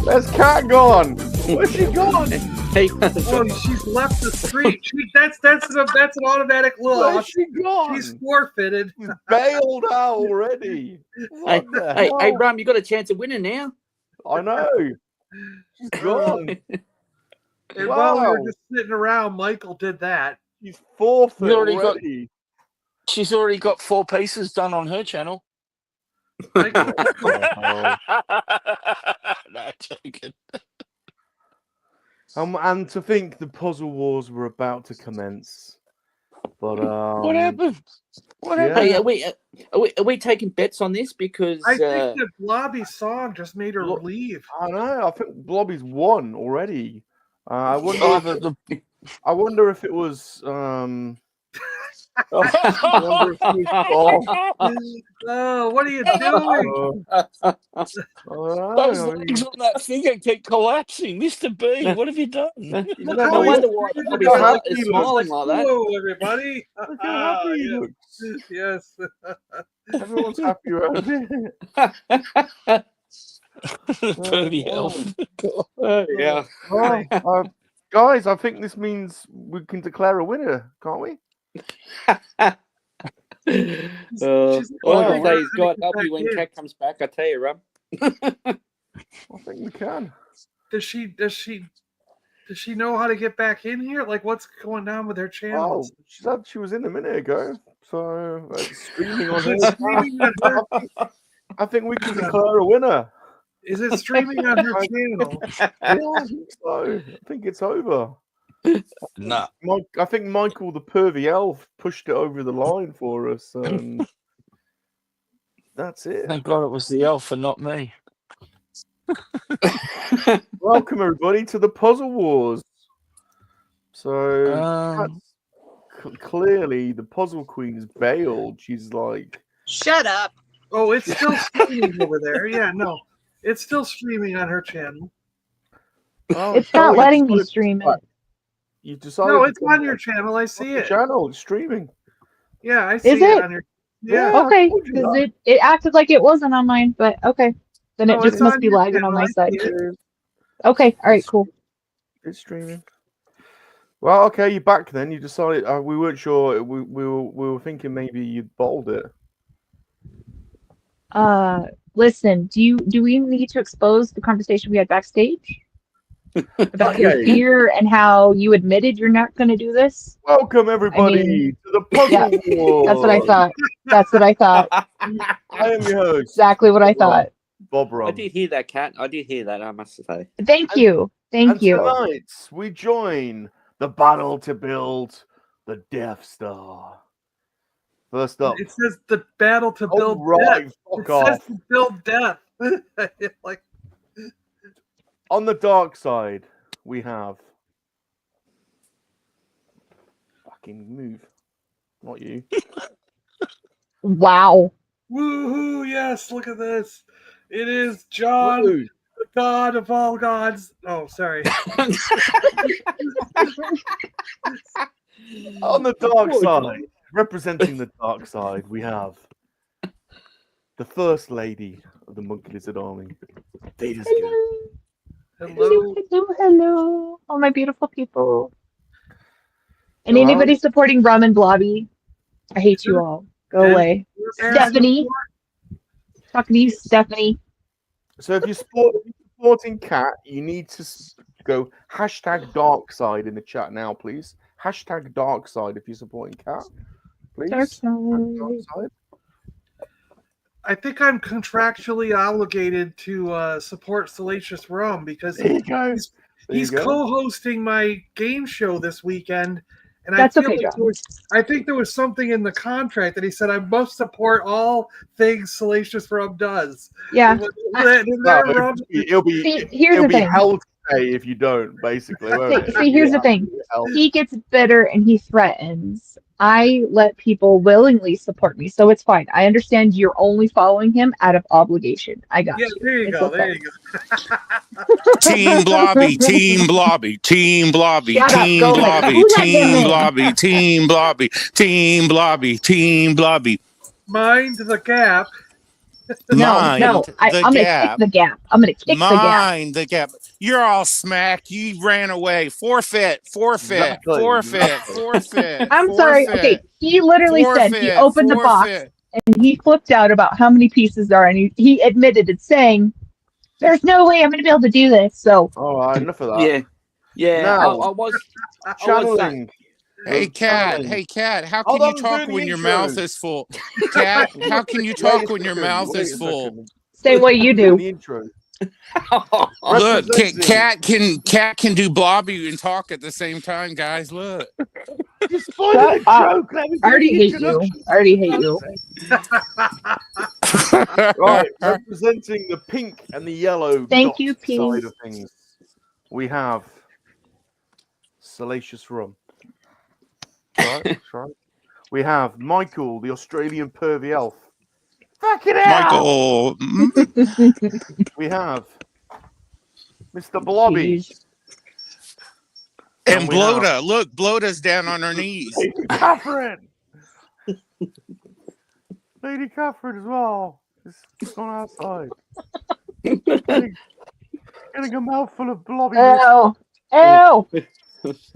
Where's Cat gone? Where's she gone? Oh, she's left the street. That's an automatic loss. Where's she gone? She's forfeited. She's bailed out already. Hey, Rum, you got a chance of winning now. I know. She's gone. And while we were just sitting around, Michael did that. She's forfeit already. She's already got 4 pieces done on her channel. Michael. No, joking. And to think the puzzle wars were about to commence. But what happened? What happened? Hey, are we taking bets on this? Because I think that Blobby's song just made her leave. I know. I think Blobby's won already. I wonder if it was. Oh, what are you doing? Those legs on that finger keep collapsing. Mr. B, what have you done? I wonder why Blobby is smiling like that. Hello, everybody. Look how happy he looks. Yes. Everyone's happy around here. Pervy elf. Yeah. Guys, I think this means we can declare a winner, can't we? All I can say is God help you when Cat comes back. I tell you, Rum. I think we can. Does she know how to get back in here? Like, what's going on with her channel? Oh, she said she was in a minute ago. So streaming on her. I think we can declare a winner. Is it streaming on her channel? Yeah, I think so. I think it's over. No. I think Michael the pervy elf pushed it over the line for us. That's it. Thank God it was the elf and not me. Welcome everybody to the Puzzle Wars. So clearly the Puzzle Queen's bailed. She's like, shut up. Oh, it's still streaming over there. Yeah, no. It's still streaming on her channel. oh, It's not letting me stream it. You decided. No, it's on your channel. I see it. Channel, it's streaming. Yeah, I see Is it it? on your. Yeah. Okay, because it acted like it wasn't on mine, but okay. Then it No, just it's must on be your lagging on channel. my I side. see it. Okay, all right, cool. It's streaming. Well, okay, you're back then. You decided we weren't sure. We were thinking maybe you'd bowled it. Listen, do we need to expose the conversation we had backstage about your fear and how you admitted you're not going to do this? Welcome everybody to the Puzzle Wars. That's what I thought. That's what I thought. I am your host. Exactly what I thought. Bob Rum. I did hear that, Cat. I did hear that, I must say. Thank you. Thank you. Tonight we join the battle to build the Death Star. First up, It says the battle to build right, death. fuck It off. says to build death. Like, on the dark side, we have fucking move, not you. Wow. woohoo! Yes, look at this. It is John, Woo. the God of all gods. Oh, sorry. On the dark side, representing the dark side, we have the First Lady of the Monkey-Lizard Army, Vaders. Hello. Hello, all my beautiful people. And Hello. anybody supporting Rum and Blobby, I hate you all. Go away. Stephanie. Talking to you, Stephanie. So if you're supporting Cat, you need to go #darkside in the chat now, please. #darkside if you're supporting Cat, please. Dark side. Darkside. I think I'm contractually obligated to support Salacious Rum because There you go. he's co-hosting my game show this weekend, and That's I feel okay, like John. I think there was something in the contract that he said I must support all things Salacious Rum does. Yeah. It'll be See, here's it'll the be thing. hell to pay if you don't, basically. won't it? See, here's the thing. He gets bitter and he threatens. I let people willingly support me, so it's fine. I understand you're only following him out of obligation. I got Yeah, you. there you It's go. okay. There you go. Team Blobby, Team Blobby, Team Blobby, Shut up, Team go ahead. Blobby, Who's that Team man? Blobby, Team Blobby, Team Blobby, Team Blobby. Mind the gap. No. I'm gonna kick the gap. I'm gonna kick the gap. Mind the gap. You're all smacked. You ran away. Forfeit. I'm sorry. Okay, he literally said he opened the box and he flipped out about how many pieces there are, and he admitted it, saying, "There's no way I'm gonna be able to do this." So, all right, enough of that. Yeah. Now, I was channeling. Hey, Cat. How can you talk when your mouth is full? Cat, how can you talk when your mouth is full? same way you do. The intro. Look, Cat can do Blobby and talk at the same time, guys. Look. I already hate you. Right, representing the pink and the yellow Thank you, side Pete. of things, we have Salacious Rum. Right. We have Michael, the Australian pervy elf. Fuck it out! Michael. We have Mr. Blobby. Jeez. And Bloda. Look, Bloda's down on her knees. Lady Catherine. Lady Catherine as well. It's gone outside. Getting a mouthful of Blobby. Ew.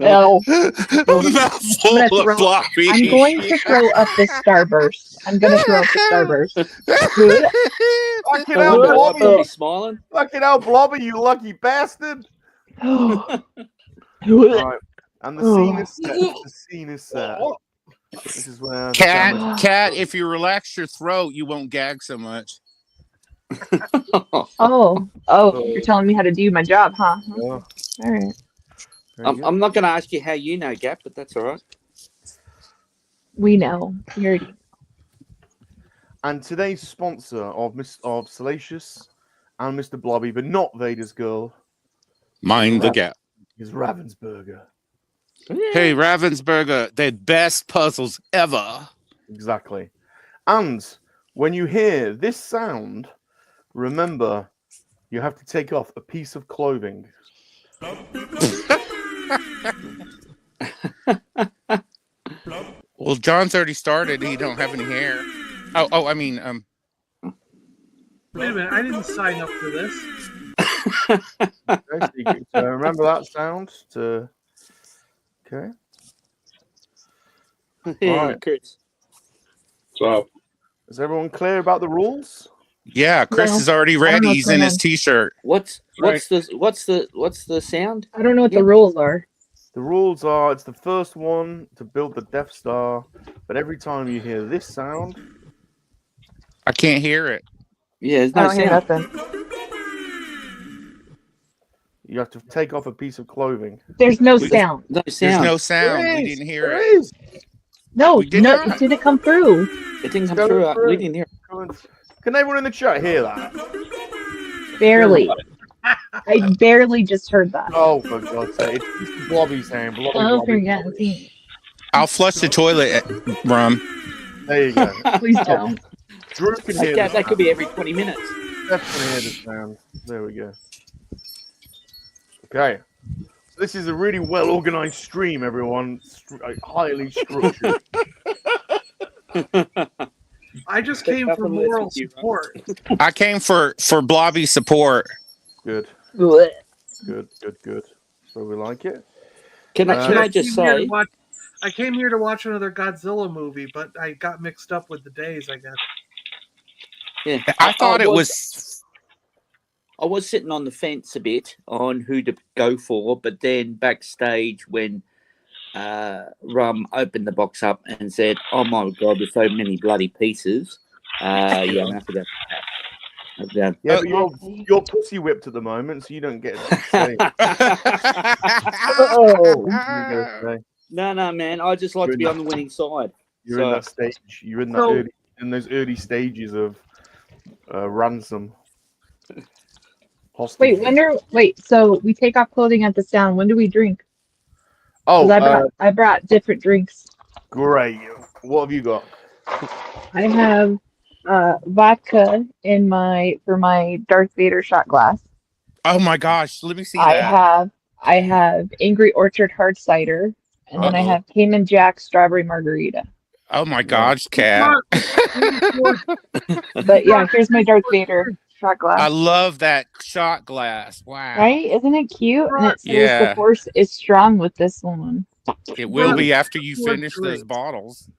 No. Mouthful of Blobby. I'm going to throw up the starburst. Fucking hell, Blobby. Smiling. Fucking hell, Blobby, you lucky bastard. Right. And the scene is set. This is where Cat, if you relax your throat, you won't gag so much. You're telling me how to do my job, huh? Yeah. All right. I'm not going to ask you how you know, Gap, but that's all right. We know. We already. And today's sponsor of Salacious and Mr. Blobby, but not Vader's girl, Mind the gap. is Ravensburger. Hey, Ravensburger, the best puzzles ever. Exactly. And when you hear this sound, remember you have to take off a piece of clothing. Well, John's already started. He don't have any hair. I mean, Wait a minute, I didn't sign up for this. Okay, so remember that sound to. Okay. All right. Chris. So, is everyone clear about the rules? Yeah, Chris is already ready. He's in his t-shirt. What's the sound? I don't know what the rules are. The rules are: it's the first one to build the Death Star, but every time you hear this sound, I can't hear it. Yeah, there's I no don't hear sound. nothing. you have to take off a piece of clothing. There's no sound. No There's sound. no sound. We didn't hear There it. is. No, We did no, not. it didn't come through. It didn't come Go through. through. We didn't hear it. Can everyone in the chat hear that? Barely. I barely just heard that. Oh, for God's sake! It's Mr. Blobby saying Blobby. Oh, Blobby, for God's Blobby. sake. I'll flush the toilet, Rum. There you go. Please don't. Drew can hear Yeah, this that could be every 20 minutes. Definitely hear this sound. There we go. Okay. So this is a really well organized stream, everyone. Highly structured. I just came for moral support. I came for Blobby support. Good. Blech. Good. So we like it. Can I just say? I came here to watch another Godzilla movie, but I got mixed up with the days, I guess. Yeah, I thought it was. I was sitting on the fence a bit on who to go for, but then backstage when Rum opened the box up and said, "Oh my God, there's so many bloody pieces." Yeah, I'm happy to. Yeah, but you're pussy whipped at the moment, so you don't get to say. No, man. I just like to be on the winning side. You're in that stage. You're in that in those early stages of ransom. Hostage. Wait, so we take off clothing at the sound. When do we drink? Oh, 'Cause I brought different drinks. great. What have you got? I have vodka for my Darth Vader shot glass. Oh my gosh! Let me see I that. have Angry Orchard hard cider, and then I have Cayman Jack strawberry margarita. Oh my gosh, Cat. But yeah, here's my Darth Vader shot glass. I love that shot glass. Wow. Right? Isn't it cute? And it says Yeah. the Force is strong with this one. It will be after you finish those bottles.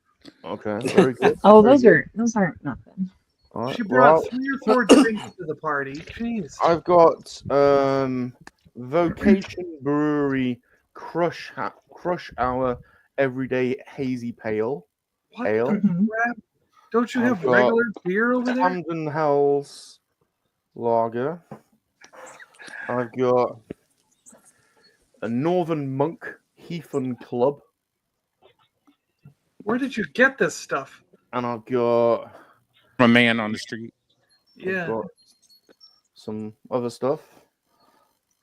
Okay, very good. Oh, very those aren't nothing. All right, She brought well, 3 or 4 drinks to the party. Jeez. I've got Vocation Brewery Crush Hour Everyday Hazy Pale What Ale. the crap? Don't you have I've got regular beer over there? Camden Hells Lager. I've got a Northern Monk Heathen Club. Where did you get this stuff? And I've got From a man on the street. Yeah. I've got some other stuff.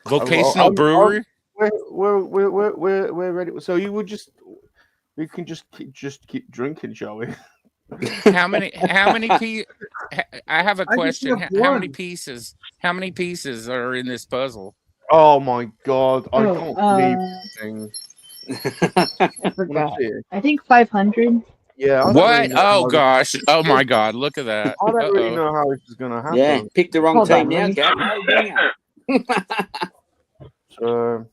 Vocational brewery. We're ready. So we can just keep drinking, shall we? How many I have a question. How many pieces are in this puzzle? Oh my god, I can't believe this thing. I forgot. I think 500. Yeah. What? Oh gosh. Oh my god, look at that. I don't really know how this is gonna happen. Yeah, pick the wrong team now, Gab. So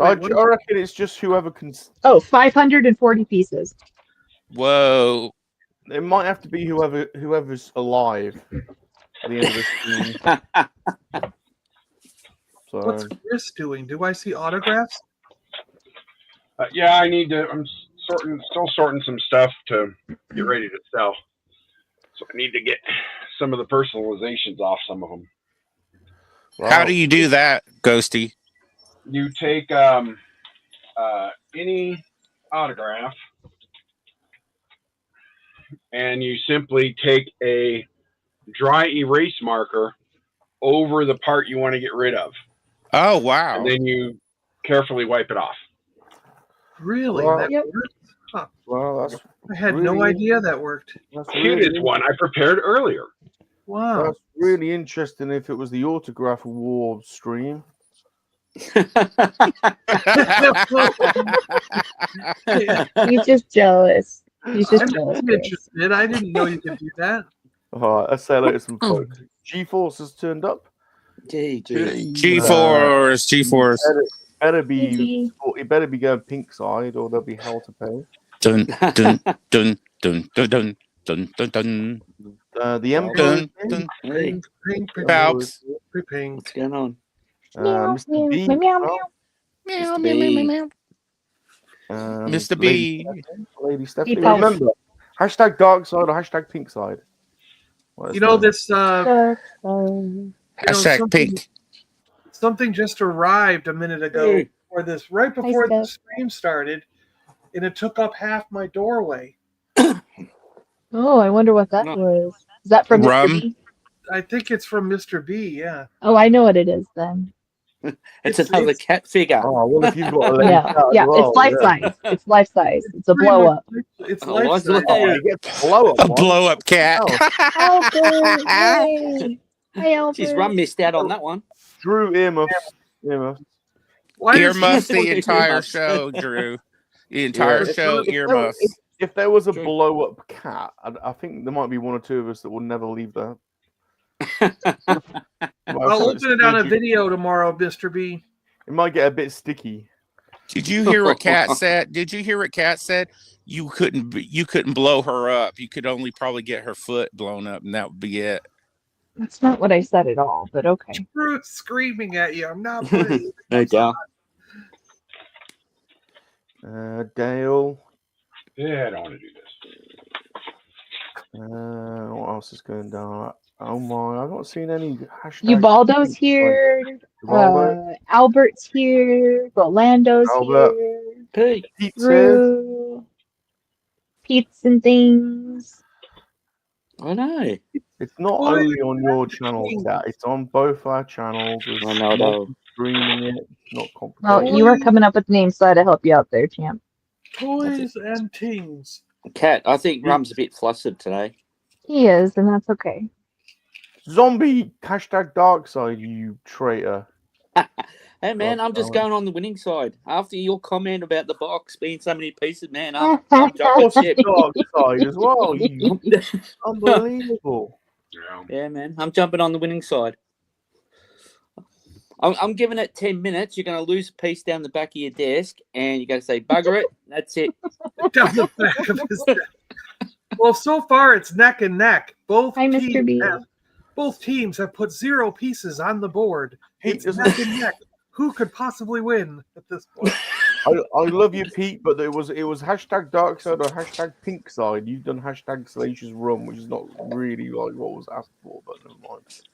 I reckon it's just whoever can. Oh, 540 pieces. Whoa. It might have to be whoever's alive at the end of this game. So, What's Chris doing? Do I see autographs? Yeah, I need to. I'm still sorting some stuff to get ready to sell. So I need to get some of the personalizations off some of them. wow. How do you do that, Ghosty? You take any autograph and you simply take a dry erase marker over the part you want to get rid of. Oh wow. And then you carefully wipe it off. Really? Well, That worked? Huh. Well, that's I had no idea that worked. Cutest one I prepared earlier. Wow. That's really interesting. If it was the autograph war stream. He's just jealous. He's just I'm jealous. interested. I didn't know you could do that. All right, let's say hello to some folks. G-Force has turned up. G-Force. Better be. It better be going pink side, or there'll be hell to pay. Dun dun dun dun dun dun dun dun dun. The Emperor. Ping, ping, ping, Balps. ping. What's going on? Mr. B. Meow, meow, meow, meow. Mr. B. Lady Stephanie. Remember, hashtag dark side or hashtag pink side. You know this. Hashtag pink. Something just arrived a minute ago for this, right before the stream started, and it took up half my doorway. Oh, I wonder what that was. Is that from Rum? Mr. B? I think it's from Mr. B. Yeah. Oh, I know what it is then. It's another cat figure. Oh, well, if you've got a yeah, it's life size. It's life size. It's a blow up. It's life size. A blow up cat. Albert, yay. Hi, Albert. She's Rum missed out on that one. Drew earmuffs. Earmuffs the entire show, Drew. The entire show, earmuffs. If there was a blow up cat, I think there might be one or two of us that will never leave that. I'll open it on a video tomorrow, Mr. B. It might get a bit sticky. Did you hear what Cat said? You couldn't blow her up. You could only probably get her foot blown up, and that would be it. That's not what I said at all, but okay. Drew's screaming at you. I'm not playing. No doubt. Dale. Yeah, I don't want to do this. What else is going down? Oh my, I've not seen any hashtag. Ubaldo's here. Albert's here. Rolando's here. Pete's here. Pete's and things. I know. It's not only on your channel, Cat. It's on both our channels. I know. Streaming it. It's not complicated. Well, you were coming up with names, so I had to help you out there, champ. Toys and things. Cat, I think Rum's a bit flustered today. He is, and that's okay. Zombie hashtag dark side, you traitor. Hey man, God, I'm just oh. going on the winning side. After your comment about the box being so many pieces, man, I'm jumping ship. Dark side as well. You unbelievable. Yeah. Yeah, man, I'm jumping on the winning side. I'm giving it 10 minutes. You're going to lose a piece down the back of your desk, and you're going to say, bugger it. That's it. Down the back of his desk. Well, so far it's neck and neck. Hi, Mr. B. Both teams have put 0 pieces on the board. Pete It's neck and neck. Who could possibly win at this point? I love you, Pete, but it was hashtag dark side or hashtag pink side. You've done hashtag Salacious Rum, which is not really like what was asked for, but never mind. It's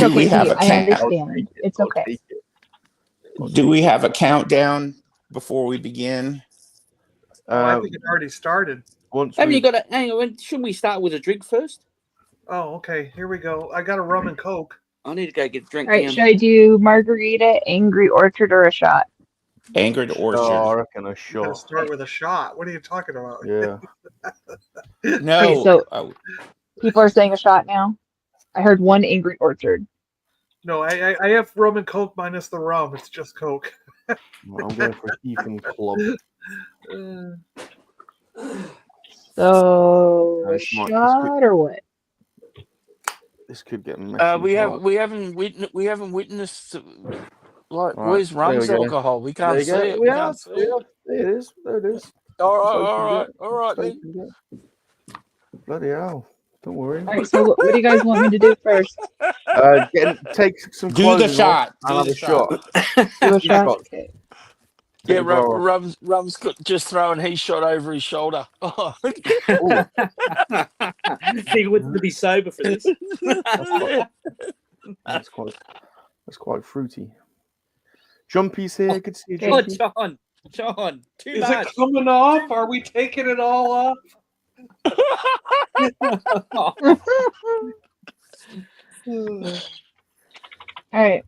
Do okay, we have Pete. a I count? understand. It's okay. Do we have a countdown before we begin? I think it already started. Haven't you got to hang on? Shouldn't we start with a drink first? Oh, okay. Here we go. I got a rum and coke. I need to go get a drink. All right, should I do margarita, Angry Orchard, or a shot? Angered Orchard. Oh, I reckon a Gotta shot. start with a shot. What are you talking about? Yeah. No. Okay, so people are saying a shot now. I heard one Angry Orchard. No, I have rum and coke minus the rum. It's just coke. I'm going for Ethan Club. So a This shot or what? This could get messy. We haven't witnessed like Right, where's rum's there we go. alcohol? We There can't you see go. it. We We are. can't see it. There it is. There it is. All right then. Bloody hell. Don't worry. All right, so what do you guys want me to do first? Take some Do the clothing shot. off and have a shot. Do a shot? Okay. Yeah, Take it off. Rum's just throwing his shot over his shoulder. Oh. He wants to be sober for this. That's quite fruity. Jumpy's here. Good to see you, Oh, Jumpy. John, too Is much. it coming off? Are we taking it all off? All right.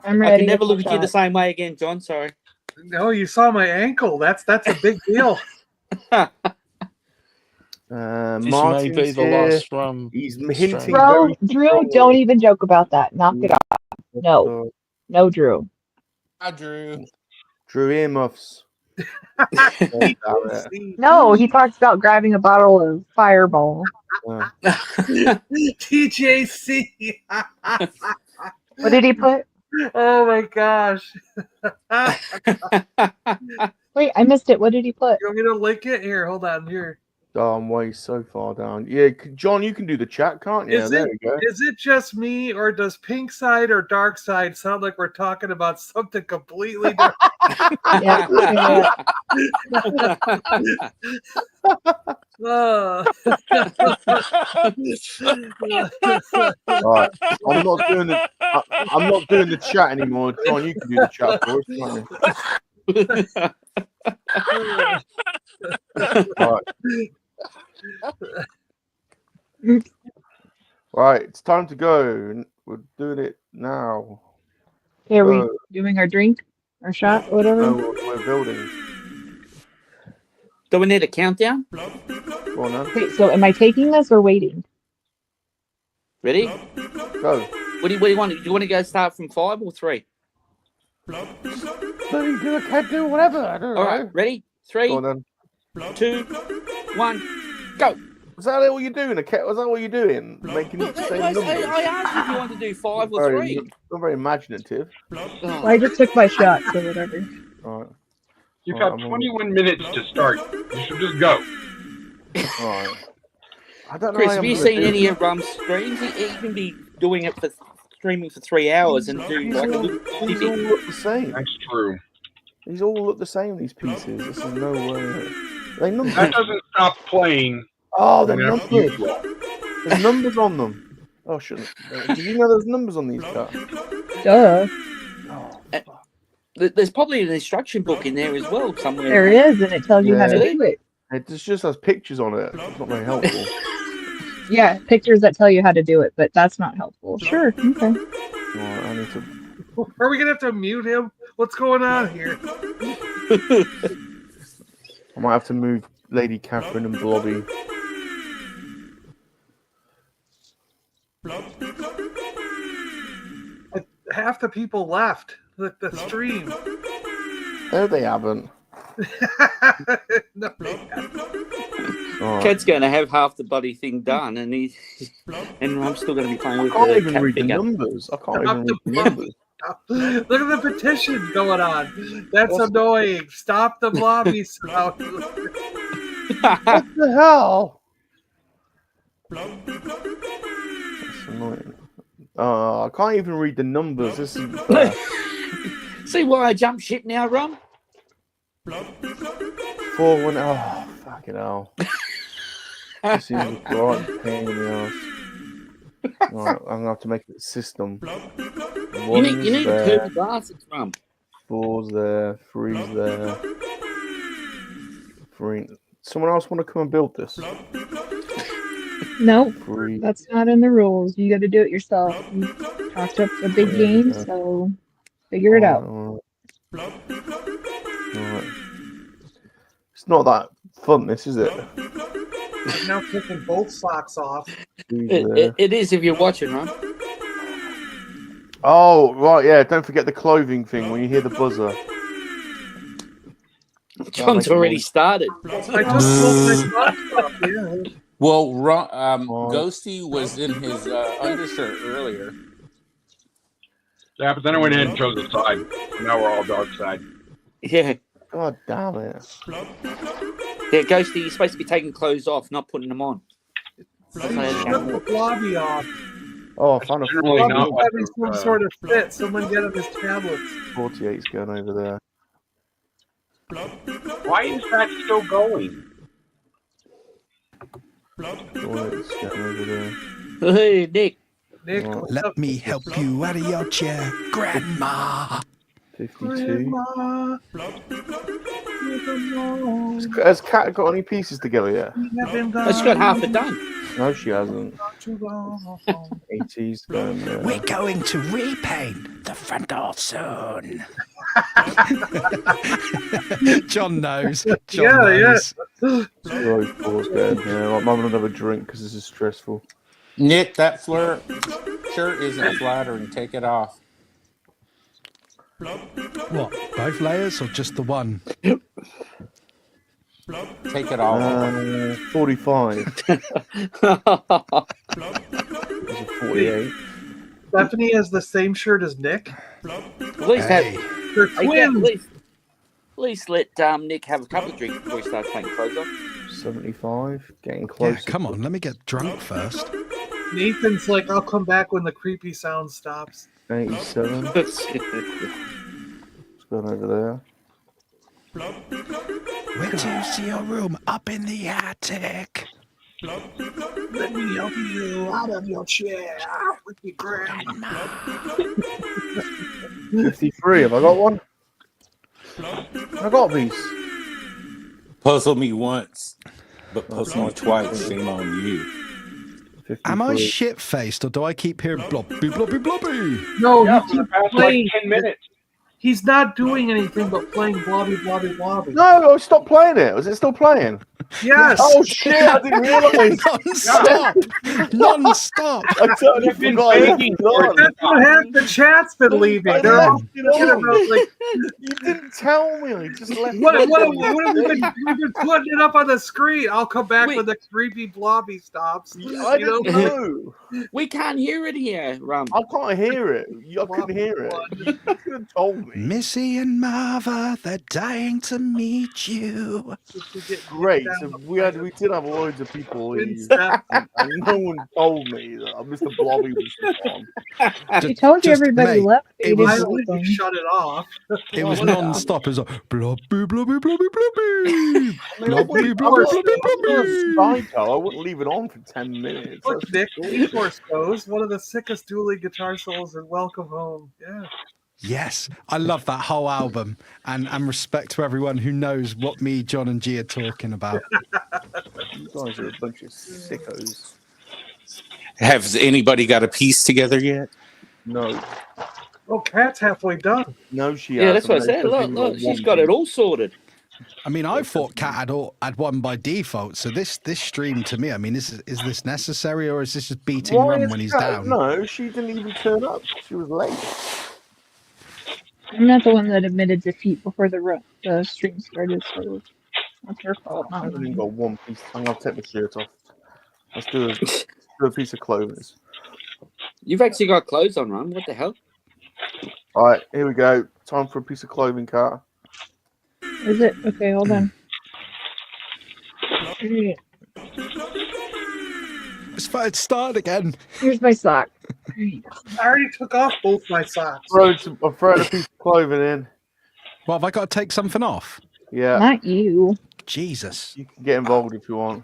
I'm I ready. can never with my look at you the shot. same way again, John. Sorry. No, you saw my ankle. That's a big deal. This may Martin's be the here. last rum. He's hinting. Drew, very don't even joke about that. Knock it off. No. No, Drew. Hi, Drew. Drew earmuffs. No, he talks about grabbing a bottle of Fireball. TJC. What did he put? Oh my gosh. Wait, I missed it. What did he put? You want me to link it? Here, hold on. Here. Oh, I'm way so far down. Yeah, John, you can do the chat, can't you? There we go. Is it just me, or does pink side or dark side sound like we're talking about something completely different? Yeah. Oh. Right. I'm not doing the chat anymore. John, you can do the chat for us, can't you? Right, it's time to go. We're doing it now. Okay, are we doing our drink? Our shot? Whatever? No, we're building. Do we need a countdown? Go on, then. Wait, so am I taking this or waiting? Ready? Go. What do you want? Do you want to go start from 5 or 3? Bloody do a cat do whatever. I don't know. All right, ready? 3, Go on, then. 2, 1, go. Was that what you're doing? Was that what you're doing? Making Look, the I same numbers? asked you if you want to do 5 or 3. Not very imaginative. Well, I just took my shot, so whatever. All right. You've got 21 minutes to start. You should just go. All right. I don't know. Chris, have you seen any of Rum's streams? He can be doing it for streaming for 3 hours and do like a little These all look the same. That's true. These all look the same. These pieces. This is no way. They numbered. That doesn't stop playing. Oh, they're Yeah. numbered. There's numbers on them. Oh, shouldn't. Did you know there's numbers on these cards? Duh. Oh, There's probably an instruction book in there as well somewhere. There is, and it tells you how to Yeah. do it. it just has pictures on it. It's not very helpful. Yeah, pictures that tell you how to do it, but that's not helpful. Sure. Okay. Right, I need to. Are we gonna have to mute him? What's going on here? I might have to move Lady Catherine and Blobby. Half the people left. the stream. No, they haven't. No, they haven't. Right. Cat's going to have half the bloody thing done, and I'm still going to be playing I with can't the even cat read the figure. numbers. I can't even read the numbers. Look at the petition going on. That's annoying. Stop the Blobby sound. What the hell? That's annoying. I can't even read the numbers. This is See why I jump ship now, Rum? 4-1. Oh, fucking hell. This is a right pain in the ass. Right, I'm gonna have to make it a system. You need two glasses, Rum. 4's there, 3's there. 3. Someone else want to come and build this? No, 3. that's not in the rules. You got to do it yourself. You talked up a big game, so figure it out. Right. It's not that fun, this is it? I'm now taking both socks off. It is if you're watching, Rum. Oh, right, yeah. Don't forget the clothing thing when you hear the buzzer. John's already started. I just pulled my socks off, yeah. Well, Ghosty was in his undershirt earlier. Yeah, but then I went ahead and chose a side. Now we're all dark side. Yeah. God damn it. Yeah, Ghosty, you're supposed to be taking clothes off, not putting them on. Took the Blobby off. Oh, I found a Generally not Blobby's what having some sort of fit. Someone get him his tablets. 48's going over there. Why is that still going? 48's going over there. Hey, Nick. Nick, Right. what's Let up? me help you out of your chair, Grandma. 52. Grandma, Has Kat got any pieces together yet? we have been gone She's got half it done. No, she hasn't. too long. 80's going there. We're going to repaint the front door soon. John knows. John knows. 204's going there. I'm having another drink because this is stressful. Nick, that shirt isn't flattering. Take it off. What? Both layers or just the one? Take it off. 45. There's a 48. Stephanie has the same shirt as Nick. At least Hey. They're at twins. least let Nick have a couple of drinks before he starts playing clothes off. 75. Getting close. Yeah, come on. Let me get drunk first. Nathan's like, I'll come back when the creepy sound stops. 87. It's going over there. Where do you see your room? Up in the attic. Let me help you out of your chair with your grandma. 53. Have I got one? I got these. Puzzle me once, but puzzle me twice. Shame on you. 53. Am I shit-faced or do I keep hearing blobby, blobby, blobby? No, Yeah, he for the keeps past playing. like 10 minutes. He's not doing anything but playing Blobby, Blobby, Blobby. No, I stopped playing it. Was it still playing? Yes. Oh shit! I didn't realise. Non-stop. Non-stop. I totally I've been forgot. begging for it. That's what happened. The chat's been leaving. They're all thinking about like, You didn't tell me. I just left. what have we been? We've been putting it up on the screen. I'll come back Wait. when the creepy Blobby stops. I didn't know. We can't hear it here, Rum. I can't hear it. I couldn't hear it. You could have told me. Missy and Marva, they're dying to meet you. Great. So we did have loads of people leave, Steph. and no one told me that Mr. Blobby was on. I told you Just, everybody mate, left. it You was- I didn't only listen. shut it off. It was non-stop. It was like blobby, blobby, blobby, blobby. I Blobby, blobby, blobby, blobby. I wouldn't leave it on for 10 minutes. Look, Nick, Force goes. One of the sickest dueling guitar solos in Welcome Home. Yeah. Yes, I love that whole album, and respect to everyone who knows what me, John, and G are talking about. You guys are a bunch of sickos. Has anybody got a piece together yet? No. Oh, Kat's halfway done. No, she Yeah, that's what I hasn't. said. Look, she's got it all sorted. I mean, I thought Cat had won by default. So this stream to me, I mean, is this necessary or is this just beating Rum when he's down? No, she didn't even turn up. She was late. I'm not the one that admitted defeat before the stream started, so that's her fault, I not haven't even mine. got one piece. I'm gonna take my shirt off. Let's do a piece of clothing. You've actually got clothes on, Ron. What the hell? All right, here we go. Time for a piece of clothing, Cat. Is it? Okay, hold on. It's started again. Here's my sock. I already took off both my socks. I'm throwing a piece of clothing in. Well, have I got to take something off? Yeah. Not you. Jesus. You can get involved if you want.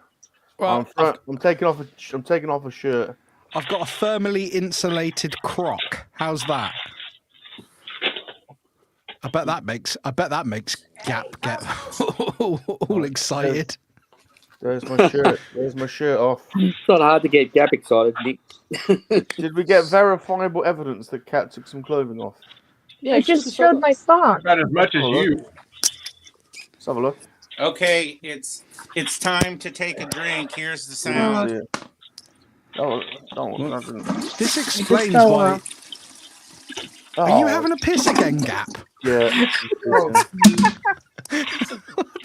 Well, I'm taking off a shirt. I've got a thermally insulated croc. How's that? I bet that makes Gap get all excited. There's my shirt. There's my shirt off. It's not hard to get Gap excited, Nick. Did we get verifiable evidence that Cat took some clothing off? Yeah, I just showed my sock. About as much as you. Let's have a look. Okay, it's time to take a drink. Here's the sound. This explains why. Are you having a piss again, Gap? Yeah.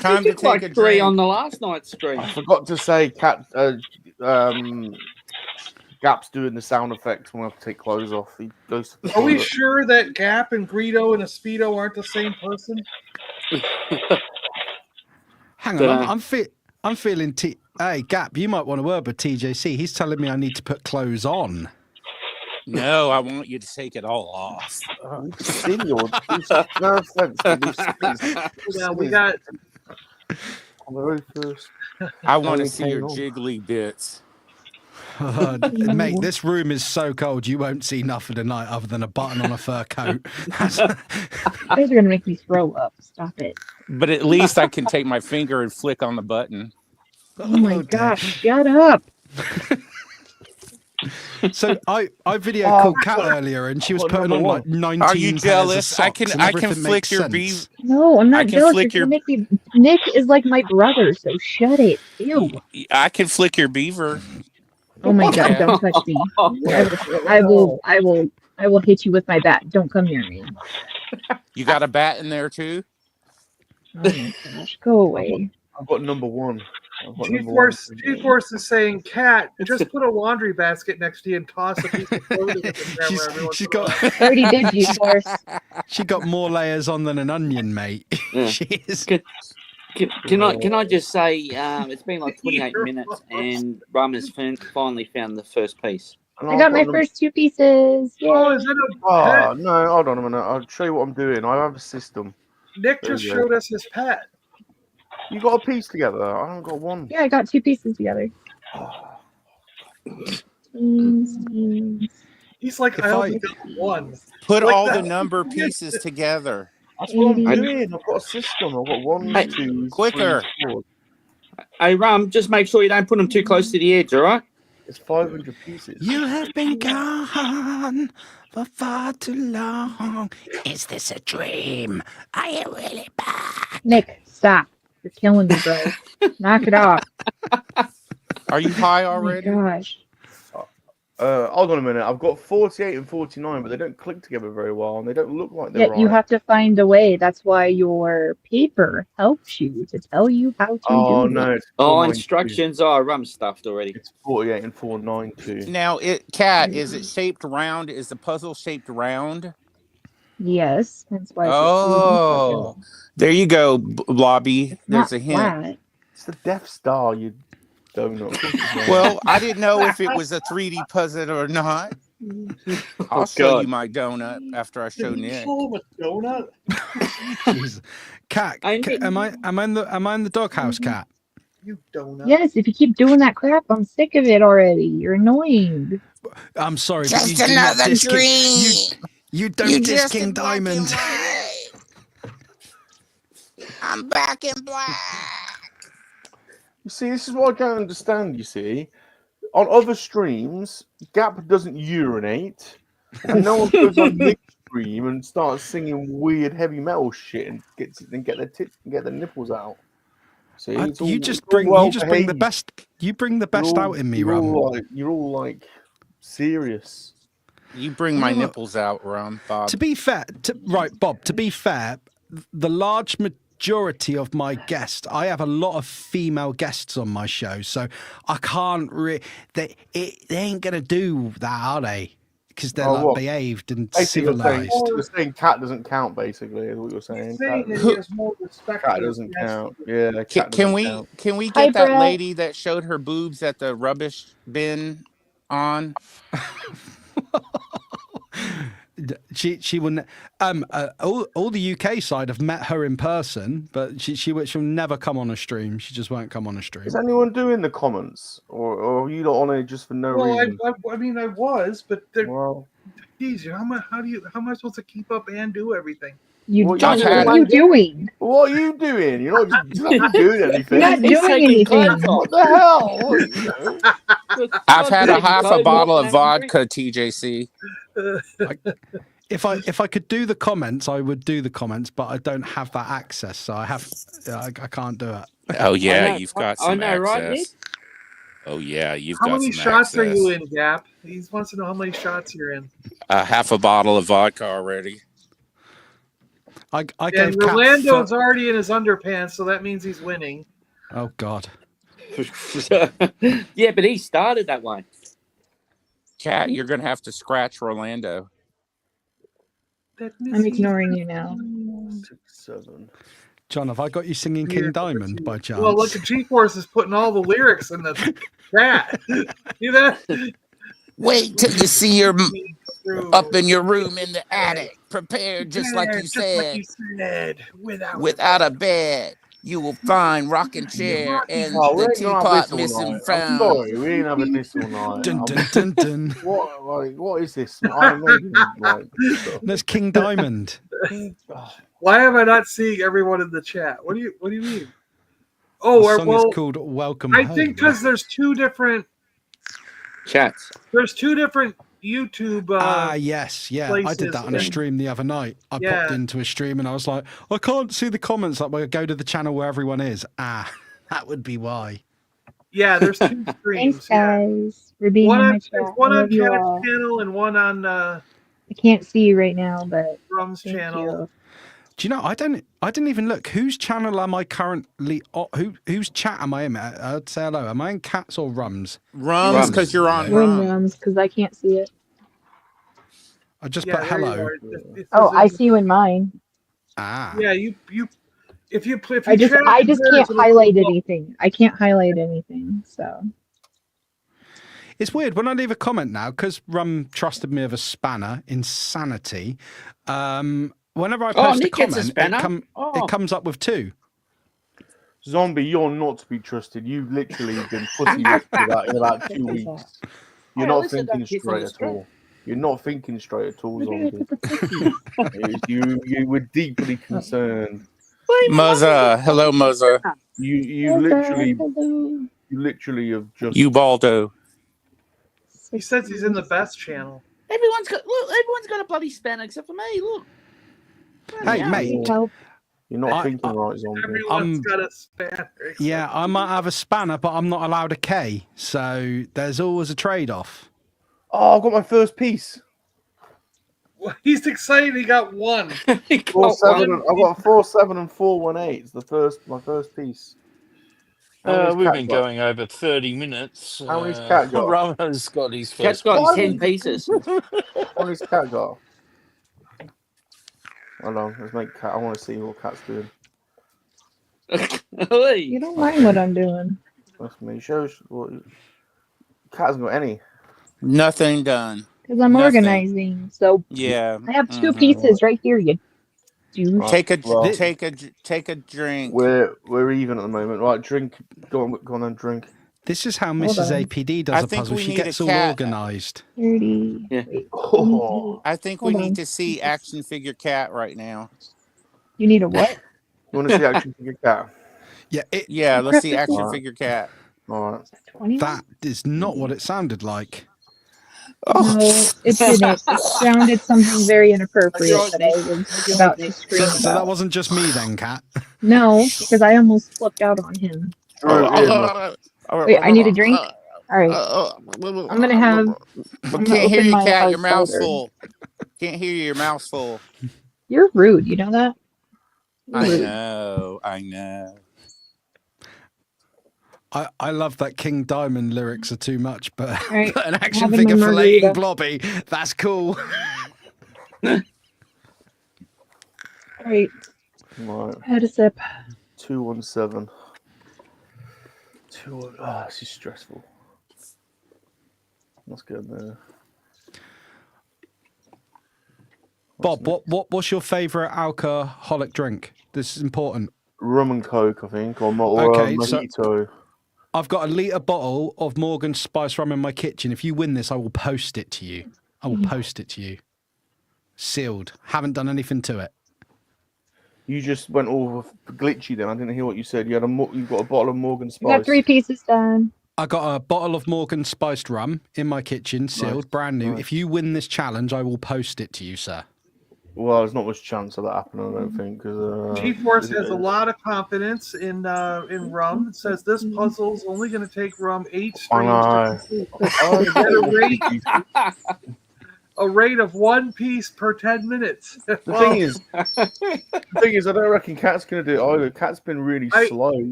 Time to take like a 3 drink. on the last night's stream. I forgot to say, Gap's doing the sound effects when I have to take clothes off. He goes to the Are we toilet. sure that Gap and Greedo and a Speedo aren't the same person? Hang on, I'm feeling. Hey, Gap, you might want to word with TJC. He's telling me I need to put clothes on. No, I want you to take it all off. No offense. Yeah, we got. On the very first. I want to see your jiggly bits. Mate, this room is so cold you won't see nothing tonight other than a button on a fur coat. You guys are gonna make me throw up. Stop it. But at least I can take my finger and flick on the button. Oh my gosh, shut up. So I video called Kat earlier and she was putting on like 19 Are you pairs of jealous? socks and I can everything flick makes your sense. beef. No, I'm I not can jealous. flick You're your- gonna make me. Nick is like my brother, so shut it. Ew. I can flick your beaver. Oh my god, don't touch me. I will hit you with my bat. Don't come near me. You got a bat in there too? Oh my gosh, go away. I've got number one. G-Force is saying, Cat, just put a laundry basket next to you and toss a piece of clothing at the camera every once She's in a while. got I already did, G-Force. she got more layers on than an onion, mate. Yeah. She is. Can I just say it's been like 28 minutes and Rum has finally found the first piece. I got my first 2 pieces. Yay. Oh, is it a Oh, pet? no, hold on a minute. I'll show you what I'm doing. I have a system. Nick just There you go. showed us his pet. You got a piece together. I haven't got one. Yeah, I got 2 pieces together. He's like, If I I- only got one. Put Like all that. the number pieces together. That's what I'm I- doing. I've got a system. I've got 1, Hey, 2, quicker. 3, 4. Hey, Rum, just make sure you don't put them too close to the edge, all right? It's 500 pieces. You have been gone for far too long. Is this a dream? Are you really back? Nick, stop. You're killing me, bro. Knock it off. Are you high Oh my already? gosh. Hold on a minute. I've got 48 and 49, but they don't click together very well, and they don't look like they're Yet right. you have to find a way. That's why your paper helps you to tell you how to Oh do no! it. It's Oh, 492. instructions are Rum stuffed already. It's 48 and 492. Now, Cat, is it shaped round? Is the puzzle shaped round? Yes, that's why. It's Oh, there you go, Blobby. There's a hint. Flat. It's the Death Star, you donut. Well, I didn't know if it was a 3D puzzle or not. I'll show God. you my donut after I show Did you Nick. show him a donut? Jeez. Cat, am I in the doghouse, Cat? You donut. Yes, if you keep doing that crap, I'm sick of it already. You're annoying. I'm sorry, but Just you do not another diss King- dream. You don't You diss just King in black and Diamond. white. I'm back in black. You see, this is what I don't understand. You see, on other streams, Gap doesn't urinate, and no one goes on this stream and starts singing weird heavy metal shit and get their nipples out. See, it's all- You it's just all bring well the behaved. best. You bring the best You're all- out in me, you're Rum. all You're all like serious. You bring my nipples out, Bob. To be fair, Bob, to be fair, the large majority of my guests, I have a lot of female guests on my show, so I can't they ain't going to do that, are they? Because they're behaved and civilized. You're saying cat doesn't count, basically, is what you're saying. He has more respect. Cat doesn't count. Yeah, Can we get that lady that showed her boobs at the rubbish bin on? She wouldn't. All the UK side have met her in person, but she'll never come on a stream. She just won't come on a stream. Is anyone doing the comments, or are you not on it just for no reason? I mean, I was, but geez, how am I supposed to keep up and do everything? What are you doing? What are you doing? You're not doing anything. You're not doing anything. What the hell? I've had a half a bottle of vodka, TJC. If I could do the comments, I would do the comments, but I don't have that access, so I can't do it. Oh yeah, you've got some access. Right, oh yeah, you've got some access. How many shots are you in, Gap? He wants to know how many shots you're in. Half a bottle of vodka already. Rolando's already in his underpants, so that means he's winning. Oh God. Yeah, but he started that way. Cat, you're gonna have to scratch Rolando. I'm ignoring you now. 6, 7. John, have I got you singing King Diamond by chance? Well, look, G-Force is putting all the lyrics in the chat. See that? Wait till you see your up in your room in the attic, prepared just like you said. Without a bed. You will find rocking chair and the teapot missing from. Sorry, we ain't having this all night. Dun, dun, dun, dun. What is this? That's King Diamond. Why am I not seeing everyone in the chat? What do you mean? Oh, the song is called Welcome Home. I think because there's two different chats. There's two different YouTube. Yes, yeah. I did that on a stream the other night. I popped into a stream and I was like, I can't see the comments. Like, I go to the channel where everyone is. That would be why. Yeah, there's two streams. Thanks, guys, for being on my chat. One on Cat's channel and one on. I can't see you right now, but Rum's channel. Do you know? I didn't even look. Whose channel am I currently? Whose chat am I in? I'd say hello. Am I in Cats or Rums? Rums, because you're on Rums, because I can't see it. I just put hello. I see you in mine. Yeah, you. If you play, I just can't highlight anything. I can't highlight anything. So. It's weird when I leave a comment now because Rum trusted me with a spanner. Insanity. Whenever I post a comment, it comes up with 2. Zombie, you're not to be trusted. You've literally been pussy whipped in about 2 weeks. You're not thinking straight at all. You're not thinking straight at all, Zombie. you were deeply concerned. Moza, hello, Moza. You literally have just. You Baldo. He says he's in the best channel. Everyone's got a bloody spanner except for me. Look. Hey, mate. You're not thinking right, Zombie. Everyone's got a spanner. Yeah, I might have a spanner, but I'm not allowed a K. So there's always a trade-off. Oh, I've got my first piece. Well, he's excited. He got 1. 4-7. I've got 4-7 and 4-1-8. It's my first piece. We've been going over 30 minutes. How many's Cat got? Romo's got his first. Cat's got 10 pieces. How many's Cat got? Hold on, let's make Cat. I want to see what Cat's doing. You don't mind what I'm doing. That's me. Shows what Cat hasn't got any. Nothing done. Because I'm organizing. So yeah, I have 2 pieces right here. You do take a drink. We're even at the moment. Right, drink. Go on and drink. This is how Mrs. APD does a puzzle. She gets all organized. 30. Yeah. I think we need to see action figure Cat right now. You need a what? You want to see action figure Cat? Yeah, let's see action figure Cat. All right. 20? That is not what it sounded like. No, it didn't. It sounded something very inappropriate that I was about to scream about. So that wasn't just me then, Cat? No, because I almost flipped out on him. Wait, I need a drink? All right. I'm gonna have. But can't hear you, Cat. Your mouth's full. Can't hear you. Your mouth's full. You're rude. You know that? I know. I know. I love that King Diamond lyrics are too much, but, Right. but an action figure filleting Blobby, that's cool. All right. Right. Had a sip. 217. This is stressful. Let's get there. Bob, what's your favourite alcoholic drink? This is important. Rum and Coke, I think, or mojito. So I've got a litre bottle of Morgan's Spice Rum in my kitchen. If you win this, I will post it to you. I will post it to you. Sealed. Haven't done anything to it. You just went all glitchy then. I didn't hear what you said. You've got a bottle of Morgan Spice. You got 3 pieces done. I got a bottle of Morgan Spiced Rum in my kitchen, sealed, brand new. If you win this challenge, I will post it to you, sir. Well, there's not much chance of that happening, I don't think. G-Force has a lot of confidence in Rum. It says this puzzle is only going to take Rum 8 streams to complete. A rate of 1 piece per 10 minutes. The thing is, I don't reckon Cat's going to do it either. Cat's been really slow.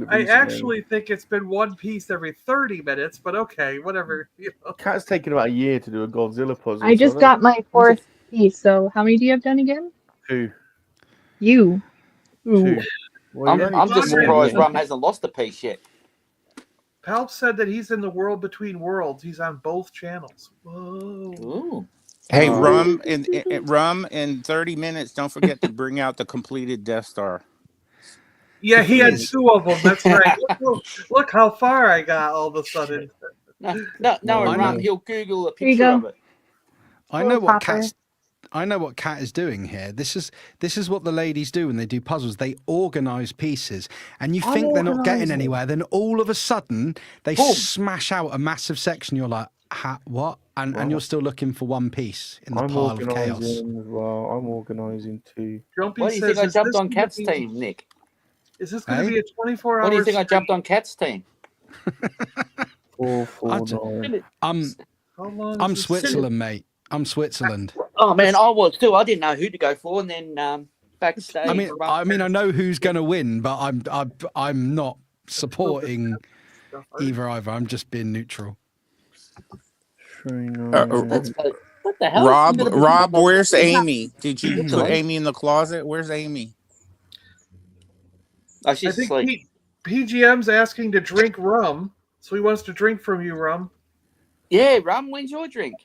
I actually think it's been 1 piece every 30 minutes, but okay, whatever. You know. Cat's taken about a year to do a Godzilla puzzle. I just got my 4th piece, so how many do you have done again? 2. You. 2. Well, I'm just surprised Rum hasn't lost a piece yet. Palp said that he's in the world between worlds. He's on both channels. Whoa. Ooh. Hey, Rum in 30 minutes. Don't forget to bring out the completed Death Star. Yeah, he had 2 of them. That's right. Look how far I got all of a sudden. No, Rum, he'll Google a picture of it. I know what Cat is doing here. This is what the ladies do when they do puzzles. They organise pieces, and you think they're not getting anywhere. Then all of a sudden, they smash out a massive section. You're like, what? And you're still looking for 1 piece in the pile of chaos. As well. I'm organising too. Jumpy What do you think I jumped on Cat's team, Nick? Is this going to be a 24-hour? What do you think I jumped on Cat's team? 449. I'm Switzerland, mate. I'm Switzerland. Oh man, I was too. I didn't know who to go for, and then backstage. I mean, I know who's going to win, but I'm not supporting either. I'm just being neutral. What the hell? Rob, where's Amy? Did you put Amy in the closet? Where's Amy? Oh, she's asleep. PGM's asking to drink rum, so he wants to drink from you, Rum. Yeah, Rum, when's your drink?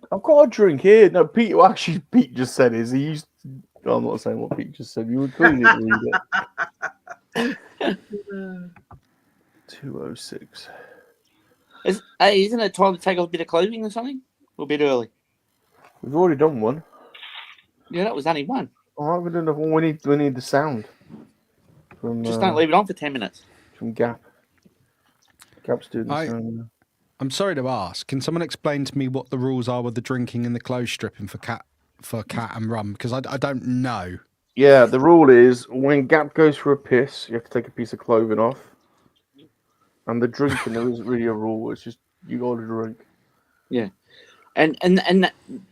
I've got a drink here. No, Pete. Well, actually, Pete just said is he used. I'm not saying what Pete just said. You would clearly read it. 206. Isn't it time to take off a bit of clothing or something? Or a bit early? We've already done one. Yeah, that was only one. All right, we don't know. We need the sound. Just don't leave it on for 10 minutes. From Gap. Gap's doing the sound. I'm sorry to ask. Can someone explain to me what the rules are with the drinking and the clothes stripping for Cat and Rum? Because I don't know. Yeah, the rule is when Gap goes for a piss, you have to take a piece of clothing off. And the drinking, there isn't really a rule. It's just you got to drink. Yeah, and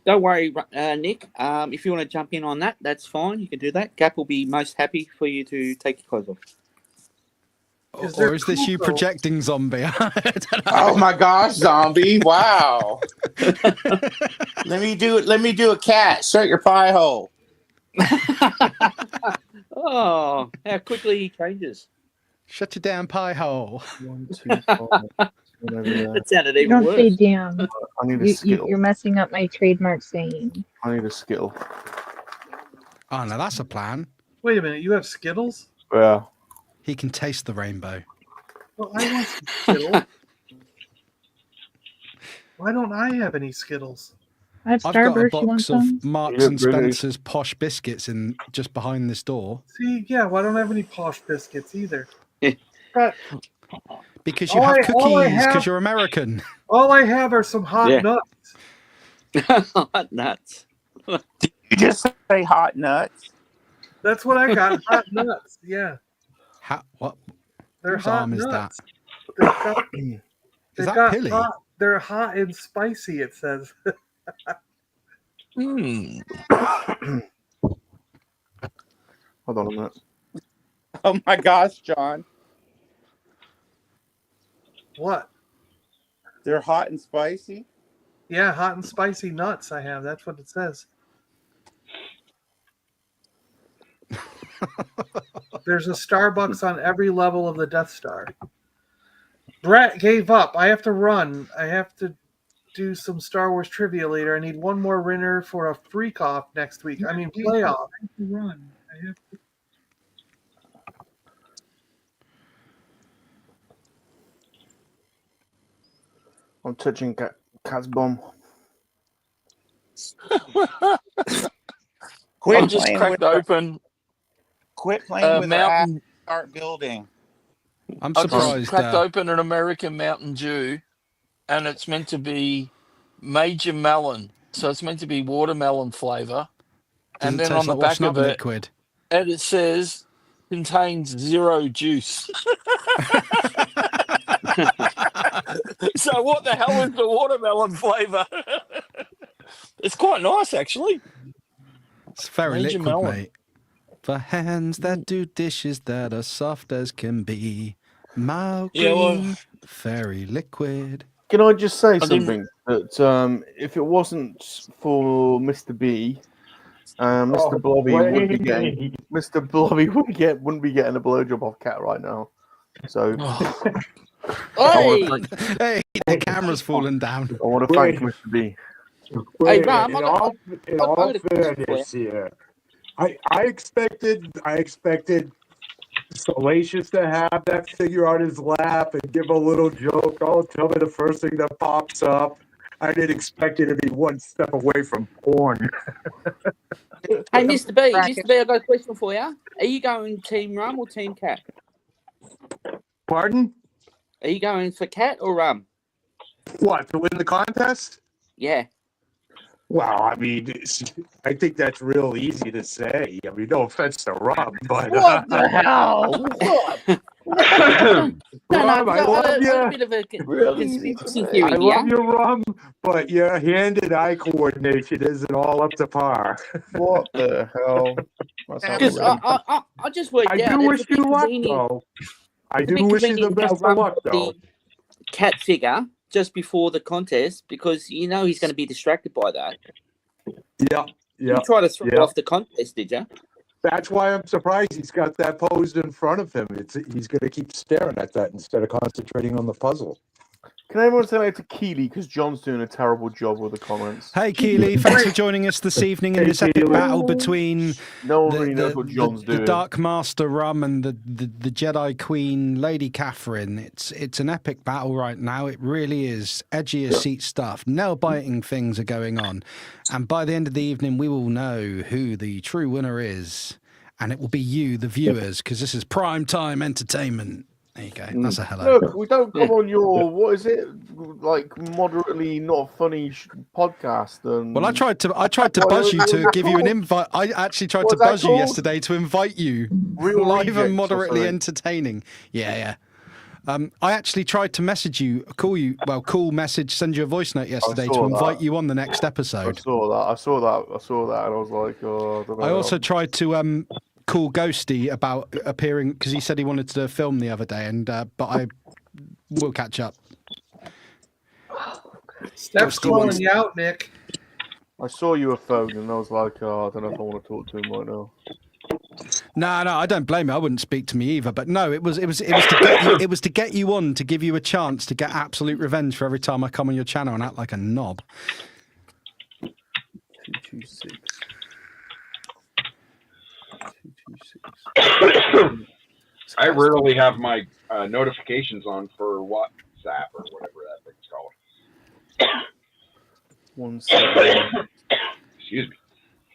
don't worry, Nick. If you want to jump in on that, that's fine. You can do that. Gap will be most happy for you to take your clothes off. Or is this you projecting, Zombie? Oh my gosh, Zombie! Wow. Let me do a cat. Shut your pie hole. Oh, how quickly he changes. Shut your damn pie hole. 1, 2, 5. That sounded even Don't worse. say damn. I need a Skittle. You're messing up my trademark saying. I need a Skittle. Oh, no, that's a plan. Wait a minute, you have Skittles? Yeah. He can taste the rainbow. Well, I want some Skittles. Why don't I have any Skittles? I have I've got a Starburst. You want box some? of Marks and Spencer's posh biscuits in just behind this door. See, yeah, well, I don't have any posh biscuits either. But because you have cookies, because you're American. All I have are some hot nuts. Hot nuts. Did you just say hot nuts? That's what I got. Hot nuts. Yeah. What? They're Whose hot arm is nuts. that? Is that pilly? They're hot and spicy, it says. Hmm. Hold on a minute. Oh my gosh, John. What? They're hot and spicy? Yeah, hot and spicy nuts I have. That's what it says. There's a Starbucks on every level of the Death Star. Brett gave up. I have to run. I have to do some Star Wars trivia later. I need one more winner for a freak off next week. I mean, playoff. I have to run. I'm touching Cat's bum. Quit I just playing cracked with open Quit playing with mountain. her. Start building. I'm I surprised. just cracked open an American Mountain Dew, and it's meant to be Major Melon, so it's meant to be watermelon flavor. And then on the back of it, liquid. and it says contains 0 juice. So what the hell is the watermelon flavor? It's quite nice, actually. It's very Major liquid, melon. mate. For hands that do dishes that are soft as can be. Mild green, very liquid. Can I just say I something? That if it wasn't for Mr. B, Mr. Blobby wouldn't be getting Mr. Blobby wouldn't be getting a blowjob off Cat right now. So Hey, the camera's falling down. I want to thank Mr. B. Wait, in all fairness here, I expected Salacious to have that figure on his lap and give a little joke. Oh, tell me the first thing that pops up. I didn't expect it to be one step away from porn. Hey, Mr. B, Mr. B, I've got a question for you. Are you going Team Rum or Team Cat? Pardon? Are you going for Cat or Rum? What, to win the contest? Yeah. Well, I mean, I think that's real easy to say. I mean, no offense to Rob, but What the hell? What? Rob, I love you. A bit of a conspiracy theory I here. love you, Rob, but your hand and eye coordination isn't all up to par. What the hell? Because I just worked out. I do wish you luck, though. I do wish you the best of luck, though. Cat figure just before the contest because you know he's going to be distracted by that. Yeah. You tried to throw off the contest, did you? That's why I'm surprised he's got that posed in front of him. He's going to keep staring at that instead of concentrating on the puzzle. Can everyone say that to Keely? Because John's doing a terrible job with the comments. Hey, Keely, thanks for joining us this evening in this epic battle between no one really knows what John's doing. The Dark Master Rum and the Jedi Queen Lady Catherine. It's an epic battle right now. It really is edgy as seat stuff. Nail-biting things are going on. And by the end of the evening, we will know who the true winner is. And it will be you, the viewers, because this is prime time entertainment. There you go. That's a hello. Look, we don't come on your what is it like moderately not funny podcast. And well, I tried to buzz you to give you an invite. I actually tried to buzz you yesterday to invite you. Real live and moderately entertaining. Yeah. I actually tried to message you, call message, send you a voice note yesterday to invite you on the next episode. I saw that, and I was like, oh. I don't know. I also tried to call Ghosty about appearing because he said he wanted to film the other day, and but we'll catch up. Steph's calling you out, Nick. I saw you a phone, and I was like, oh, I don't know if I want to talk to him right now. No, I don't blame you. I wouldn't speak to me either. But no, it was to get you on, to give you a chance to get absolute revenge for every time I come on your channel and act like a knob. 226. I rarely have my notifications on for WhatsApp or whatever that thing's called. 178. Excuse me.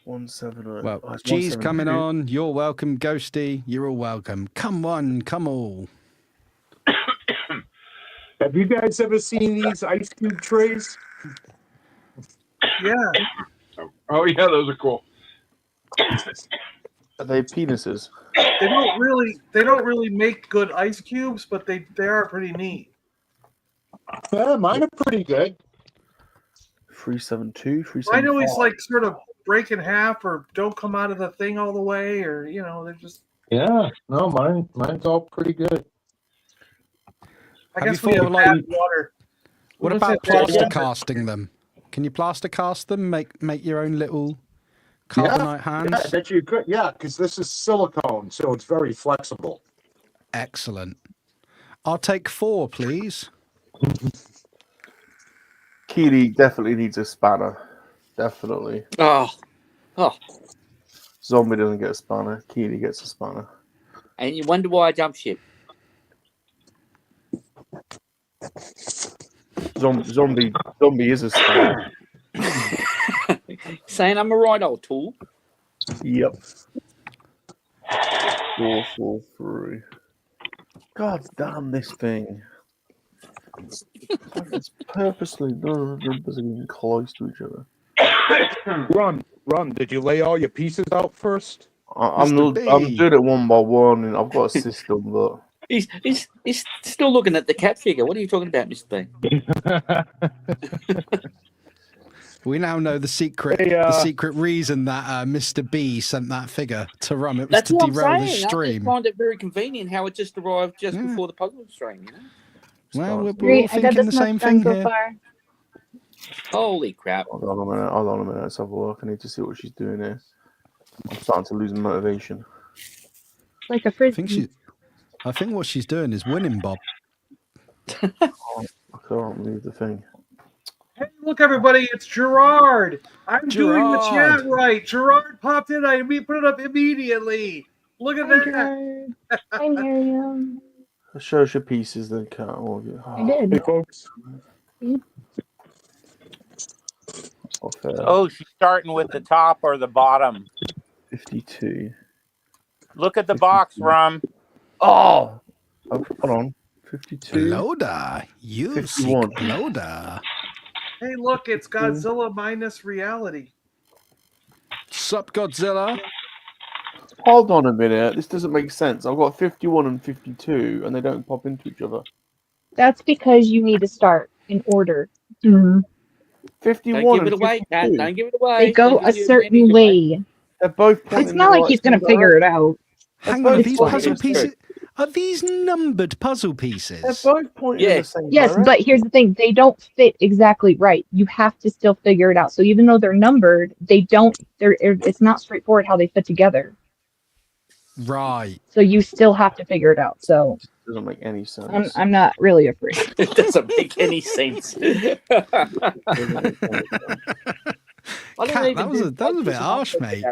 178. Well, G's coming on. You're welcome, Ghosty. You're all welcome. Come on, come all. Have you guys ever seen these ice cube trays? Yeah. Oh yeah, those are cool. Are they penises? They don't really make good ice cubes, but they are pretty neat. Yeah, mine are pretty good. 372, I know he's 375. like sort of break in half or don't come out of the thing all the way, or they're just. Yeah, no, mine's all pretty good. I Have you guess we thought have of, like, bad water. What We must about have bad plaster water. casting them? Can you plaster cast them? Make your own little carbonite hands? Yeah, that you could. Yeah, because this is silicone, so it's very flexible. Excellent. I'll take 4, please. Keely definitely needs a spanner. Definitely. Oh. Zombie doesn't get a spanner. Keely gets a spanner. And you wonder why I jump ship. Zombie is a spanner. Saying I'm a right old tool. Yep. 443. God damn this thing. It's purposely none of the numbers are even close to each other. Rum, did you lay all your pieces out first? I'm doing it one by one, and I've got a system, but He's still looking at the cat figure. What are you talking about, Mr. B? We now know the secret reason that Mr. B sent that figure to Rum. It was That's to what I'm derail the saying. I stream. just find it very convenient how it just arrived just before the puzzle stream. Well, we're all Great, I got thinking this the much same done thing so here. far. Holy crap. Hold on a minute. Let's have a look. I need to see what she's doing here. I'm starting to lose motivation. Like a frisbee. I think what she's doing is winning, Bob. I can't leave the thing. Hey, look, everybody, it's Gerard. I'm doing the chat right. Gerard popped in. We put it up immediately. Look at that. I'm Miriam. Show us your pieces, then cut all of you. I did. Hey, folks. Oh, she's starting with the top or the bottom. 52. Look at the box, Rum. Oh, hold on. 52. Loda. You 51. seek Loda. Hey, look, it's Godzilla minus reality. Sup, Godzilla? Hold on a minute. This doesn't make sense. I've got 51 and 52, and they don't pop into each other. That's because you need to start in order. Mm-hmm. 51 Don't give it and away, 52. Kat. Don't give it away. They go a certain way. They're both pointing It's not like he's going to figure it out. Hang on, are these puzzle pieces? Are these numbered puzzle pieces? They're both pointing in the same Yes, direction. but here's the thing. They don't fit exactly right. You have to still figure it out. So even though they're numbered, it's not straightforward how they fit together. Right. So you still have to figure it out. So It doesn't make any sense. I'm not really afraid. It doesn't make any sense. Kat, that was a bit harsh, mate.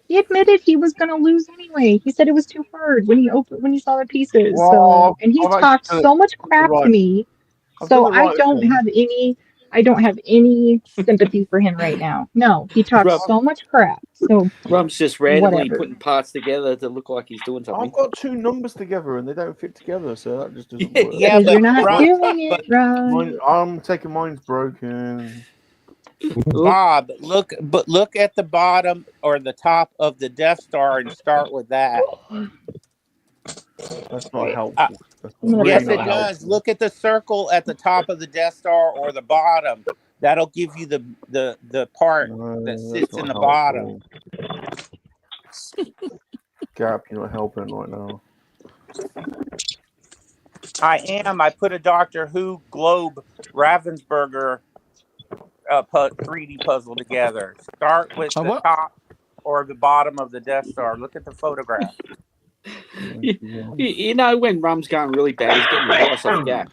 He admitted he was going to lose anyway. He said it was too hard when he saw the pieces. Well, and he I've talked actually- so much crap to me. I've So done the I right don't thing. have any sympathy for him right now. No, he talked so much crap. So Rum's just randomly whatever. putting parts together to look like he's doing something. I've got two numbers together and they don't fit together, so that just doesn't work. Yeah, Because you're not doing it right. I'm taking mine's broken. Bob, look at the bottom or the top of the Death Star and start with that. That's not helpful. Yes, it does. Look at the circle at the top of the Death Star or the bottom. That'll give you the part that sits in the bottom. Gap, you're not helping right now. I am. I put a Doctor Who globe Ravensburger 3D puzzle together. Start with the top or the bottom of the Death Star. Look at the photograph. You know when Rum's going really bad, he's getting the voice off Gap.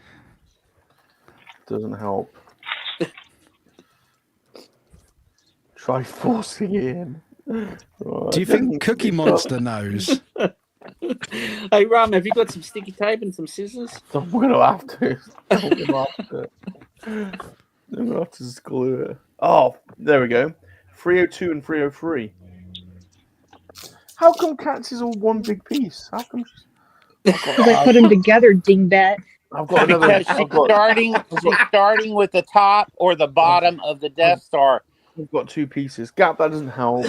Doesn't help. Try forcing it in. Right. Do you think Cookie Monster knows? Hey, Rum, have you got some sticky tape and some scissors? I'm gonna have to. I'm gonna have to just glue it. Oh, there we go. 302 and 303. How come Cats is all one big piece? How come? Because I put them together, dingbat. I've got another. She's starting with the top or the bottom of the Death Star. I've got two pieces. Gap, that doesn't help.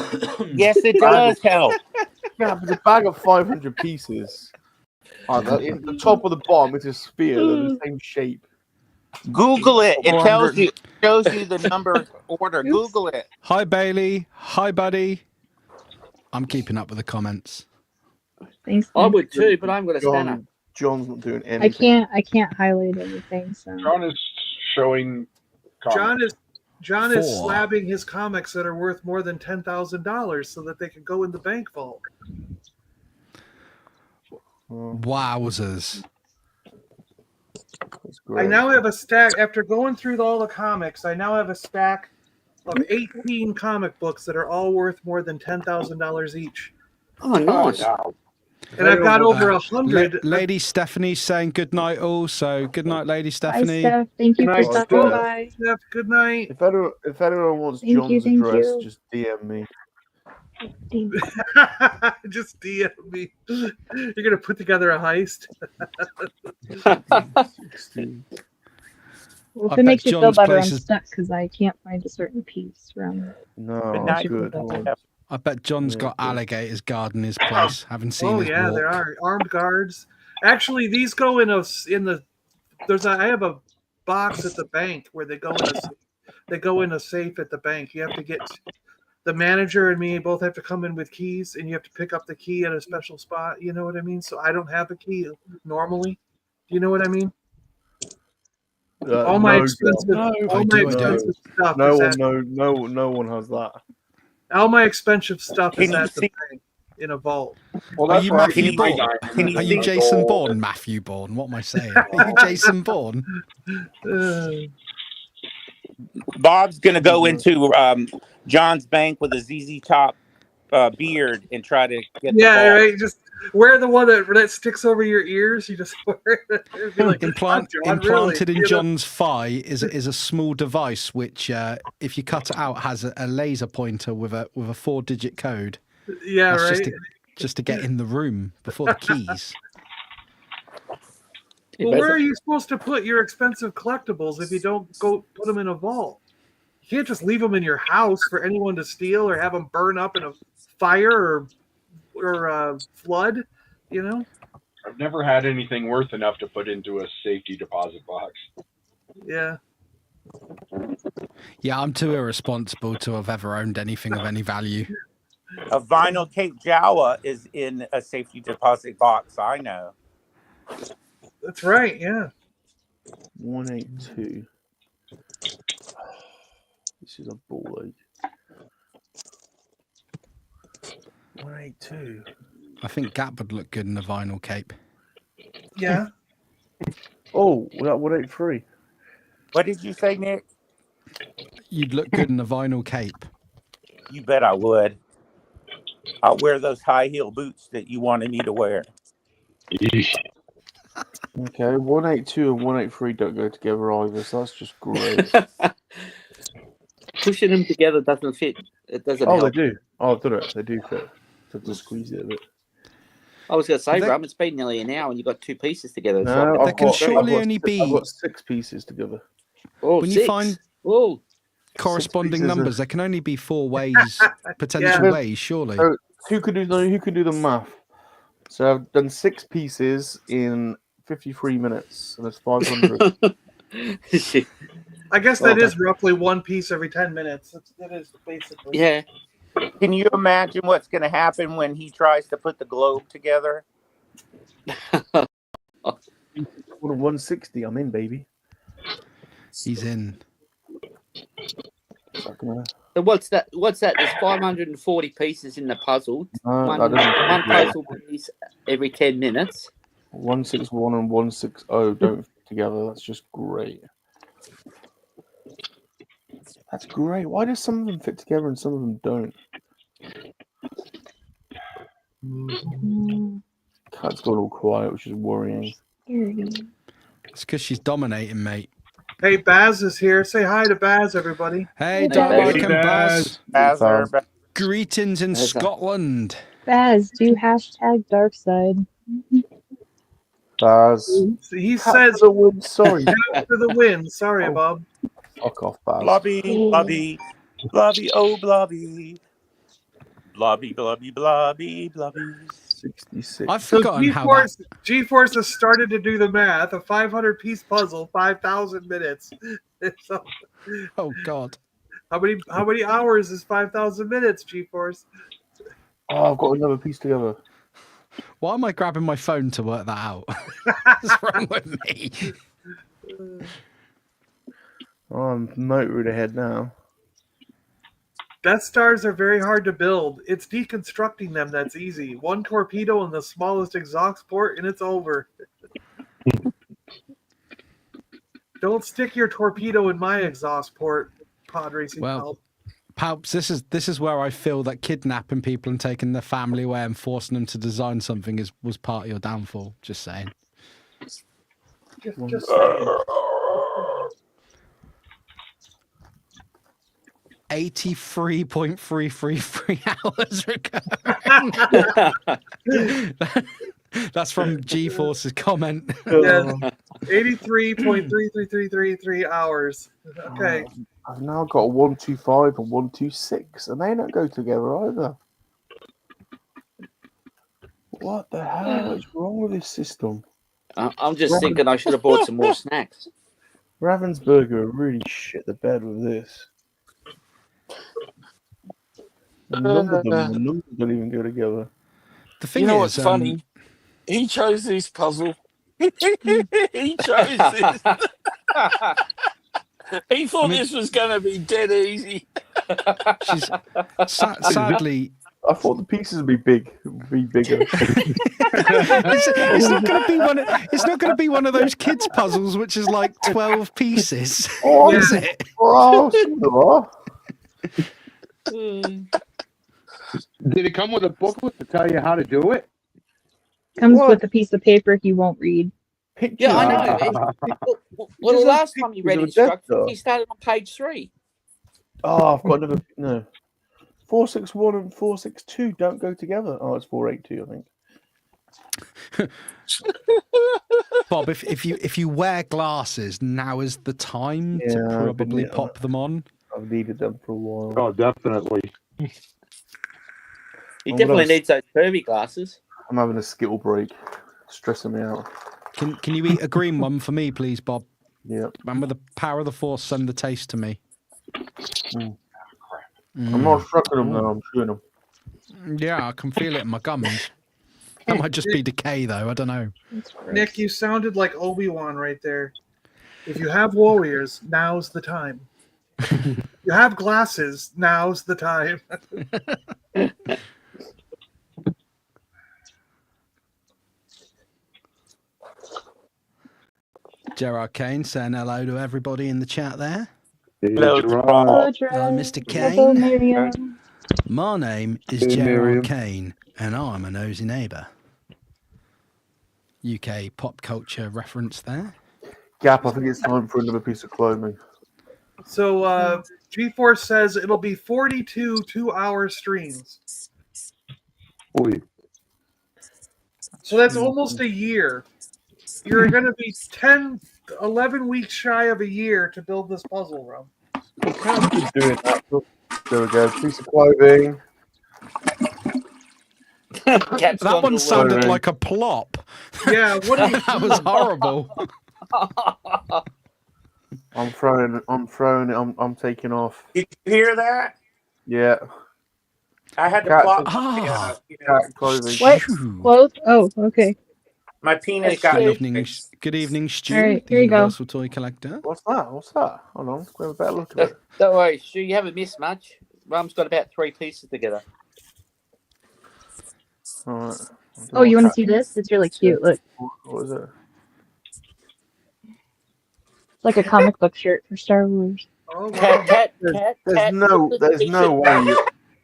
Yes, it does help. Gap, it's a bag of 500 pieces. The top or the bottom is a sphere. They're the same shape. Google it. It tells 400. you, shows you the number order. Oops. Google it. Hi, Bailey. Hi, buddy. I'm keeping up with the comments. Thanks. I man. would too, but I'm going to scanner. John's not doing anything. I can't highlight anything. So John is showing. Comments. John is 4. slabbing his comics that are worth more than $10,000 so that they can go in the bank vault. Wowzers. I now have a stack. After going through all the comics, I now have a stack of 18 comic books that are all worth more than $10,000 each. Oh, nice. Wow. And I've got over 100. Lady Stephanie's saying good night all. So good night, Lady bye, Stephanie. Steph. Thank you Good for night, stopping Steph. by. Steph, good night. If anyone wants Thank you, John's thank address, you. just DM me. Just DM me. You're gonna put together a heist. Well, I if it makes bet you feel John's better, I'm place is- stuck because I can't find a certain piece from. No, Good night. good. I bet John's got alligators guarding his place. Haven't seen his walk. There are armed guards. Actually, these go in the. I have a box at the bank where they go in a safe at the bank. You have to get the manager and me both have to come in with keys, and you have to pick up the key at a special spot. You know what I mean? So I don't have a key normally. Do you know what I mean? All my expensive stuff. No one has that. All my expensive stuff is Can you at the see- bank in a vault. Well, Are that's you where I Matthew keep my Bourne? diamonds. Are you Jason Bourne? Matthew Bourne? What am I saying? Are you Jason Bourne? Bob's going to go into John's bank with a ZZ Top beard and try to get the vault. Right. Just wear the one that sticks over your ears. You just wear it. Be like, Implanted in John's thigh is a small device which, if you cut it out, has a laser pointer with a 4-digit code. Yeah, That's right. Just to get in the room before the keys. Well, where are you supposed to put your expensive collectibles if you don't go put them in a vault? You can't just leave them in your house for anyone to steal or have them burn up in a fire or flood. You know. I've never had anything worth enough to put into a safety deposit box. Yeah. Yeah, I'm too irresponsible to have ever owned anything of any value. A vinyl Cape Jawa is in a safety deposit box. I know. That's right. Yeah. 182. This is a ball ache. 182. I think Gap would look good in a vinyl cape. Yeah. Oh, that 183. What did you say, Nick? You'd look good in a vinyl cape. You bet I would. I'll wear those high heel boots that you wanted me to wear. Okay, 182 and 183 don't go together either, so that's just great. Pushing them together doesn't fit. It doesn't Oh, help. they do. Oh, do it. They do fit. So just squeeze it a bit. I was going to say, They- Rum, it's been nearly an hour and you've got 2 pieces together. No, There can surely only be- I've got 6 pieces together. Oh, When 6. you find Oh, corresponding pieces of- numbers, there can only be 4 ways, potential Yeah. ways, surely. So who could do the math? So I've done 6 pieces in 53 minutes, and it's 500. I guess Well that is roughly one piece every 10 minutes. That is basically. yeah. Can you imagine what's going to happen when he tries to put the globe together? 160. I'm in, baby. He's in. So what's that? There's 540 pieces in the puzzle. No, One that doesn't- one puzzle piece every 10 minutes. 161 and 160 don't fit together. That's just great. That's great. Why do some of them fit together and some of them don't? Cat's gone all quiet, which is worrying. It's because she's dominating, mate. Hey, Baz is here. Say hi to Baz, everybody. Hey, Baz. Dark and Baz. Baz. Greetings in Scotland. Baz, do hashtag dark side. Baz. He Cat says for the win. Sorry. cat for the win. Sorry, Bob. Fuck off, Baz. Blobby, Blobby, Blobby, oh Blobby. Blobby, Blobby, Blobby, Blobby. 66. I've So forgotten how that... G-Force has started to do the math. A 500-piece puzzle, 5,000 minutes. So, oh God! How many hours is 5,000 minutes, G-Force? Oh, I've got another piece together. Why am I grabbing my phone to work that out? What's wrong with me? I'm motoring ahead now. Death Stars are very hard to build. It's deconstructing them that's easy. One torpedo in the smallest exhaust port and it's over. Don't stick your torpedo in my exhaust port, Pod Racing Palp. Palps, this is where I feel that kidnapping people and taking their family away and forcing them to design something was part of your downfall. Just saying. Just saying. 83.333 hours recurring. That's from G-Force's comment. Yes, 83.33333 hours. Okay. I've now got a 125 and 126, and they don't go together either. What the hell is wrong with this system? I'm just thinking I should have bought some more snacks. Ravensburger really shit the bed with this. None of them don't even go together. The thing what's funny? He chose this puzzle. He chose this. He thought this was going to be dead easy. Sadly, I thought the pieces would be bigger. it's not going to be one. It's not going to be one of those kids' puzzles, which is like 12 pieces. Oh, is it? Oh, Did it come with a booklet to tell you how to do it? Comes with a piece of paper he won't read. Yeah, I know. Well, the last time he read instructions, he started on page 3. Oh, I've got another. No. 461 and 462 don't go together. Oh, it's 482, I think. Bob, if you wear glasses, now is the time to probably pop them on. I've needed them for a while. Oh, definitely. He definitely needs those curvy glasses. I'm having a skittle break. Stressing me out. Can you eat a green one for me, please, Bob? Yeah. And with the power of the force, send the taste to me. I'm not struggling them though, I'm chewing them. Yeah, I can feel it in my gums. That might just be decay, though. I don't know. Nick, you sounded like Obi-Wan right there. If you have warriors, now's the time. You have glasses, now's the time. Gerard Kane saying hello to everybody in the chat there. Hello, Hello, Mr. Kane. Hello, My name is Gerard Kane, and I'm a nosy neighbour. UK pop culture reference there. Gap, I think it's time for another piece of clothing. So, G-Force says it'll be 42 2-hour streams. Oy. So that's almost a year. You're going to be 11 weeks shy of a year to build this puzzle, Rum. We can't keep doing that. There we go. Piece of clothing. That one sounded like a plop. Yeah, what are you that was horrible. I'm throwing it. I'm taking off. Did you hear that? Yeah. I had to plop my clothing. What? Clothes? Oh, okay. My penis got Good evening, Stu. All right, the here you go. Universal Toy Collector. What's that? Hold on. Let's have a better look at it. Don't worry, Stu, you haven't missed much. Rum's got about 3 pieces together. All right. Oh, you want to see this? It's really cute. Look. What is it? It's like a comic book shirt for Star Wars. Oh,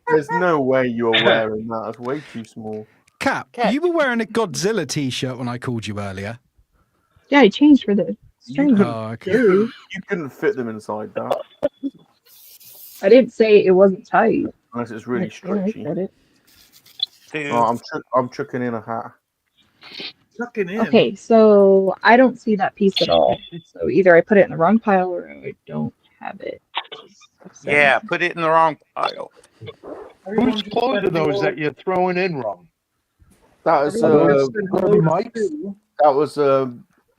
There's no way you're wearing that. That's way too small. Cap, you were wearing a Godzilla t-shirt when I called you earlier. Yeah, I changed for the stream. Okay. You couldn't fit them inside that. I didn't say it wasn't tight. Unless it's really stretchy. Dude. I'm chucking in a hat. Chucking in. Okay, so I don't see that piece at all. So either I put it in the wrong pile or I don't have it. Yeah, put it in the wrong pile. Whose clothes are those that you're throwing in, Rum? That was Mike. That was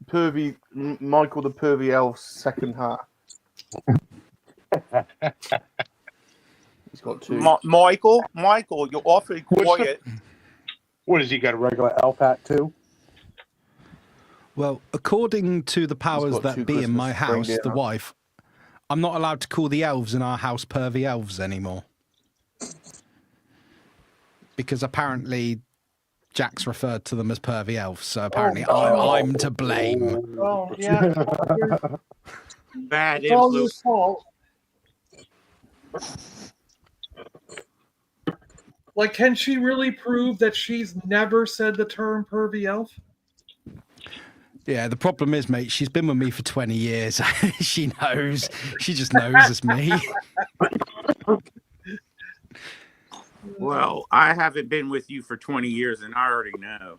Pervy Michael the Pervy Elf's second hat. He's got two. Michael, you're awfully quiet. What has he got? A regular elf hat too? Well, according to the powers that be in my house, the wife, I'm not allowed to call the elves in our house pervy elves anymore. Because apparently Jack's referred to them as pervy elves, so apparently I'm to blame. Oh, yeah. Bad It's all your influence. fault. Like, can she really prove that she's never said the term pervy elf? Yeah, the problem is, mate, she's been with me for 20 years. She knows. She just knows it's me. Well, I haven't been with you for 20 years, and I already know.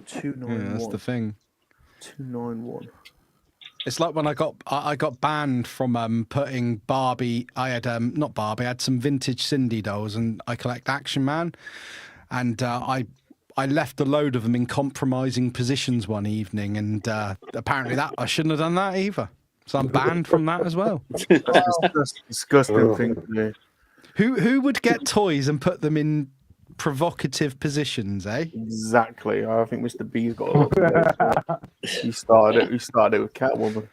291. Yeah, that's the thing. 291. It's like when I got banned from putting Barbie. I had not Barbie. I had some vintage Cindy dolls, and I collect Action Man, and I left a load of them in compromising positions one evening, and apparently that I shouldn't have done that either. So I'm banned from that as well. That's a disgusting thing to do. Who would get toys and put them in provocative positions, eh? Exactly. I think Mr. B's got a lot of He started it with Catwoman.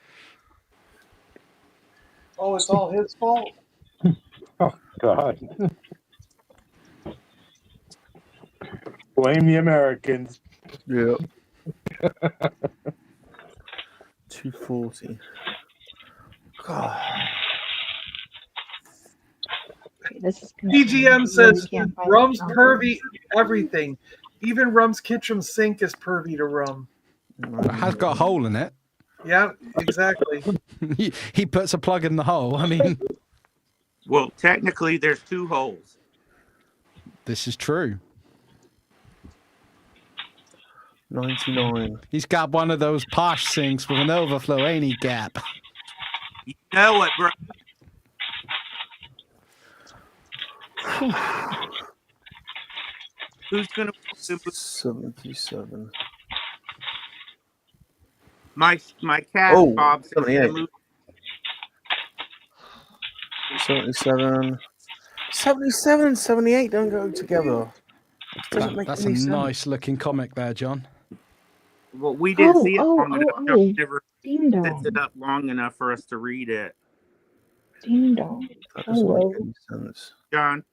Oh, it's all his fault? Oh, God. Blame the Americans. Yeah. 240. God. This is PGM says Rum's pervy everything. Even Rum's kitchen sink is pervy to Rum. It has got a hole in it. Yeah, exactly. He puts a plug in the hole. I mean, well, technically, there's two holes. This is true. 99. He's got one of those posh sinks with an overflow, ain't he, Gap? You know it, bro. Who's gonna 77? My cat, Bob. 78. 77. 77 and 78 don't go together. That's a nice looking comic there, John. Well, we didn't see it long enough. Oh. Never Ding dong. sets it up long enough for us to read it. Ding dong. That doesn't make any sense. John.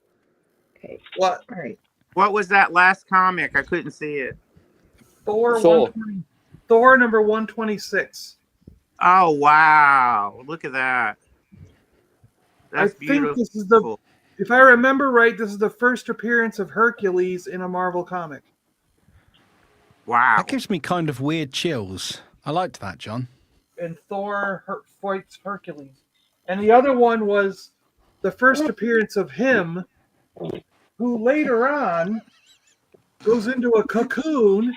Okay. What? All right. What was that last comic? I couldn't see it. Thor 120. Thor number 126. Oh wow! Look at that. That's beautiful. Think this is the. If I remember right, this is the first appearance of Hercules in a Marvel comic. Wow. That gives me kind of weird chills. I liked that, John. And Thor fights Hercules. And the other one was the first appearance of him, who later on goes into a cocoon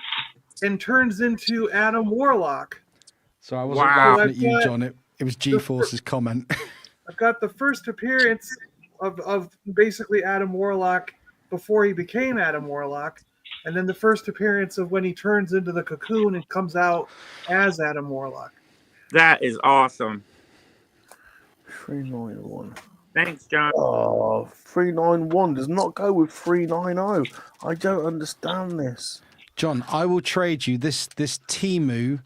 and turns into Adam Warlock. So I wasn't laughing at you, John. It was G-Force's comment. I've got the first appearance of basically Adam Warlock before he became Adam Warlock, and then the first appearance of when he turns into the cocoon and comes out as Adam Warlock. That is awesome. 391. Thanks, John. Oh, 391 does not go with 390. I don't understand this. John, I will trade you this Temu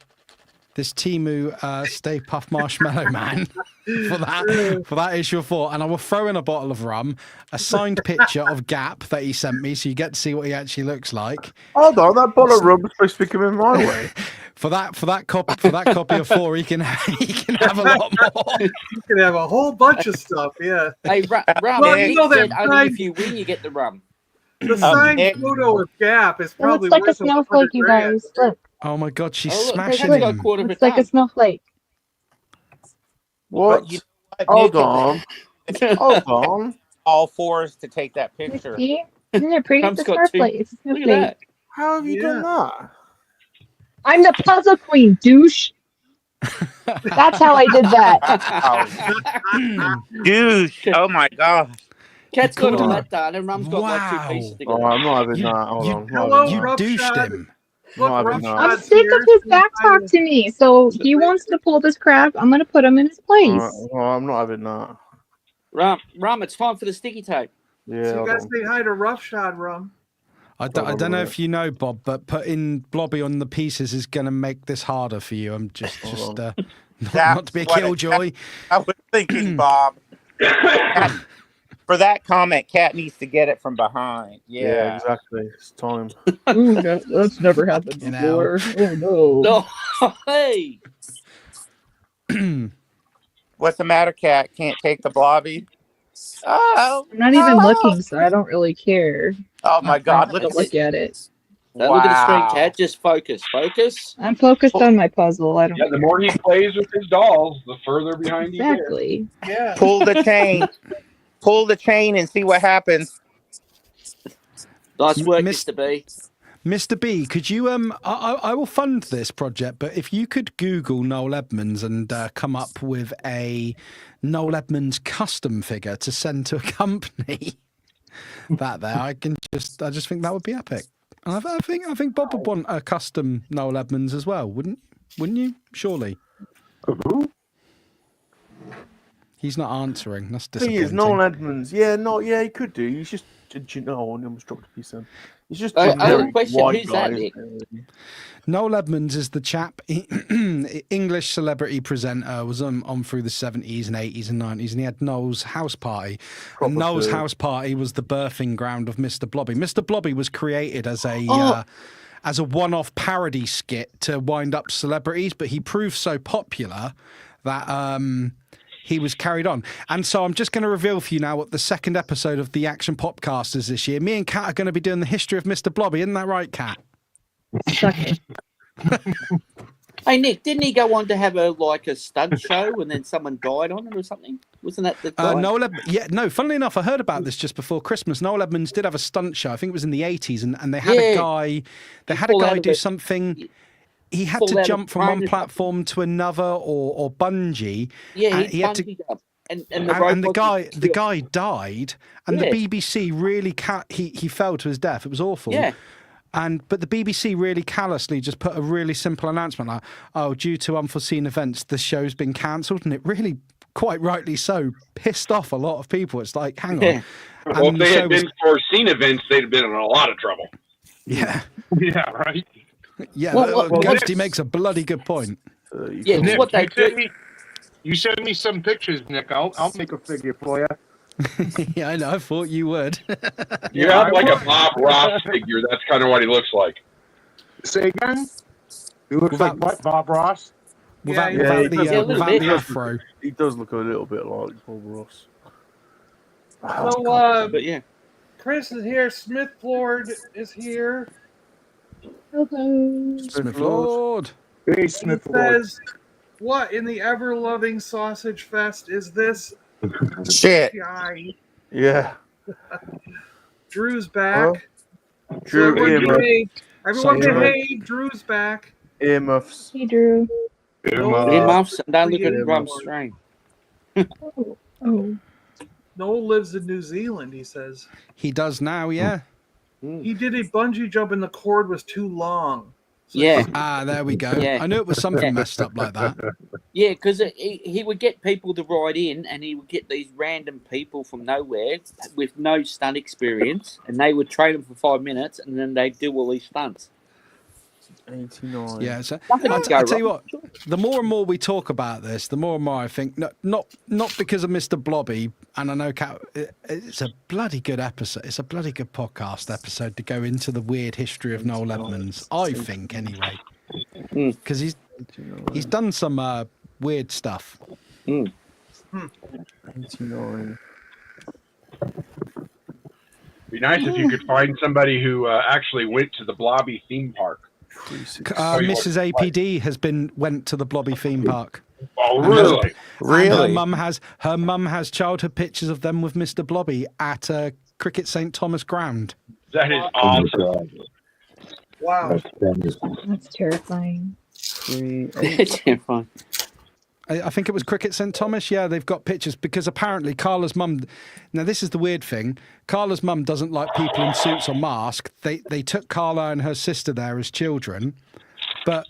Stay Puft Marshmallow Man for that issue of 4, and I will throw in a bottle of rum, a signed picture of Gap that he sent me, so you get to see what he actually looks like. Hold on, that bottle of rum is supposed to be coming my way. For that copy of 4, he can have a lot more. You can have a whole bunch of stuff, yeah. Hey, rum. Well, you know that only if you win, you get the rum. The signed photo of Gap is probably It looks like a worth snowflake, you guys. Look. Oh my God, she's look, smashing got a him. quarter of It's like a snowflake. What? You Hold on. Hold on. All fours to take that picture. See? Isn't it pretty? It's a snowflake. It's a Look at snowflake. that. How have you done that? I'm the puzzle queen, douche. That's how I did that. Douche. Oh my God. Cat's got all that done, and Rum's got like two Wow. pieces to Oh, go. I'm not having that. Hold on. Hello, You douched Roughshod. him. Look, Not having I'm Roughshod's sick here. of his back talk to me. So he wants to pull this crap. I'm going to put him in his place. Oh, I'm not having that. Rum, it's time for the sticky tape. Yeah. So you hold guys on. say hi to Roughshod, Rum. I don't know if you know, Bob, but putting Blobby on the pieces is going to make this harder for you. I'm just not to be a killjoy. I was thinking, Bob. For that comment, Cat needs to get it from behind. Yeah, exactly. It's time. Ooh, that's never happened before. Oh, no. No. Hey. What's the matter, Cat? Can't take the Blobby? Oh, I'm not even looking, so I don't really care. Oh my God! Look at it. Don't look at the screen, Cat. Just focus. Focus. I'm focused on my puzzle. I don't. Yeah, the more he plays with his dolls, the further behind he gets. Exactly. Yeah. Pull the chain. Pull the chain and see what happens. Nice work, Mr. B. Mr. B, could you I will fund this project, but if you could Google Noel Edmonds and come up with a Noel Edmonds custom figure to send to a company, I just think that would be epic. And I think Bob would want a custom Noel Edmonds as well, wouldn't you? Surely. He's not answering. That's disappointing. He is Noel Edmonds. Yeah, he could do. He's just I almost dropped a piece in. He's just I have a question. white Who's guy. that, Nick? Noel Edmonds is the chap, English celebrity presenter, was on through the 70s and 80s and 90s, and he had Noel's House Party. And Noel's House Party was the birthing ground of Mr. Blobby. Mr. Blobby was created as a one-off parody skit to wind up celebrities, but he proved so popular that he was carried on. And so I'm just going to reveal for you now what the second episode of the Action Popcast is this year. Me and Kat are going to be doing the history of Mr. Blobby. Isn't that right, Kat? Hey, Nick, didn't he go on to have a stunt show and then someone died on it or something? Wasn't that the guy? Funnily enough, I heard about this just before Christmas. Noel Edmonds did have a stunt show. I think it was in the 80s, and they had a guy do something. He had to jump from one platform to another or bungee. Yeah, he had to jump. And the guy died, and the BBC really he fell to his death. It was awful. Yeah. But the BBC really callously just put a really simple announcement like, "Oh, due to unforeseen events, the show's been cancelled," and it really, quite rightly so, pissed off a lot of people. It's like, hang on. Well, if they had been foreseen events, they'd have been in a lot of trouble. Yeah. Yeah, right. Yeah, Ghosty makes a bloody good point. Yeah, Nick, what they do. You send me some pictures, Nick. I'll make a figure for you. Yeah, I know. I thought you would. You have like a Bob Ross figure. That's kind of what he looks like. Say again? He looks like what, Bob Ross? Without the afro. He does look a little bit like Bob Ross. So, but yeah. Chris is here. Smith Lord is here. Hello. Smith Lord. Hey, Smith Lord. Says, what in the ever-loving sausage fest is this? Shit. Yeah. Drew's back. Drew, everyone behave. Drew's back. Earmuffs. Hey, Drew. Earmuffs. Don't look at Rum's strain. Oh. Noel lives in New Zealand, he says. He does now, yeah. He did a bungee jump and the cord was too long. So there we go. Yeah. I knew it was something messed up like that. Yeah, because he would get people to ride in, and he would get these random people from nowhere with no stunt experience, and they would train them for 5 minutes, and then they'd do all these stunts. 89. Yeah, so I'll tell you what, the more and more we talk about this, the more and more I think, not because of Mr. Blobby, and I know it's a bloody good episode, it's a bloody good podcast episode to go into the weird history of Noel Edmonds, I think, anyway. Because he's done some weird stuff. 89. Be nice if you could find somebody who actually went to the Blobby theme park. Mrs. APD went to the Blobby theme park. Oh, really? Really? Her mum has childhood pictures of them with Mr. Blobby at Cricket St. Thomas ground. That is awesome. Wow. That's terrifying. Terrifying. I think it was Cricket St. Thomas. Yeah, they've got pictures because apparently Carla's mum. Now this is the weird thing. Carla's mum doesn't like people in suits or masks. They took Carla and her sister there as children, but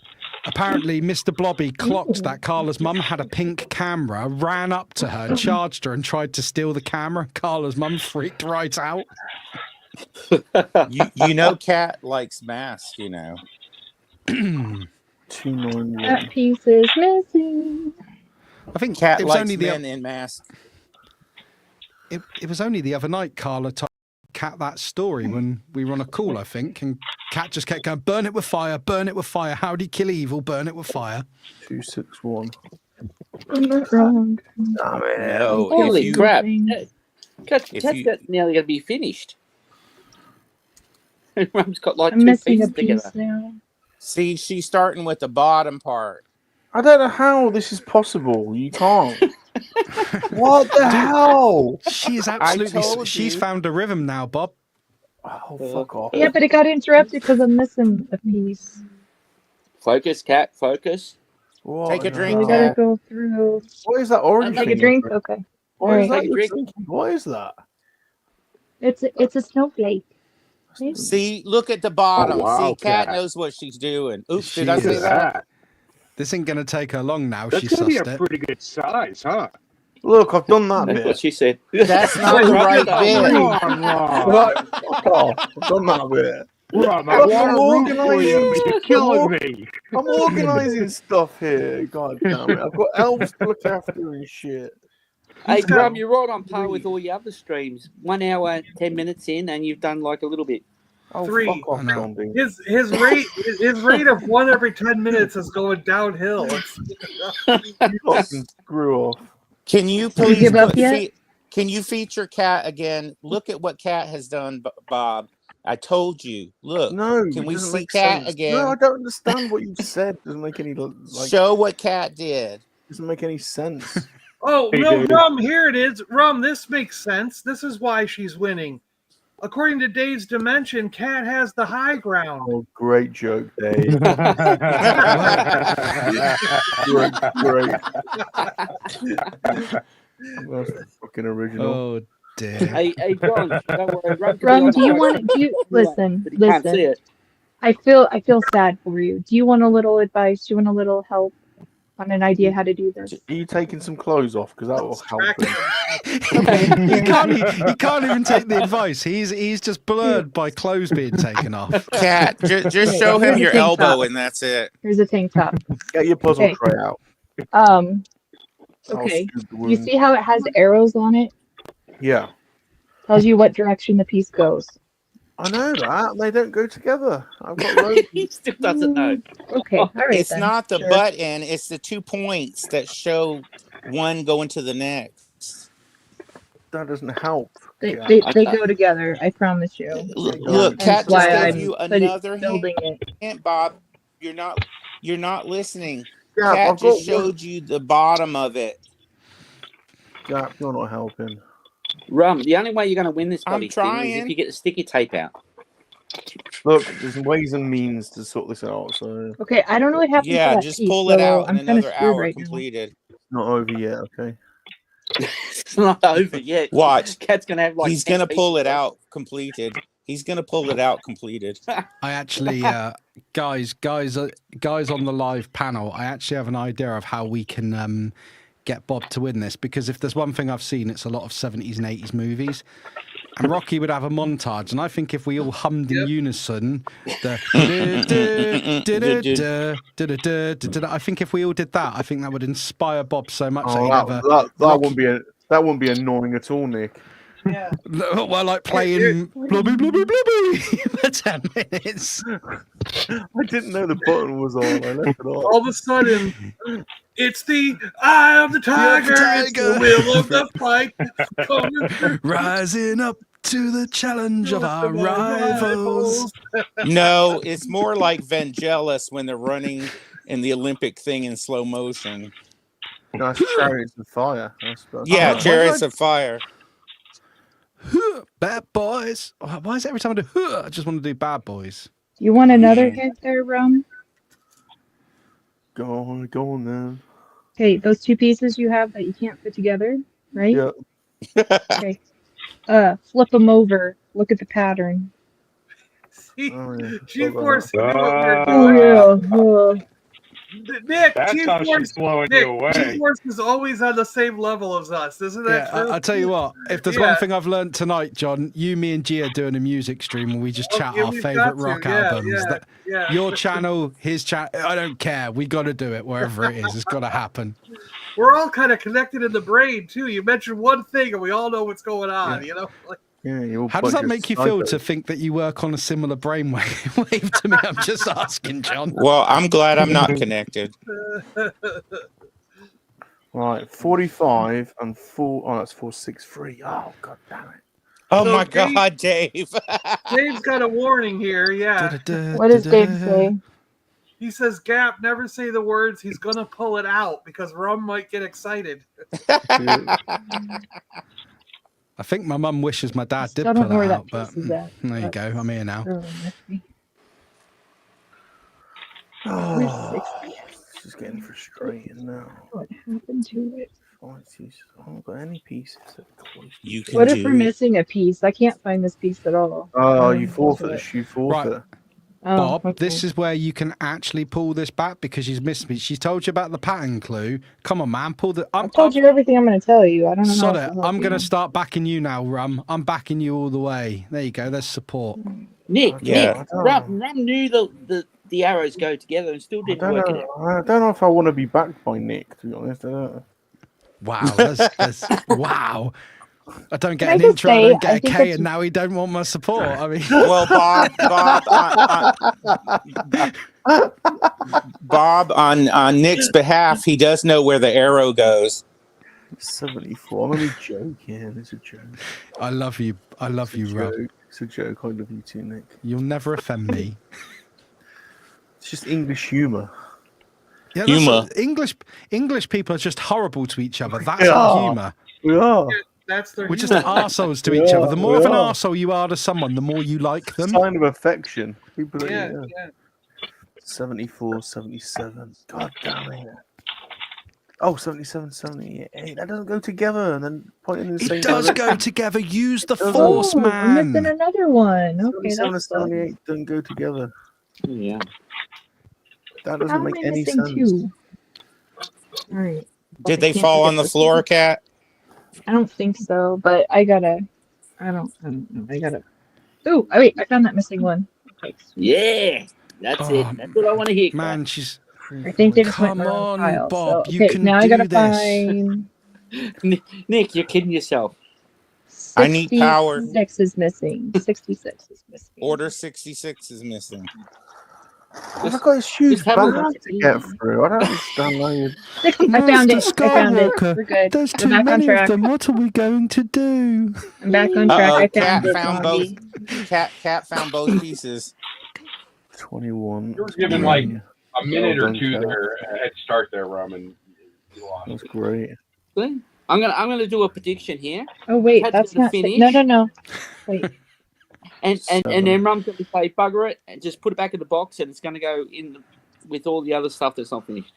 apparently Mr. Blobby clocked that Carla's mum had a pink camera, ran up to her, charged her, and tried to steal the camera. Carla's mum freaked right out. You know, Cat likes masks. You know. 291. That piece is missing. I think Cat it was likes only men in masks. It was only the other night Carla told Cat that story when we were on a call, I think, and Cat just kept going, burn it with fire, burn it with fire. How'd he kill evil? Burn it with fire. 261. I'm not wrong. No, Holy crap! Cat's If you- nearly going to be finished. Rum's got like I'm two missing a pieces piece together. now. See, she's starting with the bottom part. I don't know how this is possible. You can't. What the hell? She is told absolutely. She's you. found a rhythm now, Bob. Oh, fuck off. Yeah, but it got interrupted because I'm missing a piece. Focus, Cat. Focus. What Take a the drink, We hell? gotta go through. What is that orange Take a thing? drink. Okay. What is Alright. that? Take a drink. Drinking? What is that? It's a snowflake. See, look at the bottom. Oh, wow, See, Cat Cat. knows what she's doing. Oops, She did I say is. that? This ain't going to take her long now. That's She gonna be sussed a it. pretty good size, huh? Look, I've done that That's what bit. she said. That's not the right Come bit. on, Rob. Right, fuck off. I've done that bit. Rob, I Look, want I'm to root for you, organising. but you're killing me. I'm organising stuff here. God damn it. I've got elves to look after and shit. Hey, got Rum, you're right on par with all your other streams. 1 hour, 10 minutes in, and you've done like a little bit. Oh, 3. fuck off, I know. zombie. His rate of 1 every 10 minutes is going downhill. You fucking screw off. Can you You please give up yet? can you feature Cat again? Look at what Cat has done, Bob. I told you. Look. No, Can it we doesn't see make Cat sense. again? No, I don't understand what you said. Doesn't make any like. Show what Cat did. Doesn't make any sense. Oh, Hey, no, dude. Rum, here it is. Rum, this makes sense. This is why she's winning. According to Dave's dimension, Cat has the high ground. Oh, great joke, Dave. great. That's fucking original. Oh, dear. Hey, John, don't worry. Rum, Rum, do you want to listen? But he can't see Listen. it. I feel sad for you. Do you want a little advice? Do you want a little help on an idea how to do this? Are you taking some clothes off? Because that will help him. He can't even take the advice. He's just blurred by clothes being taken off. Cat, just show him your elbow and that's it. Here's a tank top. Get your puzzle Okay. tray out. Okay. scoop the You wound. see how it has arrows on it? Yeah. Tells you what direction the piece goes. I know that. They don't go together. I've got loads. He still doesn't know. Okay, all right. It's then. not the Sure. button, it's the 2 points that show one going to the next. That doesn't help. They, Yeah. they go together. I promise you. Look, Hence Cat just why gave I'm you putting- another building it. hint, Bob. You're not listening. Yeah, Cat I've got just showed you the bottom of it. Gap, you're not helping. Rum, the only way you're going to win this I'm bloody thing is trying. if you get the sticky tape out. Look, there's ways and means to sort this out, so Okay, I don't know what happened to Yeah, that just piece, pull it so out I'm in kinda another screwed hour right now. completed. it's not over yet, okay? It's not over yet. Watch. Cat's going to have like He's 10 gonna pull pieces it out completed. He's gonna pull it out completed. I actually, guys on the live panel, I actually have an idea of how we can get Bob to win this, because if there's one thing I've seen, it's a lot of 70s and 80s movies. And Rocky would have a montage, and I think if we all hummed in unison, the I think if we all did that, I think that would inspire Bob so much that he'd have a that wouldn't be annoying at all, Nick. Yeah. well, like playing Blobby Blobby Blobby for 10 minutes. I didn't know the button was on. I left it on. All of a sudden, it's the eye of the tiger. It's the will of the fight. Coming through. Rising up to the challenge of our rivals. No, it's more like Vangelis when they're running in the Olympic thing in slow motion. No, it's Chariots of Fire. Yeah, Chariots of Fire. Bad boys. Why is it every time I do I just want to do bad boys? You want another hint there, Rum? Go on then. Okay, those two pieces you have that you can't fit together, right? Yeah. Okay. Flip them over. Look at the pattern. See, Oh, yeah. G-Force knew what we were Oh doing. yeah. Nick, That's how she's blowing you away. G-Force is always on the same level as us. Isn't that true? I'll tell you what, if there's one thing I've learned tonight, John, you, me, and Gia are doing a music stream where we just chat our favourite rock albums. Your channel, his channel, I don't care. We got to do it wherever it is. It's got to happen. We're all kind of connected in the brain, too. You mentioned one thing and we all know what's going on, you know? Like, how does that make you feel to think that you work on a similar brainwave to me? I'm just asking, John. Well, I'm glad I'm not connected. Right, 45 and 4. Oh, that's 463. Oh, god damn it. Oh so my God, Dave. Dave's got a warning here, What does Dave say? He says, Gap, never say the words, he's going to pull it out because Rum might get excited. I think my mum wishes my dad did pull it out, but there you go. I'm here now. Oh, this is getting frustrating now. What happened to it? I haven't got any pieces. What if we're missing a piece? I can't find this piece at all. Oh, you forfeit. You forfeit. Right. Bob, this is where you can actually pull this back because she's missed me. She's told you about the pattern clue. Come on, man, pull the. I told you everything I'm going to tell you. I don't know. Sod it. I'm going to start backing you now, Rum. I'm backing you all the way. There you go. There's support. Nick, Rum knew the arrows go together and still didn't work it out. I don't know if I want to be backed by Nick, to be honest. I don't know. Wow, wow. I don't get an intro, I don't get a K, and now he don't want my support. I mean, well, Bob, on Nick's behalf, he does know where the arrow goes. 74. I'm only joking. It's a joke. I love you. I love you, Rob. It's a joke. I love you too, Nick. You'll never offend me. It's just English humour. Yeah, humor. English people are just horrible to each other. That's our humour. We are. We're just arseholes to each other. The more of an arsehole you are to someone, the more you like them. Sign of affection. People are, yeah. 74, 77. God damn it. Oh, 77, 78. That doesn't go together. And then pointing in the same direction. It does go together. Use the force, man. I'm missing another one. Okay, 77 and 78 don't go together. Yeah. That doesn't make any sense. Two? All right. Did they fall on the floor, Kat? I don't think so, but I don't know. I gotta. Oh, wait! I found that missing one. Okay. Yeah, that's it. That's what I want to hear. Man, she's. I think they just Come went on, pile, Bob. so, You can now do I gotta this. Find. Nick, you're kidding yourself. I need power. 66 is missing. 66 is missing. Order 66 is missing. I've got this huge bag to get through. I don't understand why you. I found it. We're good. There's We're too back on many track. of them. What are we going to do? I'm back on track. Cat found both. Cat found both pieces. 21. You were given like a minute or two there head start there, Rum, and you lost. That's great. I'm gonna do a prediction here. Oh wait, that's not finish. No. Wait. And then Rum's going to say bugger it and just put it back in the box, and it's going to go in with all the other stuff that's not finished.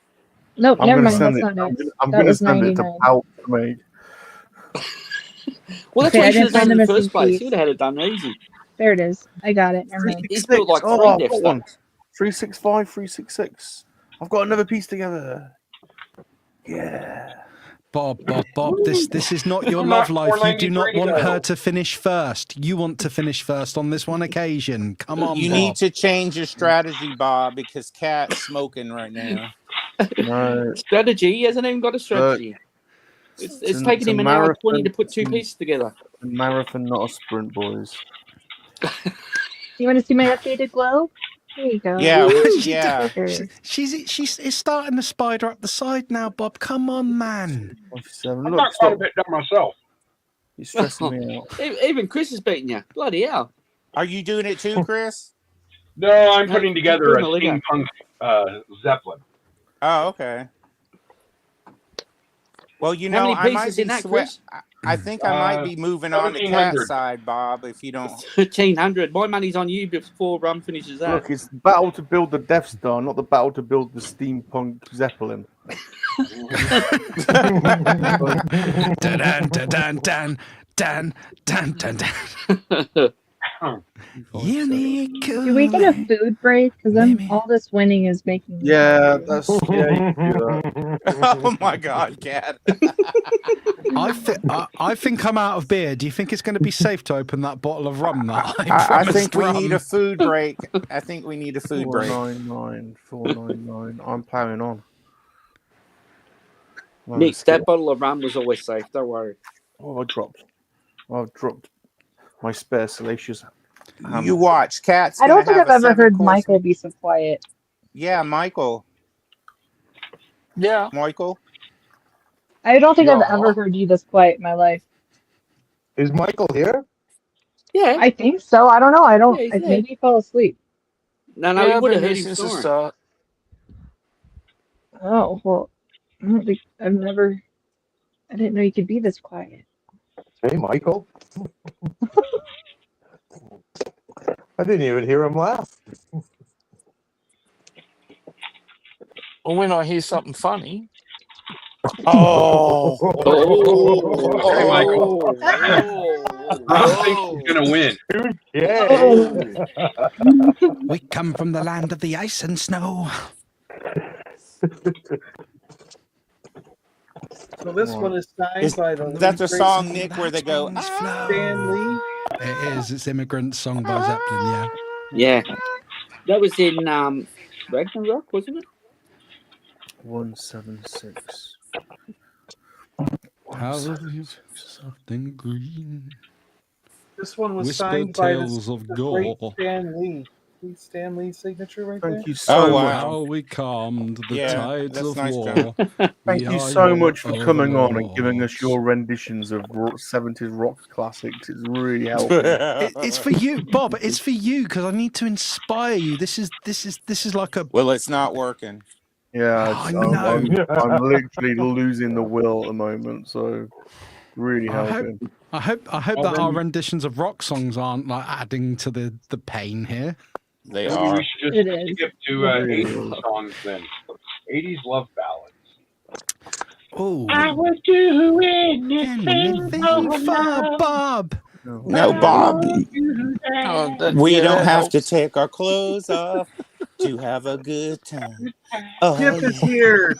Nope, never mind. That's not it. I'm going to send it to Pal for me. Well, that's what you should have done in the first place. You would have had it done easy. There it is. I got it. Never mind. It's built like I've three got one. 365, 366. I've got another piece together. Yeah. Bob, this is not your love life. You do not want her to finish first. You want to finish first on this one occasion. Come on, You Bob. need to change your strategy, Bob, because Cat's smoking right now. No. Strategy? He hasn't even got a strategy. It's taken him an hour 20 to put two pieces together. A marathon, not a sprint, boys. You want to see my updated glow? There you go. Yeah. She's starting to spider up the side now, Bob. Come on, man. I'm not quite a bit done myself. You're stressing me out. Even Chris is beating you. Bloody hell. Are you doing it too, Chris? No, I'm putting together a steampunk Zeppelin. Oh, okay. Well, you How know, many I might pieces be in that, Chris? I think I might be moving on to Cat's side, Bob, if you don't. 1,300. My money's on you before Rum finishes that. Look, it's the battle to build the Death Star, not the battle to build the steampunk Zeppelin. Do we get a food break? Because all this winning is making me hungry. That's you can do that. Oh my God, Cat. I think I'm out of beer. Do you think it's going to be safe to open that bottle of rum that I think we need a food break. I think we need a food break. 499. I'm plowing on. Nick, that bottle of rum was always safe. Don't worry. Oh, I've dropped my spare Salacious. You watch, Cat's. I don't think I've ever heard Michael be so quiet. Yeah, Michael. Yeah, Michael. I don't think I've ever heard you this quiet in my life. Is Michael here? Yeah, I think so. I don't know. I don't. Yeah, Maybe he fell asleep. No, yeah, you would have been heard here him since the snoring. start. Oh well, I don't think I've never. I didn't know you could be this quiet. Hey, Michael. I didn't even hear him laugh. Well, when I hear something funny. Oh. Hey, Michael. I think he's going to win. We come from the land of the ice and snow. So this one is signed by the. That's a song, Nick, where they go, Stan Lee. It is. It's Immigrant Song by Zeppelin, yeah. Yeah. That was in Ragnarok, wasn't it? 176. How something green. This one was Whisper signed by tales of great gore. Stan Lee. Stan Lee's signature right there. Thank you so much. How we calmed the tides that's of nice, war. Thank you so much for coming on and giving us your renditions of 70s rock classics. It's really helping. It's for you, Bob. It's for you because I need to inspire you. This is like a. Well, it's not working. Yeah, I know. I'm literally losing the will at the moment, so really helping. I hope that our renditions of rock songs aren't like adding to the pain here. They Maybe are. we should just skip to 80s songs then. 80s love ballads. Oh. I would do anything for Bob. No, Bob. We don't have to helps. take our clothes off to have a good time. Skip is here.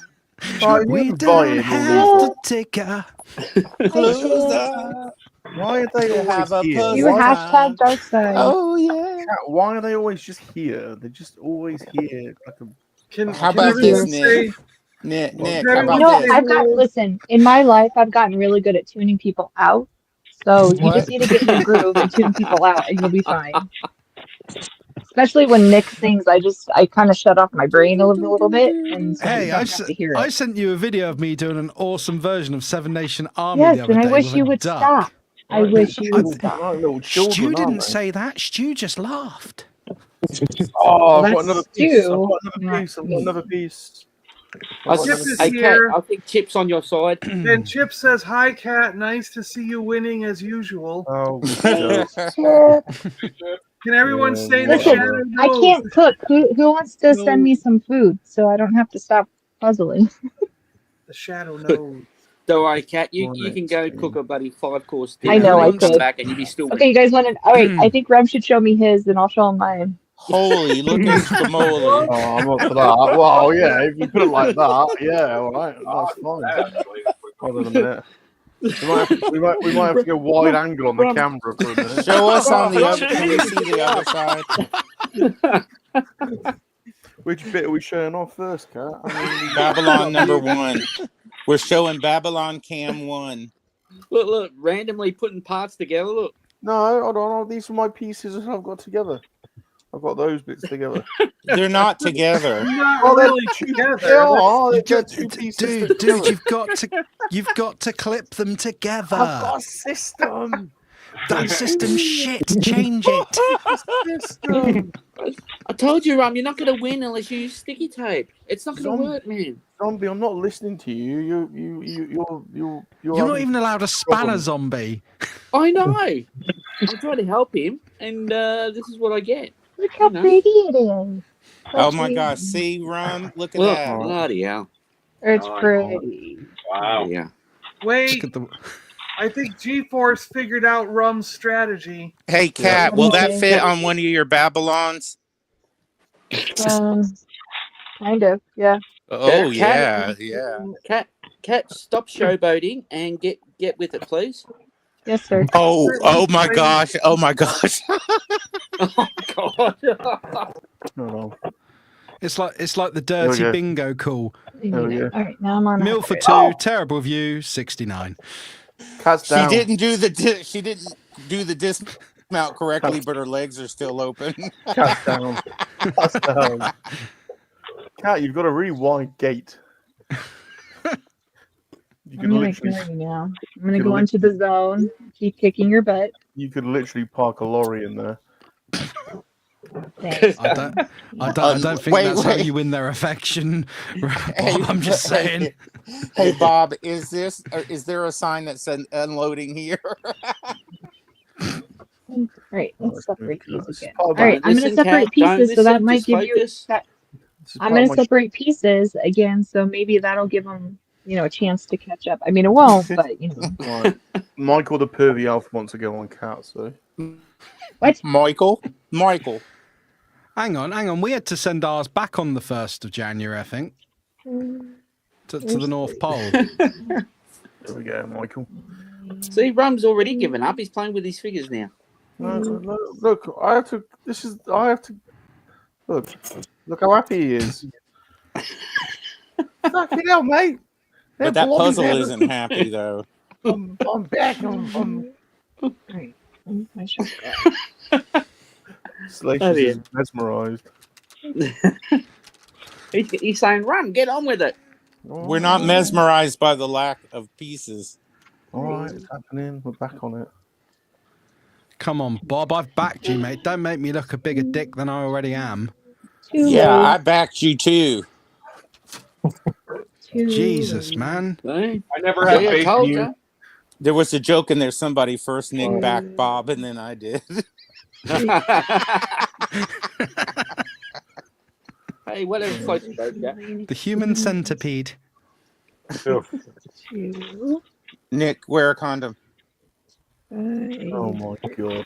We don't have to take our clothes off. Why are they always here? You hashtag dark side. Oh yeah. Why are they always just here? They're just always here. How about this, Nick? Nick, how about this? Listen, in my life, I've gotten really good at tuning people out. So you just need to get in the groove and tune people out, and you'll be fine. Especially when Nick sings, I kind of shut off my brain a little bit, and so you don't have to hear it. I sent you a video of me doing an awesome version of Seven Nation Army Yes, the other and day. I wish you would stop. I wish you would stop. Stu didn't say that. Stu just laughed. Oh, I've got another piece. Stu. I've got another piece. Chip is here. I think Chip's on your side. And Chip says, "Hi, Cat. Nice to see you winning as usual." Oh, can everyone stay in the Listen, shadow? I can't cook. Who wants to send me some food so I don't have to stop puzzling? The shadow knows. Don't worry, Cat. You can go cook a bloody 5-course dinner. I know, I and come could. back and you'll be still. Okay, you guys want to? All right, I think Rem should show me his, and I'll show him mine. Holy, look at Scamola. Oh, I'm up for that. Well, yeah, if you put it like that, yeah, all right, that's fine. Hold on a minute. We might have to go wide angle on the camera for a minute. Show us on the other. Can we see the other side? Which bit are we showing off first, Kat? Babylon number 1. We're showing Babylon Cam 1. Look, randomly putting parts together. Look. No, hold on. These are my pieces that I've got together. I've got those bits together. They're not together. Not really together. They're two pieces. Dude, you've got to clip them together. I've got a system. That system shit. Change it. I told you, Rum, you're not going to win unless you use sticky tape. It's not going to work, man. Zombie, I'm not listening to you. You're not even allowed a spanner, Zombie. I know. I'm trying to help him, and this is what I get. Look how pretty it is. Oh my gosh! See, Rum, look at that. Bloody hell. It's Nice. pretty. Wow. Yeah. Wait, I think G-Force figured out Rum's strategy. Hey, Cat, What will do you that think? fit on one of your Babylons? Kind of, yeah. Oh, Cat, yeah. Cat, stop showboating and get with it, please. Yes, sir. Oh my gosh. Oh my gosh. Oh God. No. It's like the dirty go. bingo call. There we go. All right, now I'm on. Mill for 2, terrible view, 69. Cat's She down. didn't do the dismount correctly, but her legs are still open. Cat's down. Cat's down. Cat, you've got a really wide gate. You I'm could gonna literally, kill you now. I'm gonna go into the zone. Keep kicking your butt. you could literally park a lorry in there. Thanks. I don't think that's how you win their affection. Bob, I'm just saying. Hey Bob, is there a sign that said unloading here? All right, let's separate these again. All All right, I'm gonna separate pieces, so that might give you. I'm gonna separate pieces again, so maybe that'll give them, a chance to catch up. I mean, it won't, but Right. Michael the pervy elf wants to go on Cat, so. What? Michael. Hang on. We had to send ours back on the 1st of January, I think, to the North Pole. There we go, Michael. See, Rum's already given up. He's playing with his figures now. No, look, I have to. Look how happy he is. Fucking hell, mate. But that puzzle isn't happy though. I'm back. I'm... Right. Salacious is mesmerised. He's saying, "Rum, get on with it." We're not mesmerized by the lack of pieces. All right, it's happening. We're back on it. Come on, Bob. I've backed you, mate. Don't make me look a bigger dick than I already am. Yeah, I backed you too. Jesus, man. I never had faith in you. There was a joke in there. Somebody first nicked back Bob, and then I did. Hey, whatever floats your boat, yeah. The human centipede. Nick, wear a condom. Oh my God.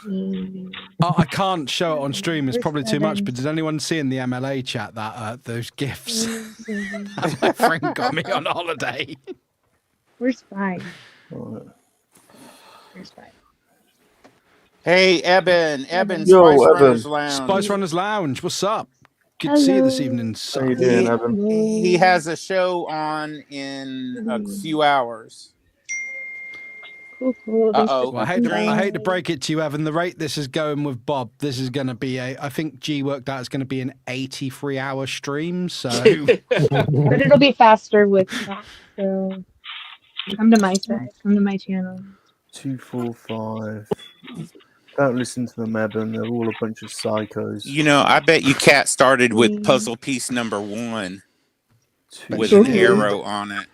I can't show it on stream. It's probably too much. But did anyone see in the MLA chat that those gifs that my friend got me on holiday? Where's 5? Right. Where's 5? Hey, Eben, Yo, Spice Eben. Runners Lounge. Spice Runners Lounge. What's up? Good to see you this evening. How you doing, Evan? He has a show on in a few hours. Cool. Uh-oh. Well, I hate to break it to you, Evan. The rate this is going with Bob, this is going to be I think G worked out it's going to be an 83-hour stream. So, but it'll be faster with that. So come to my side. Come to my channel. 2, 4, 5. Don't listen to them, Eben. They're all a bunch of psychos. I bet you Cat started with puzzle piece number 1 with an arrow on it.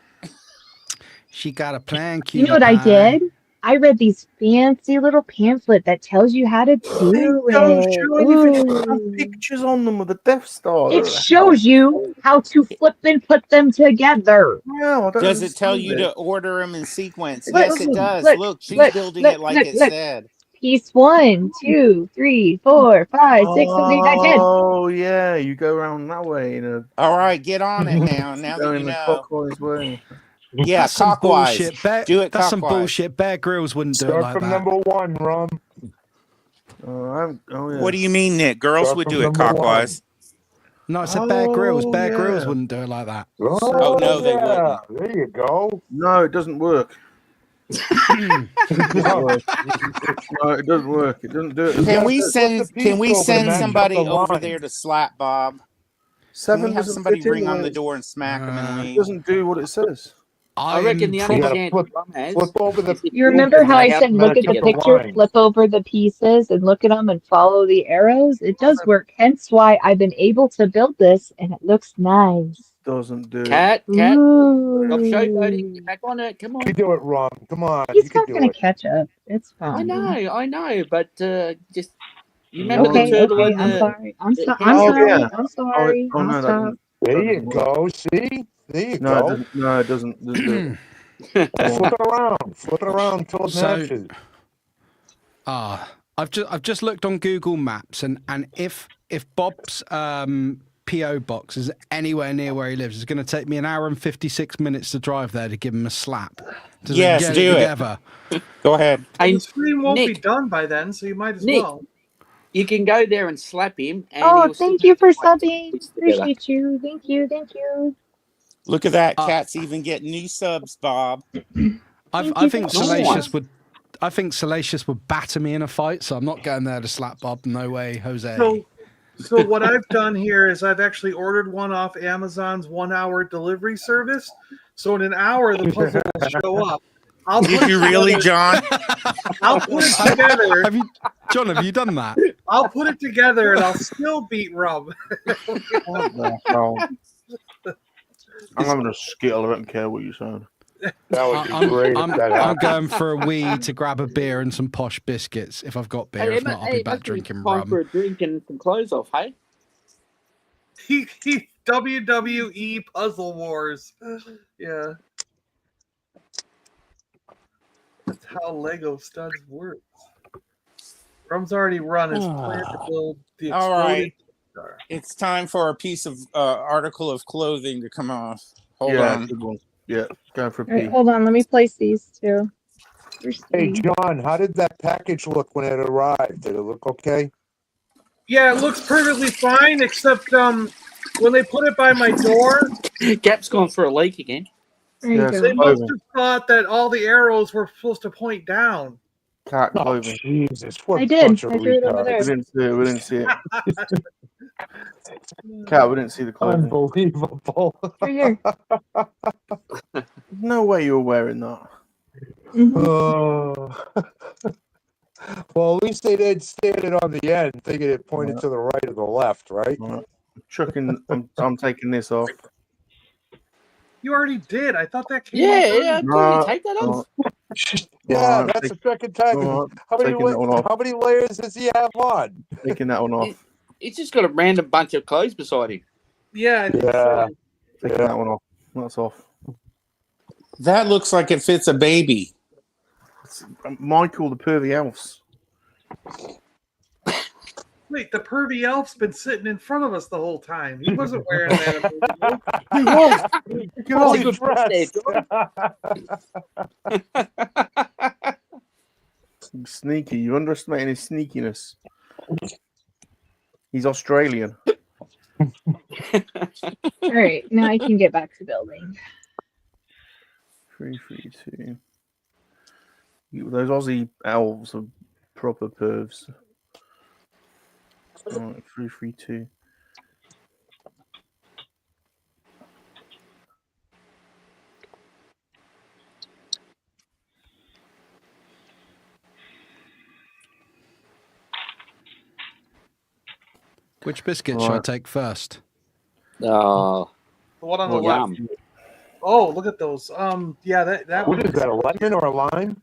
She got a plan. You know what I did? I read these fancy little pamphlet that tells you how to do it. Don't show anything. Have pictures on them of the Death Star. It shows you how to flip and put them together. No, I don't Does it tell you understand to order them in sequence? Look, Yes, it does. Look, she's building it like it said. Piece 1, 2, 3, 4, 5, 6, 7, 8, 9, 10. Oh yeah, you go around that way. All right, get on it now. Now that you in the know. clockwise way. Yeah, That's some clockwise. bullshit. Do it That's clockwise. some bullshit. Bear Grylls wouldn't do it Start like from that. number 1, Rum. Oh yeah. What do you mean, Nick? Girls Start would from do it number clockwise. No, it's a Bear Grylls. Oh, Bear yeah. Grylls wouldn't do it like that. Oh, no, they yeah. There you go. No, it doesn't work. No, it doesn't work. It doesn't do it. Can we send match somebody up the over line. there to slap Bob? Can 7 we have doesn't somebody fit in ring on way. the door and smack him and It leave? doesn't do what it says. I reckon the only gotta chance flip- Rum has flip over the- is if You remember how I have said look at the match up the picture, line. flip over the pieces, and look at them and follow the arrows? It does work. Hence why I've been able to build this, and it looks nice. Doesn't do it. Cat, Ooh. stop showboating. Get back on it. Come You on. do it, Rum. Come on. He's you can not do going it. to catch up. It's fine. I know, but just you remember Okay, the turtle okay, and I'm the. sorry. I'm the sorry. hen? I'm sorry. yeah. I'm sorry. Oh, no, I'll that stop. didn't- There you go. See? There you go. It doesn't. Flip it around until it matches. I've just looked on Google Maps, and if Bob's PO box is anywhere near where he lives, it's going to take me an hour and 56 minutes to drive there to give him a slap. Yes, do it. Go ahead. The stream won't be done by then, so you might as well. You can go there and slap him. And Oh, thank you for subbing. Appreciate you. Thank you. Look at that. Cat's even getting new subs, Bob. I think Salacious would. I think Salacious would batter me in a fight, so I'm not going there to slap Bob. No way, Jose. So what I've done here is I've actually ordered one off Amazon's 1 hour delivery service. So in an hour, the puzzle will show up. Did you really, John? I'll put it together. John, have you done that? I'll put it together and I'll still beat Rum. I'm having a skittle. I don't care what you're saying. That would be great. I'm going for a wee to grab a beer and some posh biscuits if I've got beer. If not, I'll be back drinking rum. For a drink and some clothes off, hey? WWE Puzzle Wars. Yeah. That's how Lego studs works. Rum's already run his plan to build the All right. star. It's time for a piece of article of clothing to come off. Hold on. Good one. Yeah, going for a All right, pee. hold on. Let me place these two. Hey, John, how did that package look when it arrived? Did it look okay? Yeah, it looks perfectly fine, except when they put it by my door, Gap's gone for a leak again. they must have thought that all the arrows were supposed to point down. Cat clothing. Jesus, I did. I threw it over there. We didn't see it. Cat, we didn't see the clothing. Unbelievable. Right here. No way you were wearing that. Well, at least they didn't stand it on the end, thinking it pointed to the right or the left, right? I'm taking this off. You already did. I thought that came Yeah, off. take that off. Yeah, that's the second time. How many layers does he have on? Taking that one off. He's just got a random bunch of clothes beside him. Yeah. Taking that one off. That's off. That looks like it fits a baby. It's Michael, the pervy elves. Wait, the pervy elf's been sitting in front of us the whole time. He wasn't wearing that. He was. Sneaky. You're underestimating his sneakiness. He's Australian. All right, now I can get back to building. 3, 3, 2. Those Aussie elves are proper pervs. Alright, 3, 3, 2. Which biscuit should I take first? Oh, the one on the left. Oh, look at those. Yeah, that What one. is that, a lemon or a lime?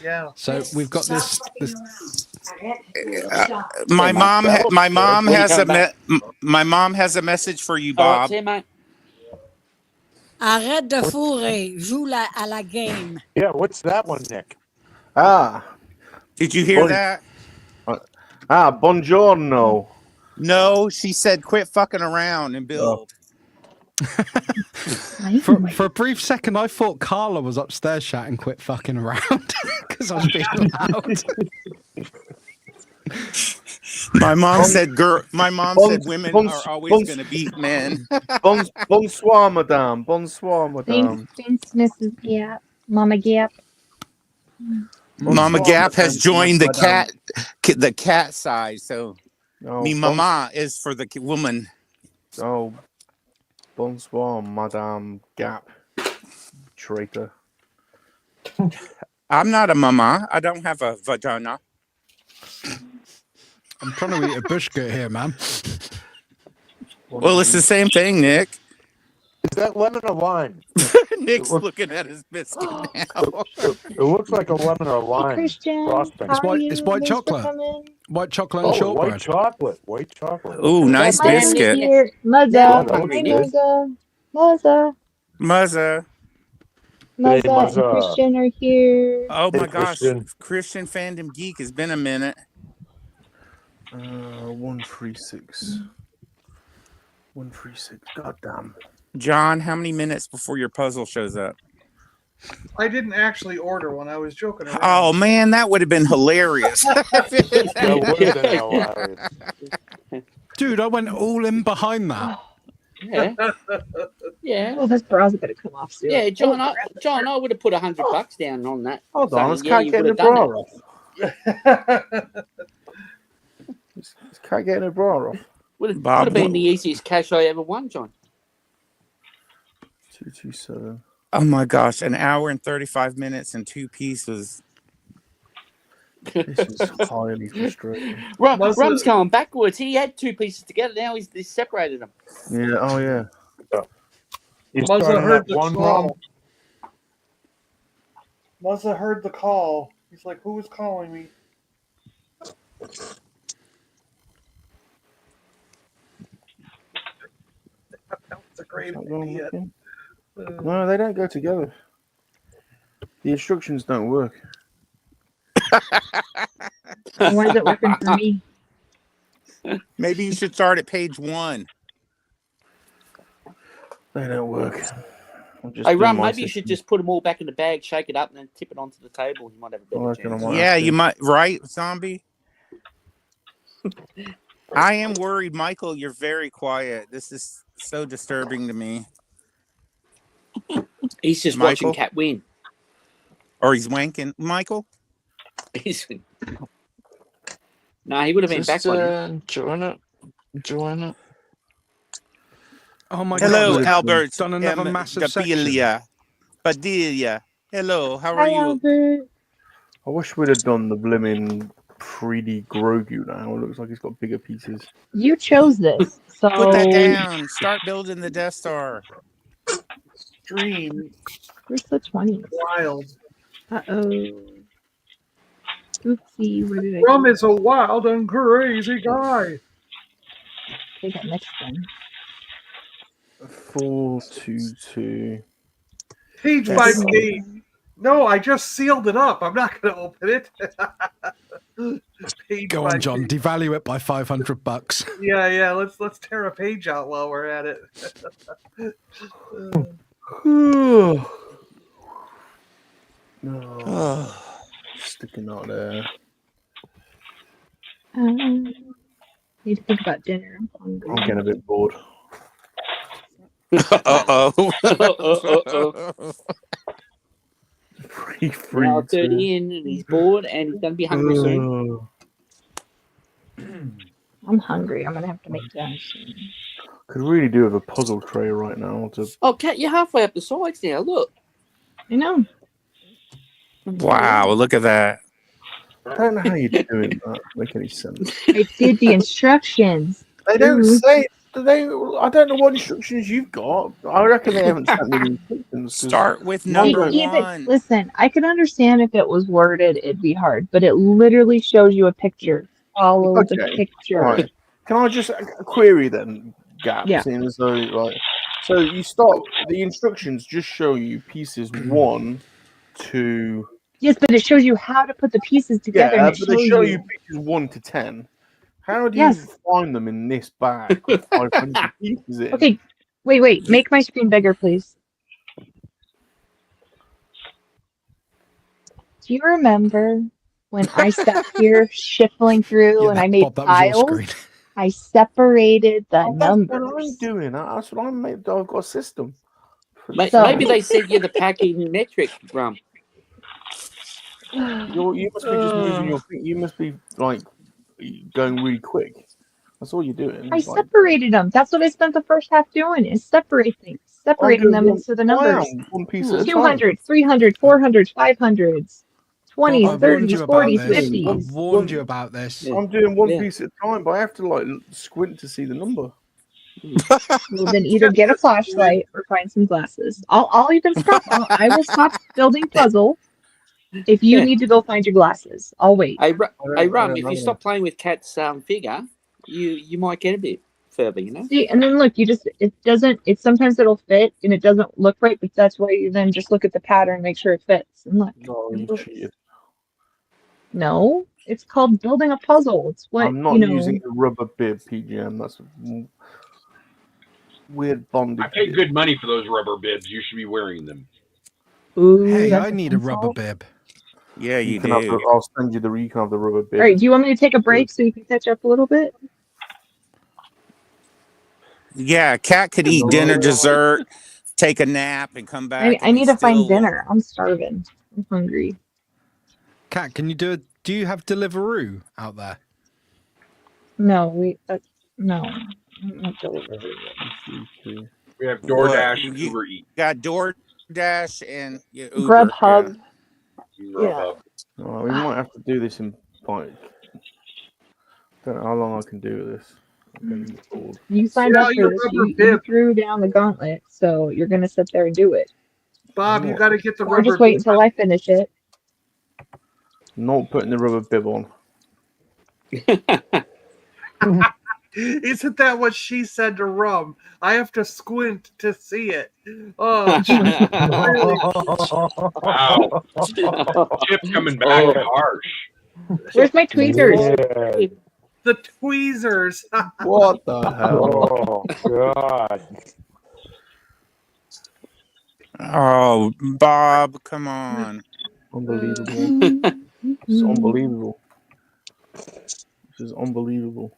Yeah. So we've got this. My mom has a message for you, Bob. Arrête de fourrer, joue à la game. Yeah, what's that one, Nick? Did you hear that? Buongiorno. No, she said quit fucking around and build. For a brief second, I thought Carla was upstairs shouting "quit fucking around" because I was being loud. My mom said, women are always going to beat men. Bonsoir, madame. Bonsoir, madame. Thanks, Mrs. Gap. Mama Gap. Mama Gap has joined the cat side, so me mama is for the woman. Oh, bonsoir, Madame Gap. Traitor. I'm not a mama. I don't have a vagina. I'm trying to eat a biscuit here, man. Well, it's the same thing, Nick. Is that lemon or lime? Nick's looking at his biscuit now. It looks like a lemon or Hey, lime Christian. frosting. How are you? It's white Thanks for chocolate. coming. White chocolate and Oh, shortbread. white chocolate. White chocolate. Ooh, Okay. nice Damn, Muzza's biscuit. here. Now Muzza. I'm hungry, Hey, Nick. Muzza. Muzza. Muzza. Muzza and Muzza. Christian are here. Oh Hey, my gosh. Christian. Christian Fandom Geek, has been a minute. 136. 136. God damn. John, how many minutes before your puzzle shows up? I didn't actually order one. I was joking around. Oh man, that would have been hilarious. That would have been hilarious. Dude, I went all in behind that. Yeah. Yeah. Oh, this bra's gonna come off soon. Yeah, John, I would have put $100 down on that. Hold on, let's yeah, Cat you getting would the have done bra it. off. Is Cat getting a bra off? Would Bob, have been the easiest cash I ever won, John. 227. oh my gosh, an hour and 35 minutes and 2 pieces. This is highly frustrating. Rum's going backwards. He had 2 pieces together. Now he's separated them. Yeah, oh yeah. You Muzza started heard at the one rum. call. Muzza heard the call. He's like, "Who is calling me?" That's a great idea. No, they don't go together. The instructions don't work. Why is it working for me? Maybe you should start at page 1. They don't work. Hey, Rum, maybe you should just put them all back in the bag, shake it up, and then tip it onto the table. You might have a better chance. Yeah, you might, right, Zombie? I am worried, Michael. You're very quiet. This is so disturbing to me. He's just Michael? watching Cat win. Or he's wanking. Michael? No, he would have been Just, back by join it. Join it. Oh my Hello, God. Albert. Done another massive Padilla. Hello, how are Hi, you? Albert. I wish we'd have done the blimmin' 3D Grogu now. It looks like he's got bigger pieces. You chose this, so Put that down. Start building the Death Star. Dream. Where's the 20? Wild. Uh-oh. Oopsie, where did I Rum is a wild and crazy guy. take that next one? 422. Page by page. No, I just sealed it up. I'm not going to open it. Page Go by on, John. page. Devalue it by $500. Yeah. Let's tear a page out while we're at it. No. Sticking out there. Need to think about dinner. I'm hungry. I'm getting a bit bored. Now 30 in, and he's bored, and he's going to be hungry soon. I'm hungry. I'm gonna have to make dinner soon. Could really do with a puzzle tray right now. Oh, Cat, you're halfway up the sides now. Look. I know. Wow, look at that. I don't know how you're doing that. Make any sense? I did the instructions. They don't say. I don't know what instructions you've got. I reckon they haven't sent me the instructions. Start with number one. Listen, I could understand if it was worded, it'd be hard, but it literally shows you a picture. Follow the picture. Right. Can I just query then, Gap? Yeah. Seeing as though, like, so you start. The instructions just show you pieces 1, 2. Yes, but it shows you how to put the pieces together. Yeah, and but they show you pieces 1 to 10. How do you find them in this bag with 500 pieces in? Okay, wait. Make my screen bigger, please. Do you remember when I sat here shuffling through and I made piles? I separated the numbers. That's what I'm doing. That's what I'm made. I've got a system. Maybe they sent you the packing metric, Rum. You must be just moving your feet. You must be like going really quick. That's all you're doing. I separated them. That's what I spent the first half doing, is separating them into the numbers. 200, 300, 400, 500s, 20s, 30s, 40s, 50s. I've warned you about this. I'm doing one piece at a time, but I have to like squint to see the number. Well, then either get a flashlight or find some glasses. I'll even stop. I will stop building puzzle if you need to go find your glasses. I'll wait. Hey, Rum, if you stop playing with Kat's figure, you might get a bit further, you know? See, and then look, sometimes it'll fit and it doesn't look right, but that's why you then just look at the pattern, make sure it fits. And look. No, you cheated. No, it's called building a puzzle. It's what, I'm not using the rubber bib, PGM. That's weird bondage. I paid good money for those rubber bibs. You should be wearing them. Ooh, hey, I need a rubber bib. Yeah, you can do. I'll send you the recon of the rubber bib. All right, do you want me to take a break so you can catch up a little bit? Yeah, Cat could eat dinner, dessert, take a nap, and come back. I need to find dinner. I'm starving. I'm hungry. Cat, can you do you have Deliveroo out there? No, no. Not Deliveroo. We have DoorDash and Uber Eats. Got DoorDash and Uber. Grubhub. Yeah. Oh, we might have to do this in like. Don't know how long I can do this. You signed up for this. You threw down the gauntlet, so you're gonna sit there and do it. Bob, you got to get the rubber. Or just wait until I finish it. Not putting the rubber bib on. Isn't that what she said to Rum? I have to squint to see it. Oh, wow. Chip's coming back harsh. Where's my tweezers? Yeah. The tweezers. What the hell? Oh, God. Oh, Bob, come on. Unbelievable. It's unbelievable. This is unbelievable.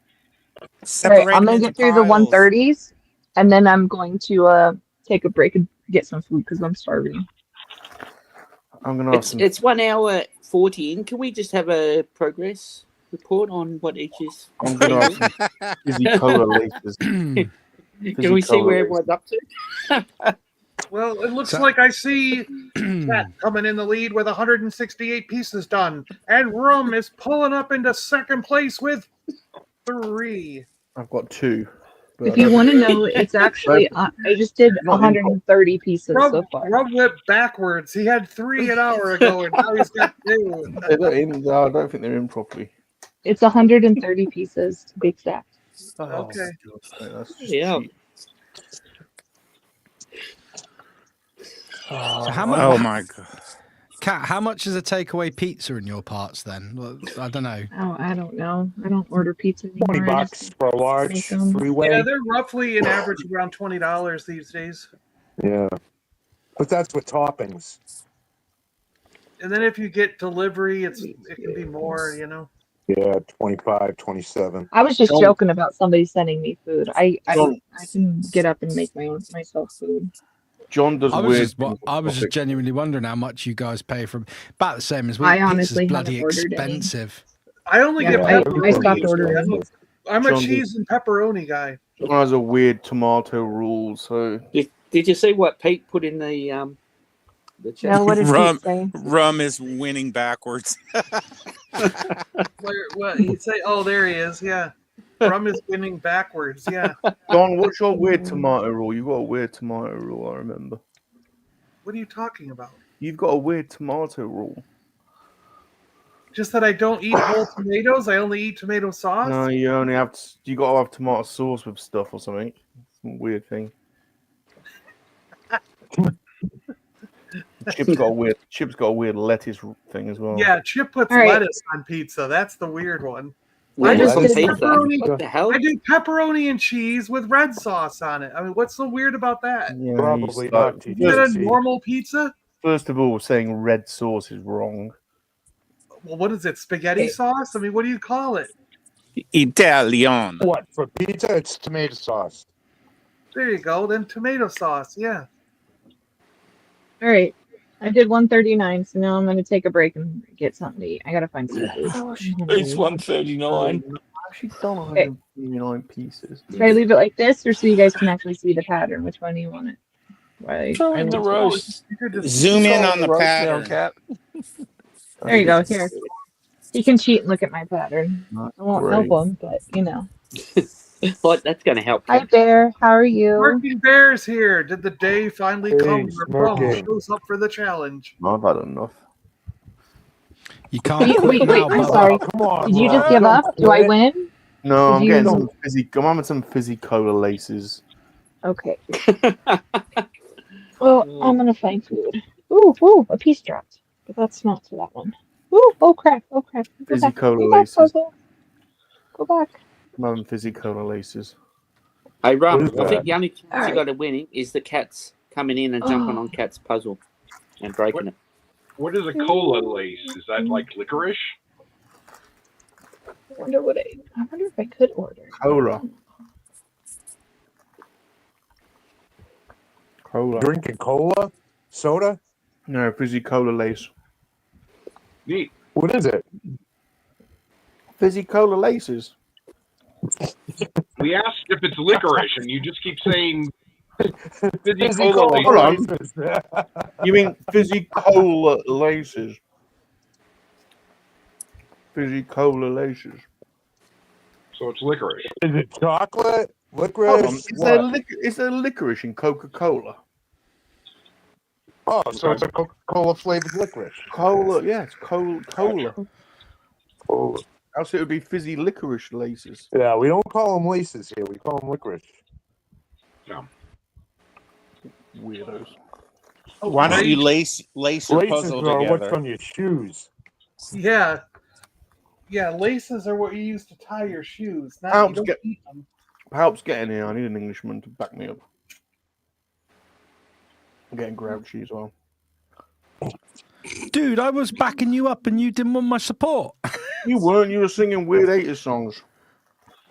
Right, I'm going to get through the 130s, and then I'm going to take a break and get some food because I'm starving. I'm gonna. It's 1 hour 40 in. Can we just have a progress report on what each is? I'm gonna have some fizzy cola laters. Can we see where everyone's up to? Well, it looks like I see Cat coming in the lead with 168 pieces done, and Rum is pulling up into second place with 3. I've got 2. If you want to know, it's actually I just did 130 pieces so far. Rum went backwards. He had 3 an hour ago, and now he's got 2. I don't think they're in properly. It's 130 pieces to be exact. Okay. Yeah. So how much? Oh my God. Kat, how much is a takeaway pizza in your parts then? Well, I don't know. Oh, I don't know. I don't order pizza anymore. $20 for a large three-way. Yeah, they're roughly an average around $20 these days. Yeah. But that's with toppings. And then if you get delivery, it can be more, you know. Yeah, 25, 27. I was just joking about somebody sending me food. I can get up and make myself food. John does I was just weird. genuinely wondering how much you guys pay for about the same as we. I honestly Pizza's bloody haven't ordered expensive. I only get pepperoni. I stopped ordering. I'm a cheese and pepperoni guy. John has a weird tomato rule. So did you see what Pete put in the chat? No, what did Rum, Pete say? Rum is winning backwards. What he'd say? Oh, there he is. Yeah, Rum is winning backwards. Yeah. John, what's your weird tomato rule? You've got a weird tomato rule. I remember. What are you talking about? You've got a weird tomato rule. Just that I don't eat whole tomatoes. I only eat tomato sauce. No, you only have. You got to have tomato sauce with stuff or something. Some weird thing. Chip's got a weird lettuce thing as well. Yeah, Chip puts lettuce on pizza. That's the weird one. I Lettuce on do pizza? pepperoni. What the hell? I do pepperoni and cheese with red sauce on it. I mean, what's so weird about that? Yeah, Probably not. Is that a normal pizza? First of all, saying red sauce is wrong. Well, what is it? Spaghetti sauce? I mean, what do you call it? Italian. What, for pizza? It's tomato sauce. There you go. Then tomato sauce. Yeah. All right. I did 139, so now I'm going to take a break and get something to eat. I got to find some food. It's 139. She's done 139 pieces. Should I leave it like this, or so you guys can actually see the pattern? Which one do you want it? Right. In the roast. Zoom in on the pattern. There you go. Here. He can cheat and look at my pattern. I won't help him, but you know. But that's going to help. Hi, Bear. How are you? Working Bear's here. Did the day finally come where Bum smoking. shows up for the challenge? I've had enough. You can't quit now, I'm Bubba. sorry. Come on, Did you just Rob, give don't up? Do I quit. win? No, Did I'm you- getting some fizzy. I'm having some fizzy cola laces. Okay. Well, I'm gonna find food. Ooh, a piece dropped. But that's not to that one. Ooh, oh crap. Go Fizzy back. cola Go back, laces. puzzle. Go back. I'm having fizzy cola laces. Hey, Rum, What is I think that? the only chance you Alright. got of winning is the cats coming in and jumping on Cat's puzzle and breaking it. What is a cola lace? Is that like licorice? I wonder if I could order. Cola. Cola. Drinking cola? Soda? No, fizzy cola lace. Neat. What is it? Fizzy cola laces. We asked if it's licorice, and you just keep saying fizzy Fizzy cola cola laces. laces. You mean fizzy cola laces? Fizzy cola laces. So it's licorice. Is it chocolate? Hold Licorice? on. What? Is there licorice in Coca-Cola? Oh, so it's a Coca-Cola flavored licorice. Cola, yeah, it's cola. Oh, Else it would be fizzy licorice laces. yeah, we don't call them laces here. We call them licorice. No. Weirdos. Why don't you lace your Laces puzzle are what's together? on your shoes. Yeah. Yeah, laces are what you use to tie your shoes. Not, you Helps don't get eat them. helps getting here. I need an Englishman to back me up. I'm getting grouchy as well. Dude, I was backing you up and you didn't want my support. You weren't. You were singing weird 80s songs.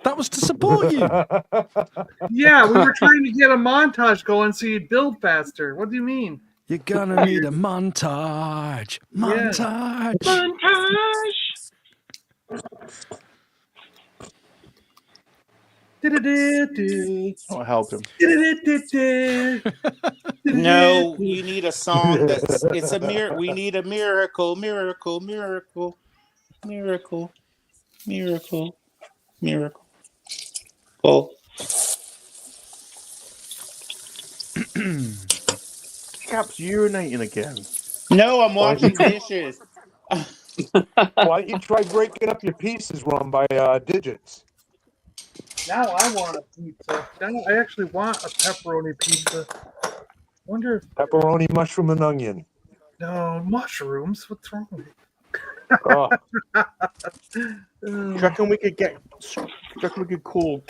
That was to support you. Yeah, we were trying to get a montage going so you'd build faster. What do you mean? You're gonna need a montage. Montage. Montage. I'll help him. No, you need a song that's it's a miracle. We need a miracle, miracle, miracle, miracle, miracle, miracle. Oh, Cap's urinating again. no, I'm washing dishes. Why don't you try breaking up your pieces, Rum, by digits? Now I want a pizza. Now I actually want a pepperoni pizza. Wonder if Pepperoni, mushroom, and onion. no mushrooms. What's wrong with you? Oh, Do you reckon we could call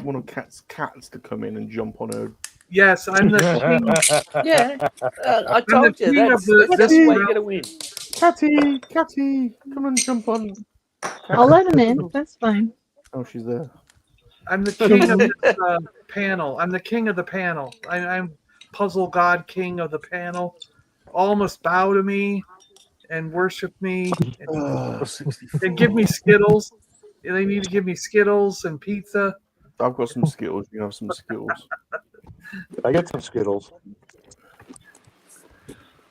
one of Cat's cats to come in and jump on her? Yes, I'm the king. Yeah, I I'm the told you king that's of this this way realm. you're going to win. Catty, come and jump on. I'll let him in. That's fine. Oh, she's there. I'm the king of this panel. I'm the king of the panel. I'm puzzle god king of the panel. All must bow to me and worship me and give me Skittles. They need to give me Skittles and pizza. I've got some Skittles. You have some Skittles. I got some Skittles.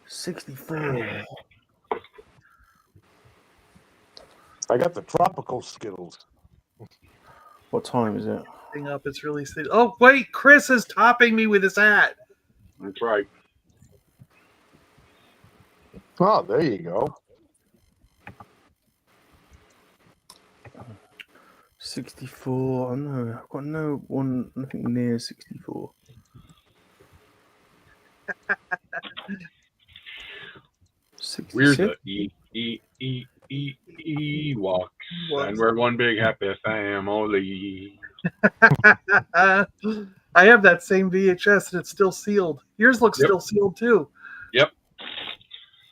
64. I got the tropical Skittles. What time is it? Thing up, it's really. Oh wait, Chris is topping me with his hat. That's right. Oh, there you go. 64. I know. I've got nothing near 64. We're the Ewoks, and we're one big happy family. I have that same VHS and it's still sealed. Yours looks still sealed too. Yep.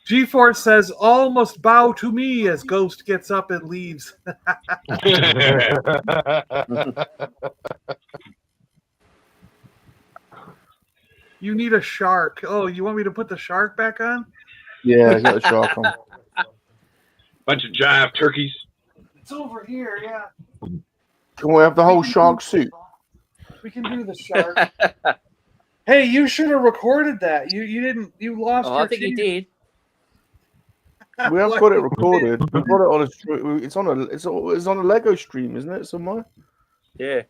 G-Force says, all must bow to me as Ghost gets up and leaves. You need a shark. Oh, you want me to put the shark back on? Yeah, got the shark on. Bunch of jive turkeys. It's over here, yeah. Can we have the whole shark suit? We can do the shark. Hey, you should have recorded that. You didn't. You lost. Oh, I think you did. We have got it recorded. We've got it on a. It's on a Lego stream, isn't it? Somewhere. Yeah.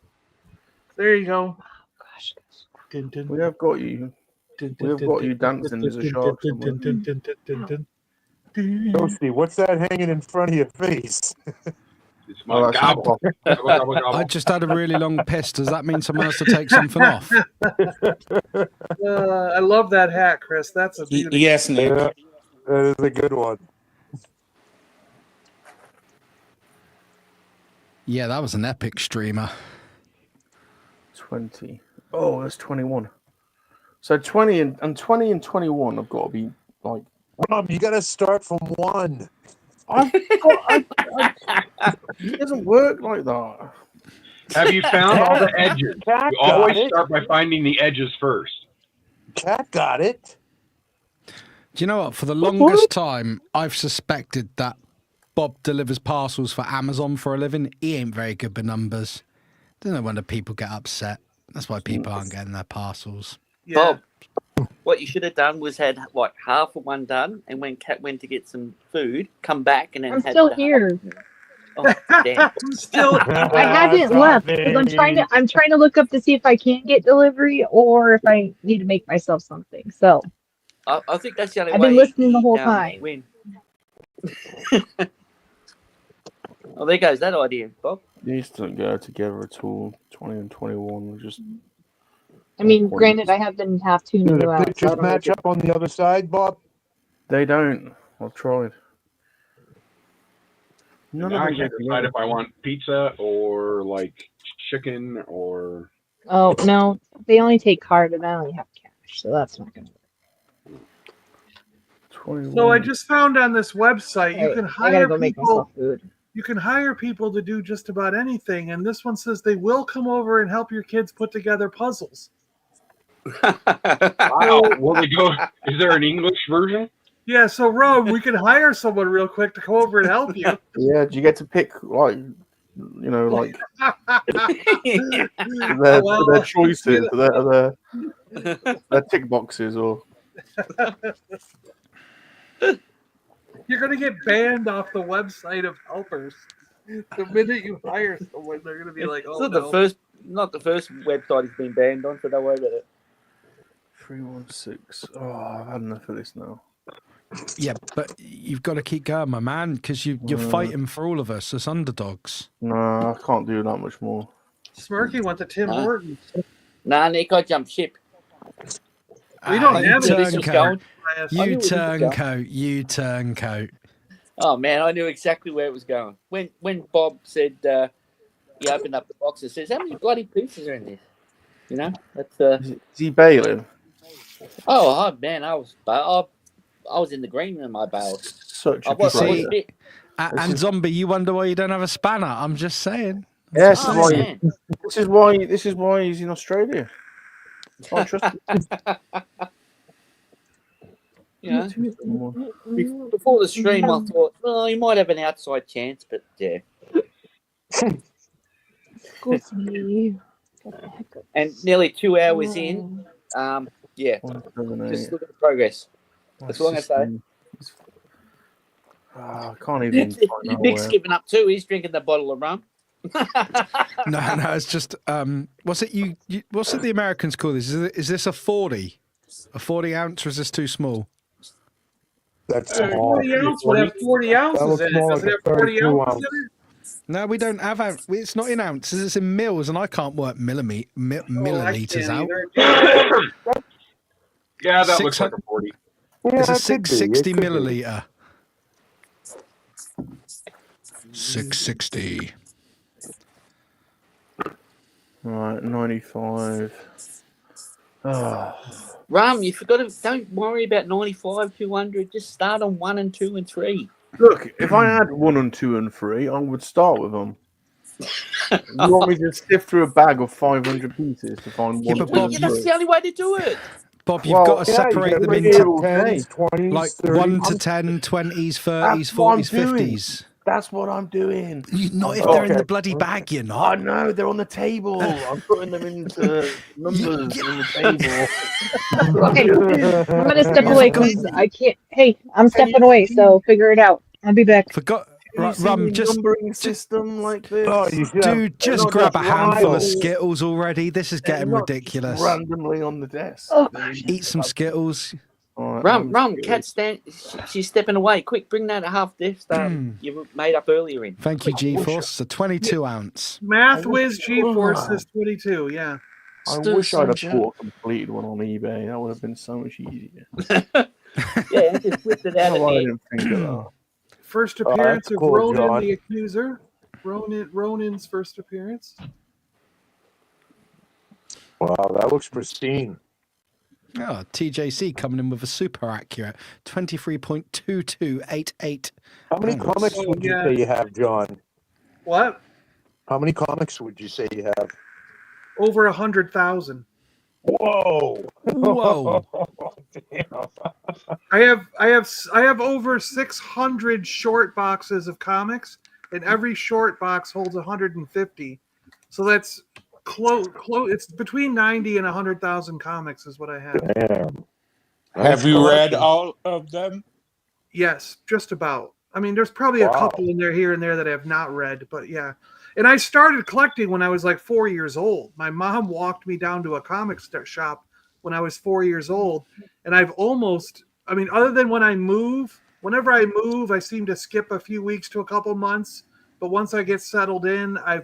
There you go. We have got you. We have got you dancing as a shark. Toasty, what's that hanging in front of your face? It's my gobble. I just had a really long piss. Does that mean someone has to take something off? I love that hat, Chris. That's a beauty. Yes, Nick. Yeah, that is a good one. Yeah, that was an epic streamer. 20. Oh, that's 21. So 20 and 20 and 21 have got to be like. Rob, you got to start from 1. It doesn't work like that. Have you found all the edges? You always start by finding the edges first. Cat got it. Do you know what? For the longest time, I've suspected that Bob delivers parcels for Amazon for a living. He ain't very good with numbers. Don't know when the people get upset. That's why people aren't getting their parcels. Bob, what you should have done was had like half of one done, and when Kat went to get some food, come back and then I'm had still the here. Oh, damn. I'm still. I haven't left because I'm trying to look up to see if I can get delivery or if I need to make myself something. So I think that's the only I've way. been listening the whole time. Win. Oh, there goes that idea, Bob. These don't go together at all. 20 and 21 are just. I mean, granted, I have been half tuning Do you the out. pictures match up on the other side, Bob? They don't. I've tried. None Now of I them can't go decide together. if I want pizza or like chicken or. Oh no, they only take card and I only have cash, so that's not gonna work. 21. So I just found on this website you Hey, can I hire gotta go make people. myself food. You can hire people to do just about anything, and this one says they will come over and help your kids put together puzzles. Wow. Will they go? Is there an English version? Yeah, so Rob, we can hire someone real quick to come over and help you. Yeah, do you get to pick like, like their choices, their tick boxes, or You're gonna get banned off the website of helpers. The minute you hire someone, they're gonna be like, "Oh It's no!" not the first website he's been banned on, so don't worry about it. 316. Oh, I've had enough of this now. Yeah, but you've got to keep going, my man, because you're fighting for all of us as underdogs. No, I can't do that much more. Smirky went to Tim Hortons. Nah, Nick, I jumped ship. We don't have you it. turncoat. You turncoat. Oh man, I knew exactly where it was going. When Bob said he opened up the box and says, "How many bloody pieces are in this?" You know, that's Is he bailing? Oh man, I was in the green room. I bailed. Such a bit. And Zombie, you wonder why you don't have a spanner? I'm just saying. Yes, man. this is why he's in Australia. I trust him. Yeah. Before the stream, I thought, well, he might have an outside chance, but yeah. And nearly 2 hours in, yeah, just look at the progress. That's all I'm going to say. I can't even. Nick's giving up too. He's drinking the bottle of rum. No, it's just what's it what's it the Americans call this? Is this a 40? A 40 ounce, or is this too small? That's 40 ounce would have 40 ounces in it. Does it have 40 ounces in it? No, we don't have it's not in ounces, it's in mils, and I can't work milliliters out. Yeah, that looks like a 40. It's a 660 milliliter. 660. Right, 95. Rum, you forgot to. Don't worry about 95, 200. Just start on 1 and 2 and 3. Look, if I had 1 and 2 and 3, I would start with them. You want me to sift through a bag of 500 pieces to find one? but Bob, that's the only way to do it. Bob, you've got to separate them into 10s, 20s, like 30s. 1 to 10, 20s, 30s, 40s, 50s. That's what I'm doing. Not if they're in the bloody bag, you're not. I know, they're on the table. I'm putting them into numbers on the table. Okay, I'm gonna step away because I can't. Hey, I'm stepping away, so figure it out. I'll be back. Right, Rum, just numbering system like this. Oh, you should have, dude, just not grab just a handful of piles. Skittles already. This is getting Not just ridiculous. randomly on the desk. Oh. Eat some Skittles. Rum, Kat's she's stepping away. Quick, bring that half disc you made up earlier in. Thank you, G-Force. It's a 22 ounce. Math Whiz G-Force is 22. Yeah. I wish I'd have bought a completed one on eBay. That would have been so much easier. Yeah, I just whipped it out of I there. didn't think of that. First appearance of cool, Ronan John. the Accuser. Ronan's first appearance. Wow, that looks pristine. Oh, TJC coming in with a super accurate 23.2288. How many comics would you say you have, John? What? How many comics would you say you have? Over 100,000. Whoa! Whoa! Damn. I have over 600 short boxes of comics, and every short box holds 150. So that's close. It's between 90 and 100,000 comics is what I have. Damn. Have you read all of them? Yes, just about. I mean, there's probably a couple in there here and there that I have not read, but yeah. And I started collecting when I was like 4 years old. My mom walked me down to a comic shop when I was 4 years old. And I've almost, I mean, other than when I move, whenever I move, I seem to skip a few weeks to a couple months. But once I get settled in, I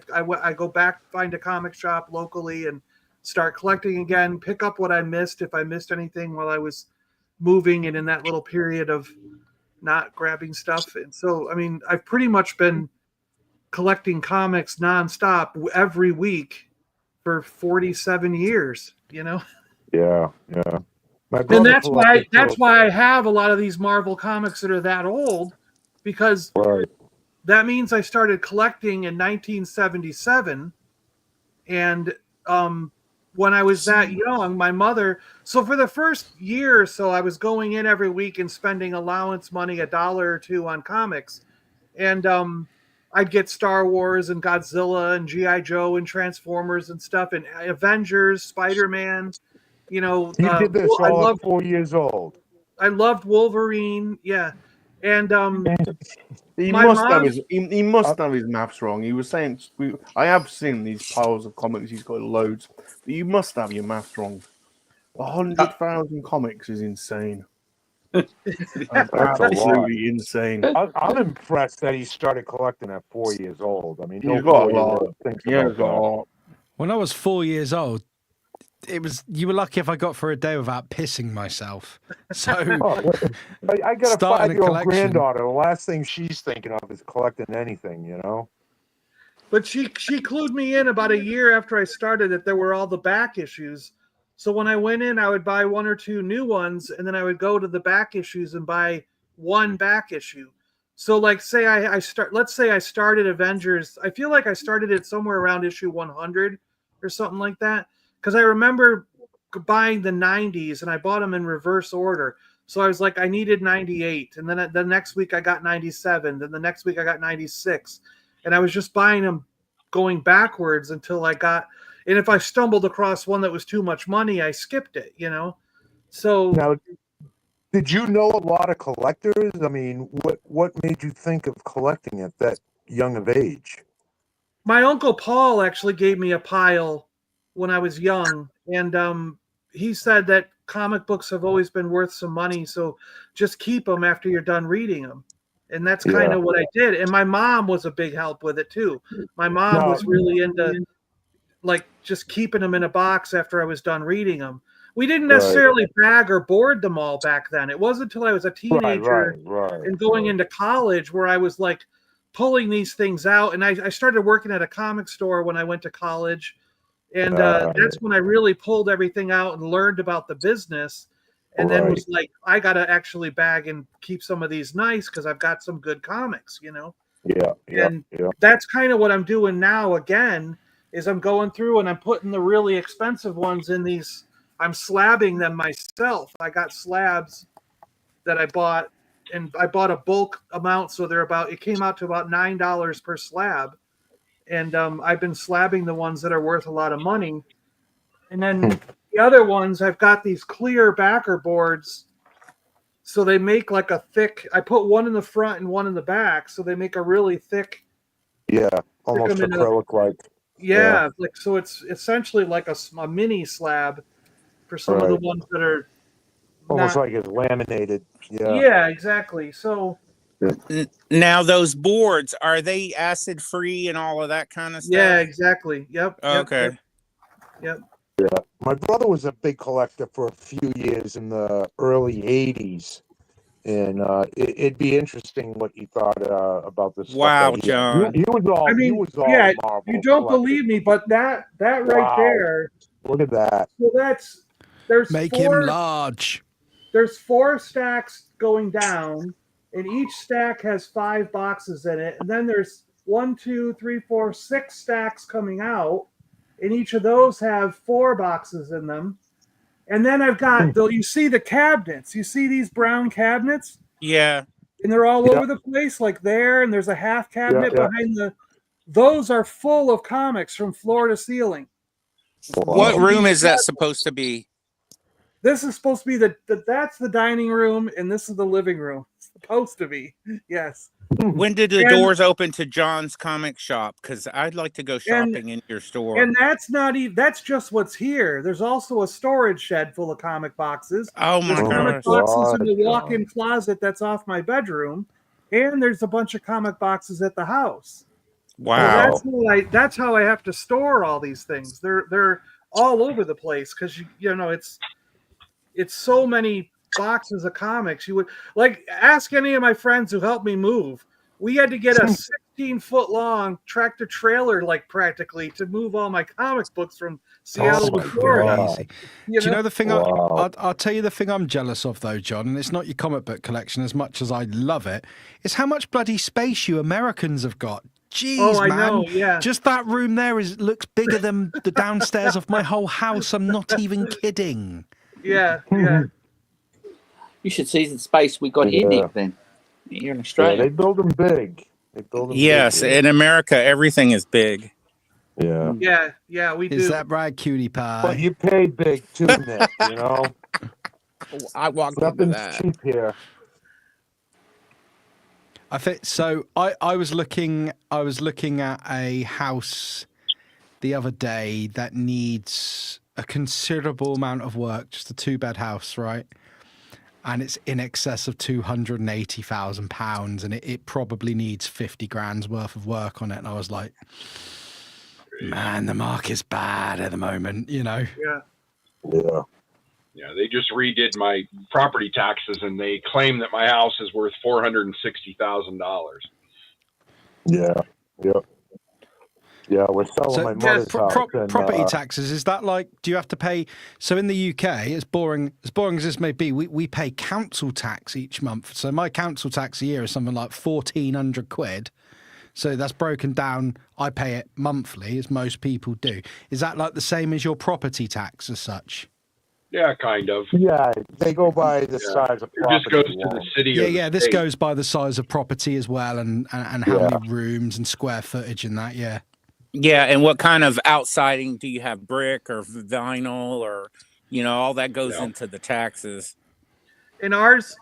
go back, find a comic shop locally and start collecting again, pick up what I missed if I missed anything while I was moving and in that little period of not grabbing stuff. And so, I mean, I've pretty much been collecting comics nonstop every week for 47 years, you know? Yeah, yeah. And that's why I have a lot of these Marvel comics that are that old, because that means I started collecting in 1977. And when I was that young, my mother, so for the first year or so, I was going in every week and spending allowance money, $1 or $2 on comics. And I'd get Star Wars and Godzilla and G.I. Joe and Transformers and stuff and Avengers, Spider-Man. You know, you did this all at 4 years old. I loved Wolverine, yeah. And he must have his maths wrong. He was saying, I have seen these piles of comics. He's got loads, but you must have your maths wrong. 100,000 comics is insane. Absolutely insane. I'm impressed that he started collecting at 4 years old. I mean, he's got a lot. Yeah, he's got a lot. When I was 4 years old, you were lucky if I got for a day without pissing myself. So I got a 5-year-old granddaughter. The last thing she's thinking of is collecting anything, you know. But she clued me in about a year after I started that there were all the back issues. So when I went in, I would buy 1 or 2 new ones, and then I would go to the back issues and buy 1 back issue. So, like, say let's say I started Avengers. I feel like I started it somewhere around issue 100 or something like that, because I remember buying the 90s, and I bought them in reverse order. So I was like, I needed 98, and then the next week I got 97, then the next week I got 96, and I was just buying them going backwards until I got. And if I stumbled across one that was too much money, I skipped it, you know? So now, did you know a lot of collectors? I mean, what made you think of collecting at that young of age? My Uncle Paul actually gave me a pile when I was young. And he said that comic books have always been worth some money. So just keep them after you're done reading them. And that's kind of what I did. And my mom was a big help with it too. My mom was really into like just keeping them in a box after I was done reading them. We didn't necessarily bag or board them all back then. It wasn't until I was a teenager and going into college where I was like pulling these things out. And I started working at a comic store when I went to college. And that's when I really pulled everything out and learned about the business. And then was like, I got to actually bag and keep some of these nice because I've got some good comics, you know? And that's kind of what I'm doing now again. Is I'm going through and I'm putting the really expensive ones in these. I'm slabbing them myself. I got slabs that I bought, and I bought a bulk amount, so it came out to about $9 per slab. And I've been slabbing the ones that are worth a lot of money. And then the other ones, I've got these clear backer boards So they make like a thick. I put one in the front and one in the back, so they make a really thick. Yeah, almost acrylic-like. Yeah, like so it's essentially like a mini slab for some of the ones that are almost like it's laminated. Yeah. Yeah, exactly. So now those boards, are they acid free and all of that kind of stuff? Yeah, exactly. Yep. Okay. Yep. Yeah. My brother was a big collector for a few years in the early 80s. And it'd be interesting what you thought about this. Wow, stuff John. He was all. I mean, he was all yeah, Marvel you don't collector. believe me, but that right there. Look at that. So there's Make four, him large. There's 4 stacks going down, and each stack has 5 boxes in it. And then there's 1, 2, 3, 4, 6 stacks coming out, and each of those have 4 boxes in them. And then I've got you see the cabinets. You see these brown cabinets? Yeah. And they're all over the place, like there, and there's a half cabinet behind the. Those are full of comics from floor to ceiling. What room is that supposed to be? This is supposed to be that's the dining room, and this is the living room. It's supposed to be, yes. When did the doors open to John's comic shop? Because I'd like to go shopping in your store. And that's not even. That's just what's here. There's also a storage shed full of comic boxes. Oh my There's comic gosh. boxes in the walk-in closet that's off my bedroom, and there's a bunch of comic boxes at the house. Wow. So that's how I have to store all these things. They're all over the place because you know it's so many boxes of comics. You would like ask any of my friends who helped me move. We had to get a 16-foot long tractor trailer, like practically, to move all my comic books from Seattle to Florida. Crazy. Do you know the thing? I'll tell you the thing I'm jealous of, though, John, and it's not your comic book collection as much as I love it. Is how much bloody space you Americans have got. Jeez, I man. know, yeah. Just that room there looks bigger than the downstairs of my whole house. I'm not even kidding. Yeah. You should see the space we got here, Nick, then. You're in Australia. Yeah, they build them big. Yes, in America, everything is big. Yeah. Yeah, we do. Is that right, cutie pie? But you pay big too, Nick, you know? I walked into Nothing's that. cheap here. I think so. I was looking at a house the other day that needs a considerable amount of work, just a 2-bed house, right? And it's in excess of £280,000, and it probably needs 50 grand's worth of work on it. And I was like, man, the market's bad at the moment, you know? Yeah. Yeah, they just redid my property taxes, and they claim that my house is worth $460,000. Yeah. Yeah, we're selling my mother's house. Property taxes, is that like, do you have to pay? So in the UK, as boring as this may be, we pay council tax each month. So my council tax a year is something like 1,400 quid. So that's broken down. I pay it monthly, as most people do. Is that like the same as your property tax as such? Yeah, kind of. Yeah, they go by the size of property. It just goes to the city. Yeah. This goes by the size of property as well, and how many rooms and square footage and that. Yeah. Yeah, and what kind of outsiding do you have? Brick or vinyl, or all that goes into the taxes. And ours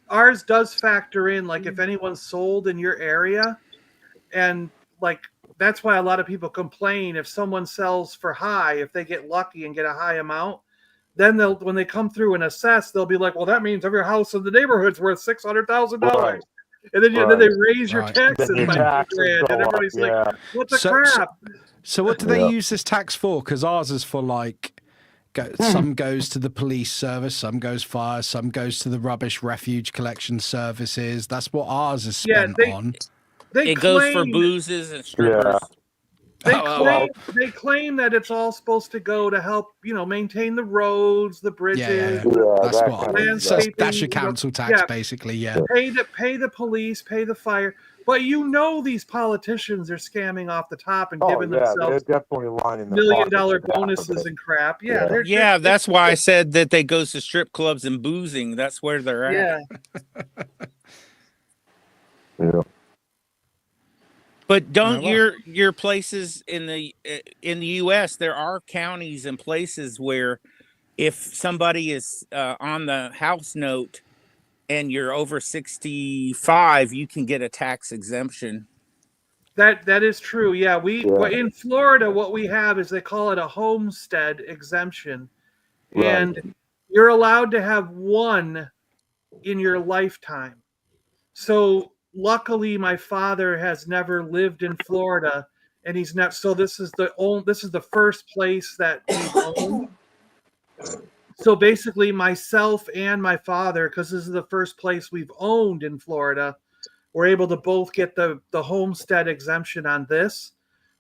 does factor in, like, if anyone's sold in your area, and like that's why a lot of people complain if someone sells for high, if they get lucky and get a high amount, then when they come through and assess, they'll be like, well, that means every house in the neighborhood's worth $600,000. And then then they raise your taxes by $2,000, and everybody's like, what the crap? So what do they use this tax for? Because ours is for like, some goes to the police service, some goes fire, some goes to the rubbish refuge collection services. That's what ours is spent on. It goes for boozes and strippers. They claim that it's all supposed to go to help, maintain the roads, the bridges. That's what. That's your council tax, basically. Yeah. Pay the police, pay the fire. But these politicians are scamming off the top and giving themselves definitely lining $1 million bonuses and crap. Yeah, that's why I said that they goes to strip clubs and boozing. That's where they're at. Yeah. But don't your places in the U.S. there are counties and places where if somebody is on the house note and you're over 65, you can get a tax exemption. That is true. Yeah, in Florida, what we have is they call it a homestead exemption, and you're allowed to have one in your lifetime. So luckily, my father has never lived in Florida, and he's not. So this is the first place that we've owned. So basically, myself and my father, because this is the first place we've owned in Florida, we're able to both get the homestead exemption on this.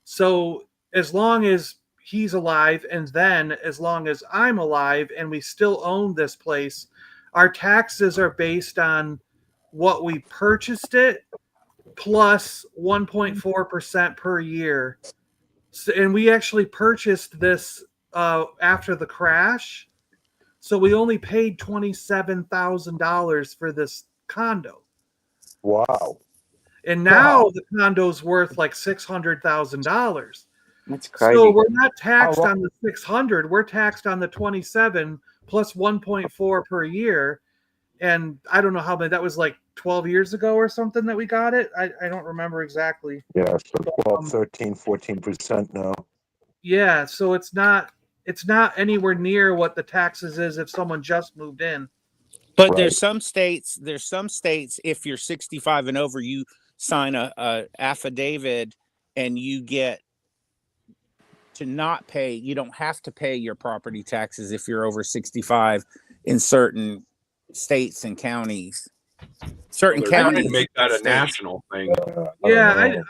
So as long as he's alive, and then as long as I'm alive and we still own this place, our taxes are based on what we purchased it plus 1.4% per year. So, and we actually purchased this after the crash. So we only paid $27,000 for this condo. Wow. And now the condo's worth like $600,000. That's crazy. So we're not taxed on the 600, we're taxed on the 27 plus 1.4 per year. And I don't know how many, that was like 12 years ago or something that we got it. I don't remember exactly. Yeah, so 12, 13, 14% now. Yeah, so it's not anywhere near what the taxes is if someone just moved in. But there's some states, if you're 65 and over, you sign a affidavit and you get to not pay. You don't have to pay your property taxes if you're over 65 in certain states and counties. Certain counties make that a national thing. I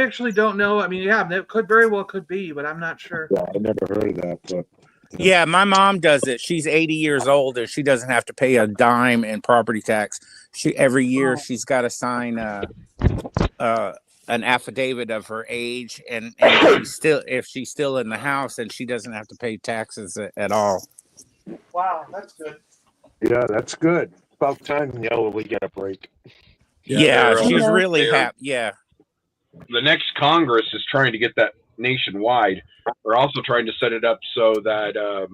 actually don't know. I mean, it could very well could be, but I'm not sure. Yeah, I never heard of that. But yeah, my mom does it. She's 80 years old and she doesn't have to pay a dime in property tax. Every year she's got to sign an affidavit of her age, and if she's still in the house, and she doesn't have to pay taxes at all. Wow, that's good. Yeah, that's good. About time we get a break. Yeah, she's really happy. Yeah. The next Congress is trying to get that nationwide. They're also trying to set it up so that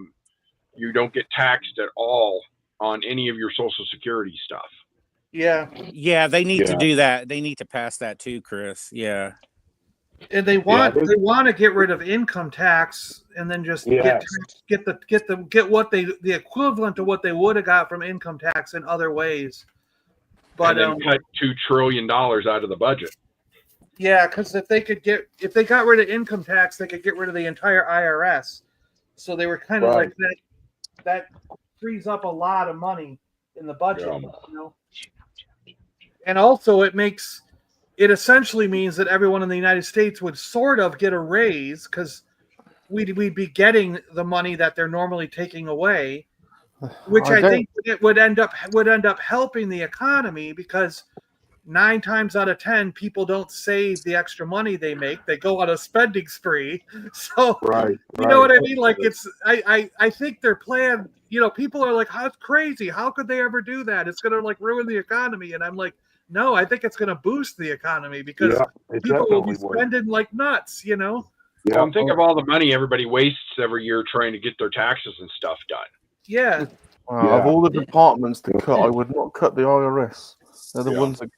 you don't get taxed at all on any of your Social Security stuff. Yeah. Yeah, they need to do that. They need to pass that too, Chris. Yeah. And they want to get rid of income tax and then just get the equivalent to what they would have got from income tax in other ways. But and then cut $2 trillion out of the budget. Yeah, because if they got rid of income tax, they could get rid of the entire IRS. So they were kind of like that frees up a lot of money in the budget, you know. And also it essentially means that everyone in the United States would sort of get a raise because we'd be getting the money that they're normally taking away, which I think it would end up helping the economy because 9 times out of 10 people don't save the extra money they make. They go on a spending spree. So you know what I mean? Like I think their plan, you know, people are like, how crazy, how could they ever do that? It's gonna like ruin the economy. And I'm like, no, I think it's going to boost the economy because people will be spending like nuts, you know? Yeah. Well, think of all the money everybody wastes every year trying to get their taxes and stuff done. Yeah. Of all the departments to cut, I would not cut the IRS. They're the ones that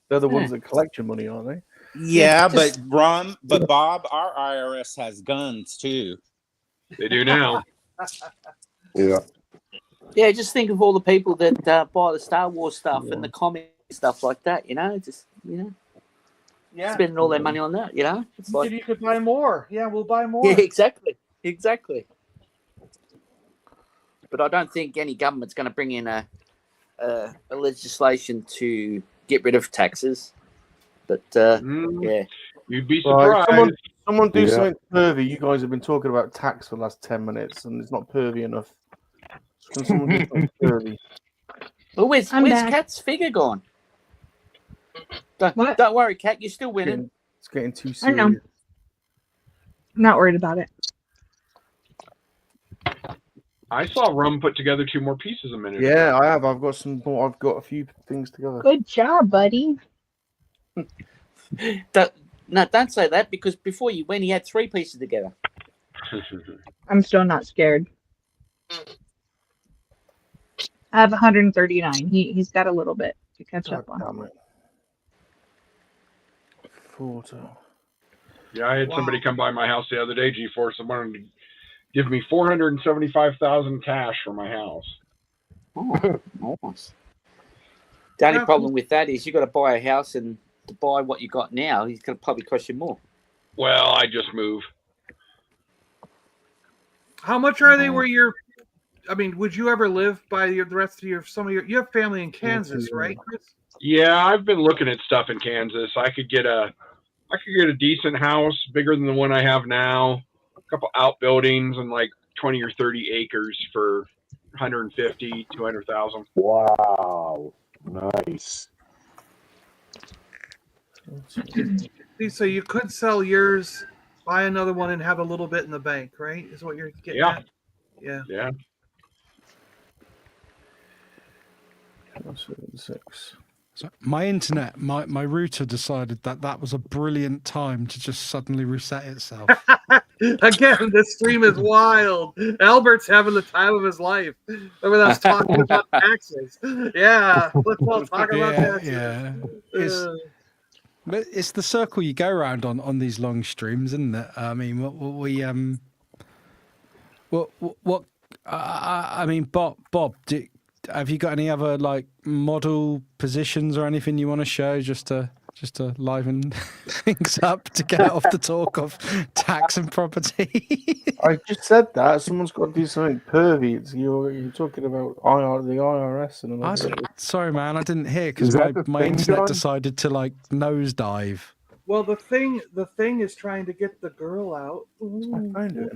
collect your money, aren't they? Yeah, but Bob, our IRS has guns too. They do now. Yeah. Yeah, just think of all the people that buy the Star Wars stuff and the comic stuff like that, you know, spending all their money on that, you know. It's like you could buy more. Yeah, we'll buy more. Yeah, exactly. But I don't think any government's going to bring in a legislation to get rid of taxes. But yeah, you'd be surprised. Someone do something pervy. You guys have been talking about tax for the last 10 minutes, and it's not pervy enough. Can someone do something pervy? Well, where's Kat's figure gone? Don't worry, Kat, you're still winning. It's getting too serious. I know. I'm not worried about it. I saw Rum put together 2 more pieces a minute ago. Yeah, I have. I've got some more. I've got a few things together. Good job, buddy. Don't say that because before you went, he had 3 pieces together. I'm still not scared. I have 139. He's got a little bit to catch God up on. damn it. Photo. Yeah, I had somebody come by my house the other day, G-Force, and wanted to give me $475,000 cash for my house. Oh, nice. The only problem with that is you got to buy a house, and to buy what you got now, it's going to probably cost you more. Well, I just moved. How much are they where you're? I mean, would you ever live by the rest of you have family in Kansas, right, Chris? Yeah, I've been looking at stuff in Kansas. I could get a decent house, bigger than the one I have now, a couple outbuildings, and like 20 or 30 acres for 150, 200,000. Wow, nice. So you could sell yours, buy another one, and have a little bit in the bank, right? Is what you're getting at? Yeah. Yeah. So my internet, my router decided that was a brilliant time to just suddenly reset itself. Again, this stream is wild. Albert's having the time of his life. Remember us talking about taxes? Yeah, let's all talk about taxes. Yeah. But it's the circle you go around on these long streams, isn't it? I mean, I mean, Bob, have you got any other like model positions or anything you want to show just to liven things up to get off the talk of tax and property? I just said that. Someone's got to do something pervy. You're talking about the IRS and all that. Sorry, man, I didn't hear because my internet decided to like nosedive. Well, the thing is trying to get the girl out. Ooh, I find it.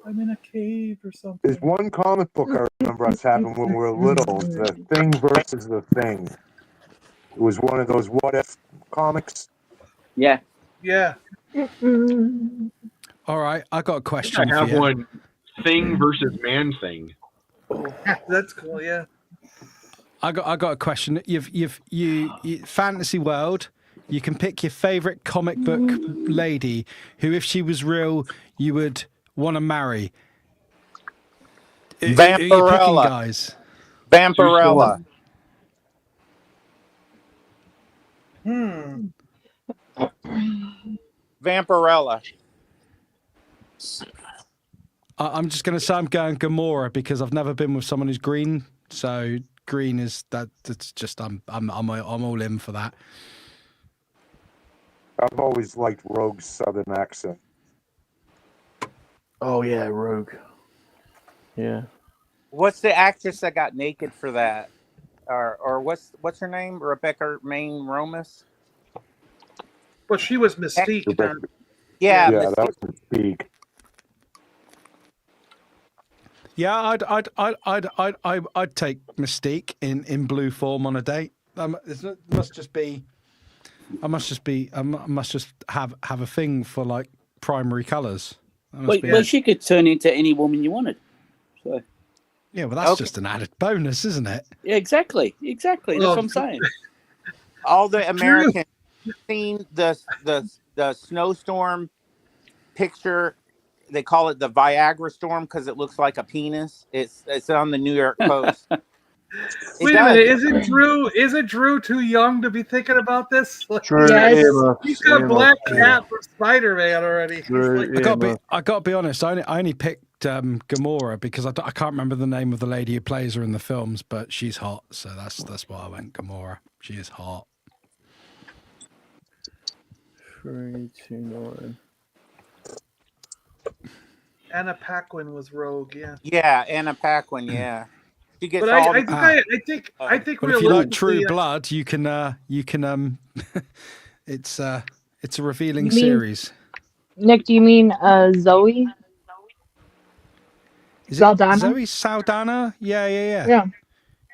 I'm in a cave or something. There's one comic book I remember us having when we were little, The Thing versus the Thing. It was one of those what if comics. Yeah. Yeah. All right, I got a question. I have for you. one Thing versus Man Thing. That's cool, yeah. I got a question. You fantasy world. You can pick your favorite comic book lady who, if she was real, you would want to marry. Vampirella. Who are you picking, guys? Vampirella. Vampirella. I'm just going to say I'm going Gamora because I've never been with someone who's green. So green is that. It's just I'm all in for that. I've always liked Rogue's southern accent. Oh yeah, Rogue. Yeah. What's the actress that got naked for that? Or what's her name? Rebecca Maine Romas? Well, she was Mystique. Yeah, that was Mystique. Yeah, I'd take Mystique in blue form on a date. I must just have a thing for like primary colours. Well, she could turn into any woman you wanted. So. Yeah, well, that's just an added bonus, isn't it? Yeah, exactly. That's what I'm saying. All the Americans seen the snowstorm picture. They call it the Viagra storm because it looks like a penis. It's on the New York Post. Wait a minute, isn't Drew too young to be thinking about this? Drew, yes. He's got Black Cat from Spider-Man already. I got to be honest. I only picked Gamora because I can't remember the name of the lady who plays her in the films, but she's hot, so that's why I went Gamora. She is hot. 3, 2, 9. Anna Paquin was Rogue, yeah. Yeah, Anna Paquin, yeah. She gets but all I think but if you like True Blood, you can it's a revealing series. Nick, do you mean Zoe? Is Saldana? it Zoe Saldana? Yeah.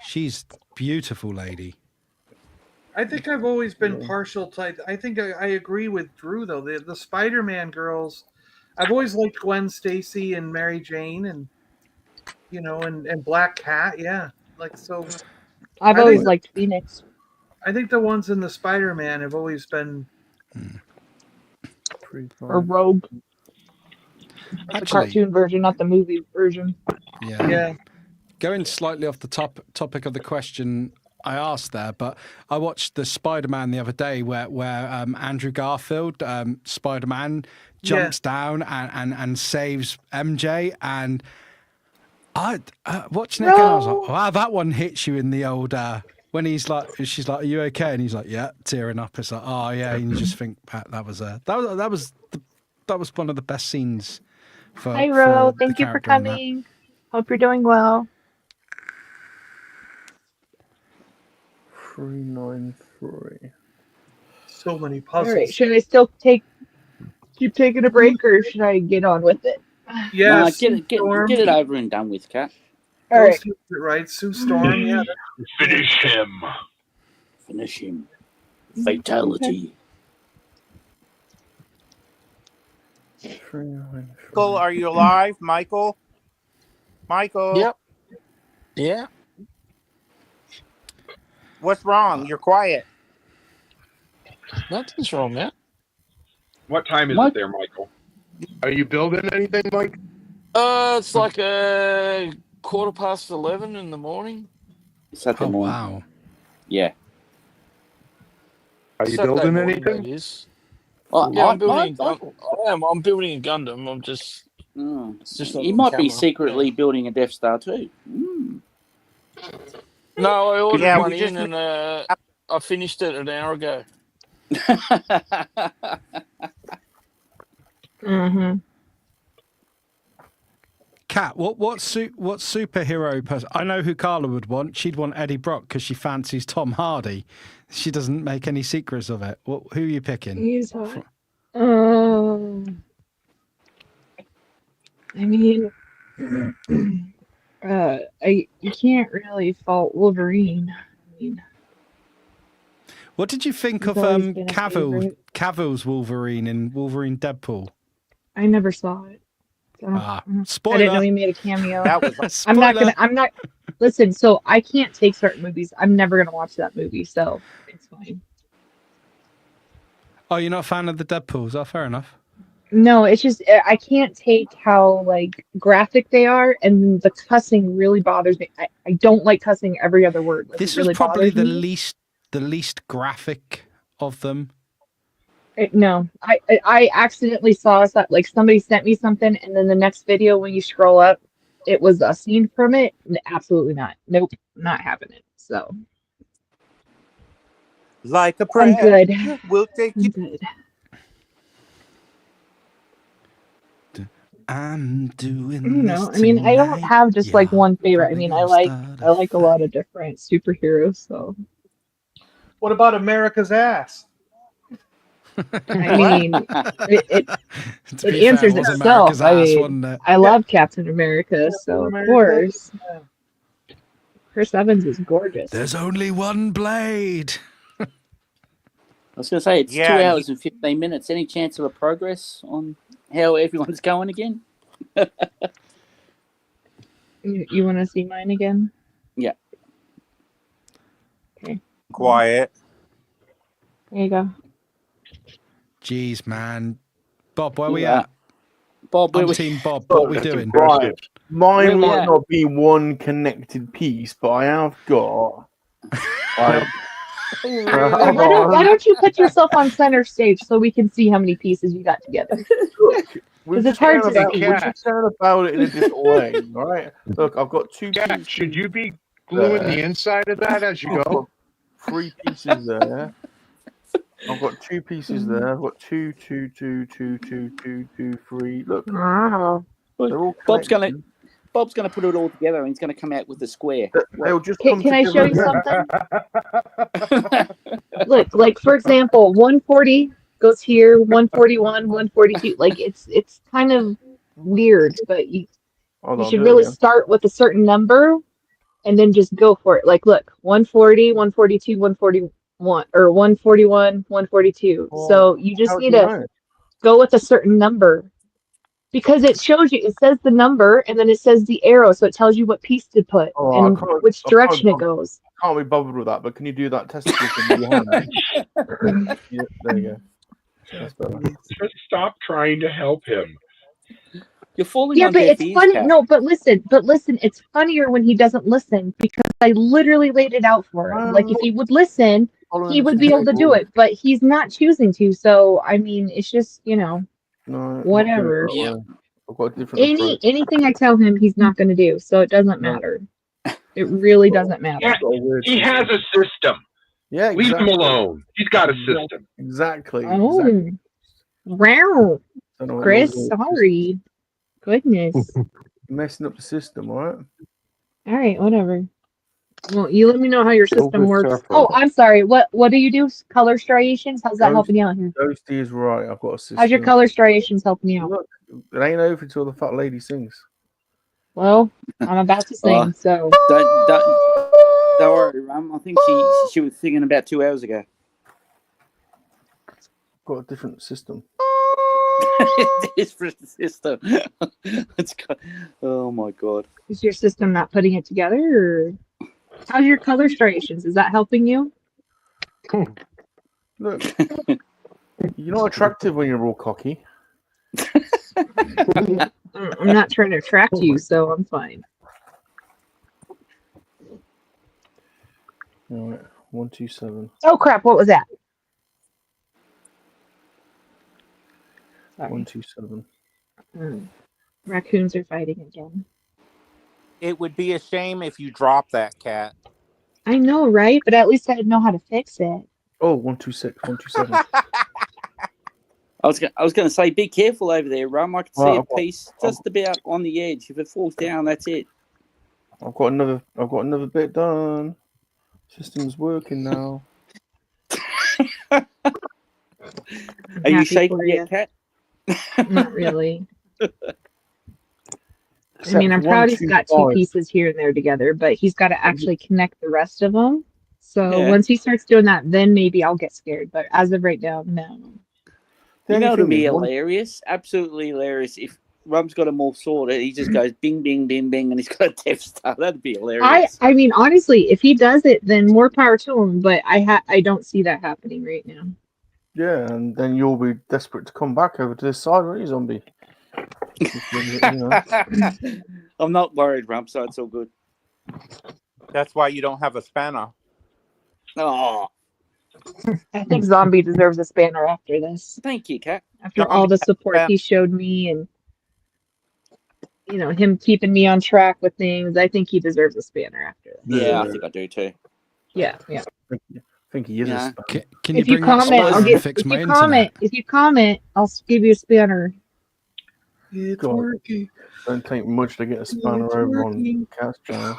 She's beautiful lady. I think I've always been partial to. I think I agree with Drew though. The Spider-Man girls, I've always liked Gwen Stacy and Mary Jane and and Black Cat. Yeah, like so. I've always liked Phoenix. I think the ones in the Spider-Man have always been. Or Rogue. Actually, the cartoon version, not the movie version. Yeah. going slightly off the topic of the question I asked there, but I watched the Spider-Man the other day where Andrew Garfield, Spider-Man, jumps down and saves MJ, and I watching it again, I was like, wow, that one hits you in the old when she's like, are you okay? And he's like, yeah, tearing up. It's like, oh yeah, and you just think that was one of the best scenes. Hi, Ro. Thank you for coming. Hope you're doing well. 393. So many puzzles. All right, should I still keep taking a break, or should I get on with it? Yeah, get it over and done with, Kat. All right. Right, Sue Storm. Yeah. Finish him. Finish him. Fatality. Michael, are you alive, Michael? Michael. Yep. Yeah. What's wrong? You're quiet. Nothing's wrong, man. What time is it there, Michael? Are you building anything, Mike? It's like 11:15 in the morning. Saturday morning. Wow. Yeah. Are you Saturday building morning, anything? that is. Oh, Yeah, I'm building. I'm building a Gundam. I'm just. It's just you might be secretly building a Death Star too. No, I ordered Yeah, one we just- in, and I finished it an hour ago. Mm-hmm. Kat, what superhero person? I know who Carla would want. She'd want Eddie Brock because she fancies Tom Hardy. She doesn't make any secrets of it. Who are you picking? He's hot. I mean, you can't really fault Wolverine. I mean, What did you think he's of always been a favorite. Cavill's Wolverine in Wolverine Deadpool? I never saw it. So, Spoiler. I didn't know he made a cameo. That was I'm not. Listen, so I can't take certain movies. I'm never gonna watch that movie, so it's fine. Oh, you're not a fan of the Deadpools? Oh, fair enough. No, it's just I can't take how like graphic they are, and the cussing really bothers me. I don't like cussing every other word. Like, This it really was probably bothers me. the least graphic of them. No, I accidentally saw that, like, somebody sent me something, and then the next video when you scroll up, it was a scene from it. Absolutely not. Nope, not happening. So like a I'm prayer. good. We'll take you. Good. I'm doing. I don't know. I mean, I don't have just like one favorite. I mean, I like a lot of different superheroes. So What about America's ass? I mean, it answers itself. I mean, I love Captain America, so of course. Chris Evans is gorgeous. There's only one blade. I was going to say, it's 2 Yeah, hours and 15 minutes. Any chance of a progress on how everyone's going again? You want to see mine again? Yeah. Okay. Quiet. There you go. Jeez, man. Bob, where we at? Bob, I'm Team Bob. What we doing? Right. Mine Where we might at? not be one connected piece, but I have got. Like, Why don't you put yourself on center stage so we can see how many pieces you got together? Because it's hard to see. We're just going about it in a different way, all right? Look, I've got two pieces. Should you be gluing the inside of that as you go? 3 pieces there. I've got 2 pieces there. I've got 2, 2, 2, 2, 2, 2, 2, 3. Look, Wow. they're all Bob's connected. gonna put it all together, and he's gonna come out with a square. They'll just Can I show you something? Look, like for example, 140 goes here, 141, 142. Like it's kind of weird, but you should really start with a certain number and then just go for it. Like look, 140, 142, 141, or 141, 142. So you just need to go with a certain number. Because it shows you, it says the number and then it says the arrow, so it tells you what piece to put and which direction it goes. I can't be bothered with that, but can you do that testicle thing with your hand? Yeah, there you go. That's better. Just stop trying to help him. You're falling Yeah, on but deaf it's ears, funny. Kat. No, but listen, it's funnier when he doesn't listen because I literally laid it out for him. Like if he would listen, he would be able to do it, but he's not choosing to. So I mean, it's just, No, whatever. Yeah. I've got a different approach. Anything I tell him, he's not going to do. So it doesn't matter. It really doesn't matter. He has a system. Yeah, Leave him exactly. alone. He's got a system. Exactly. Oh, wow. Chris, sorry. Goodness. Messing up the system, all right? All right, whatever. Well, you let me know how your system be works. careful. Oh, I'm sorry. What do you do? Color striations? How's that helping you out here? Ghosty is right. I've got a system. How's your color striations helping you out? Look, it ain't over until the fat lady sings. Well, I'm about to sing, so. Don't worry, Rum. I think she was singing about 2 hours ago. Got a different system. Different system. Oh my god. Is your system not putting it together, or how's your color striations? Is that helping you? Look, you're not attractive when you're all cocky. I'm not trying to attract you, so I'm fine. All right, 127. Oh crap! What was that? Sorry. 127. Raccoons are fighting again. It would be a shame if you drop that, cat. I know, right? But at least I'd know how to fix it. Oh, 126, 127. I was going to say, be careful over there, Rum. I can see Right, a piece just about on the edge. If it falls down, that's it. I've got another bit done. System's working now. Are you shaking yet, Kat? Not really. I mean, I'm proud he's got two pieces here and there together, but he's got to actually connect the rest of them. So once he starts doing that, then maybe I'll get scared. But as of right now, no. You know, it'll be hilarious, absolutely hilarious. If Rum's got them all sorted, he just goes bing, bing, bing, bing, and he's got a Death Star. That'd be hilarious. I mean, honestly, if he does it, then more power to him. But I don't see that happening right now. Yeah, and then you'll be desperate to come back over to this side, won't you, zombie? I'm not worried, Rum, so it's all good. That's why you don't have a spanner. Oh, I think Zombie deserves a spanner after this. Thank you, Kat. After all the support he showed me and, him keeping me on track with things, I think he deserves a spanner after this. Yeah, I think I do too. Yeah. I think he is a spanner. Can you If you bring that comment, spanner I'll and get. fix If my you internet? comment, I'll give you a spanner. It's working. Don't take much to get a spanner over on Cat's channel.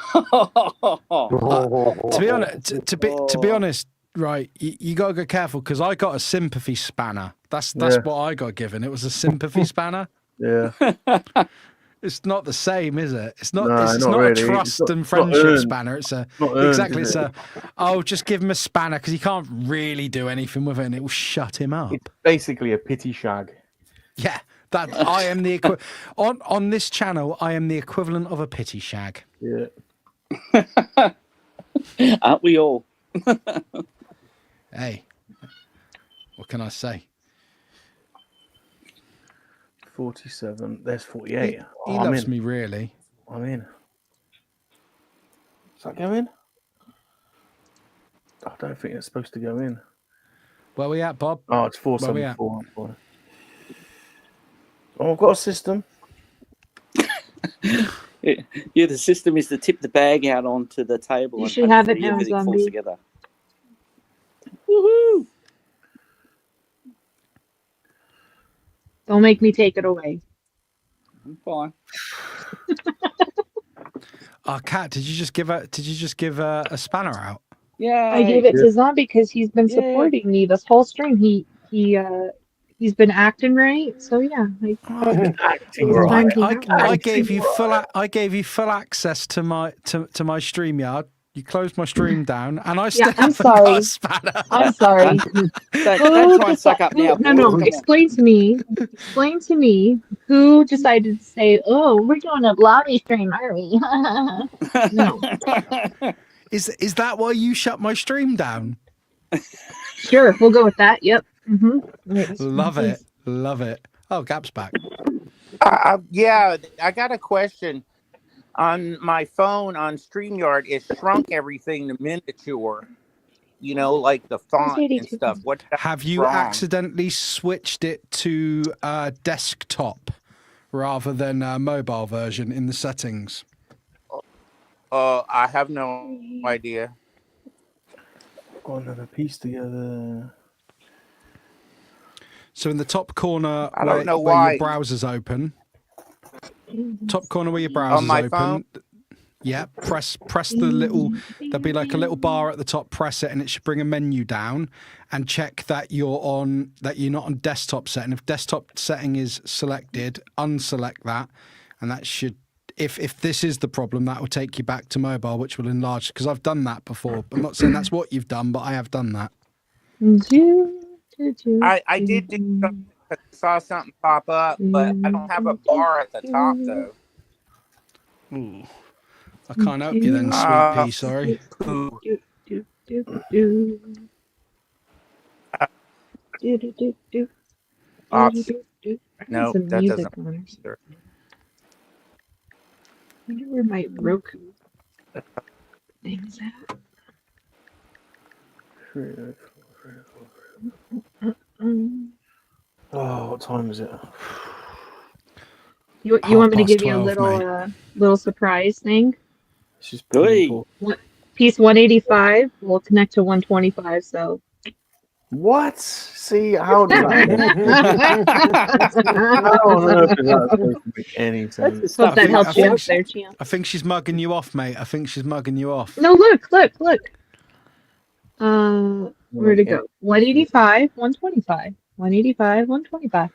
To be honest, to be honest, right, you gotta go careful because I got a sympathy spanner. That's what I got given. It was a sympathy spanner. Yeah. It's not the same, is it? It's not. No, it's not not really. a trust It's and not friendship earned. spanner. It's a Not earned, exactly. is It's it? just give him a spanner because he can't really do anything with it, and it will shut him up. It's basically a pity shag. Yeah, that I am the on this channel. I am the equivalent of a pity shag. Yeah. Aren't we all? Hey, what can I say? 47. There's 48. He loves me, really. I'm in. Is that going? I don't think it's supposed to go in. Where we at, Bob? Oh, it's Where we at? 474. Oh, I've got a system. Yeah, the system is to tip the bag out onto the table. You and should have it hopefully now, everything falls Zombie. together. Woohoo! Don't make me take it away. I'm fine. Oh, Kat, did you just give a spanner out? Yeah, I gave it to Zombie because he's been supporting me this whole stream. He's been acting right, so yeah. I gave you full access to my StreamYard. You closed my stream down, and I still haven't got a spanner. I'm sorry. Don't try and suck up now. No. Explain to me who decided to say, "Oh, we're doing a Blobby stream, are we?" No. Is that why you shut my stream down? Sure, we'll go with that. Yep. Love it. Oh, Gap's back. Yeah, I got a question. On my phone on StreamYard, it shrunk everything to miniature. You know, like the font and stuff. What have you accidentally switched it to desktop rather than a mobile version in the settings? I have no idea. Got another piece together. So in the top corner I don't know where why. your browser's open, top corner where your browser's On my open, phone? yeah, press the little, there'll be like a little bar at the top, press it and it should bring a menu down, and check that you're not on desktop setting. If desktop setting is selected, unselect that, and that should, if this is the problem, that will take you back to mobile, which will enlarge, because I've done that before. I'm not saying that's what you've done, but I have done that. I did do something because I saw something pop up, but I don't have a bar at the top though. Ooh. I can't help you then, sweet pea, sorry. No, that doesn't. I wonder where my Roku thing's at. Oh, what time is it? You want me to give you a little little surprise thing? It's just painful. Piece 185 will connect to 125. So. What? See, how does that? How on earth is that supposed to make any sense? Hope that helps you out there, champ. I think she's mugging you off, mate. I think she's mugging you off. No, look. Where'd it go? 185, 125. 185, 125.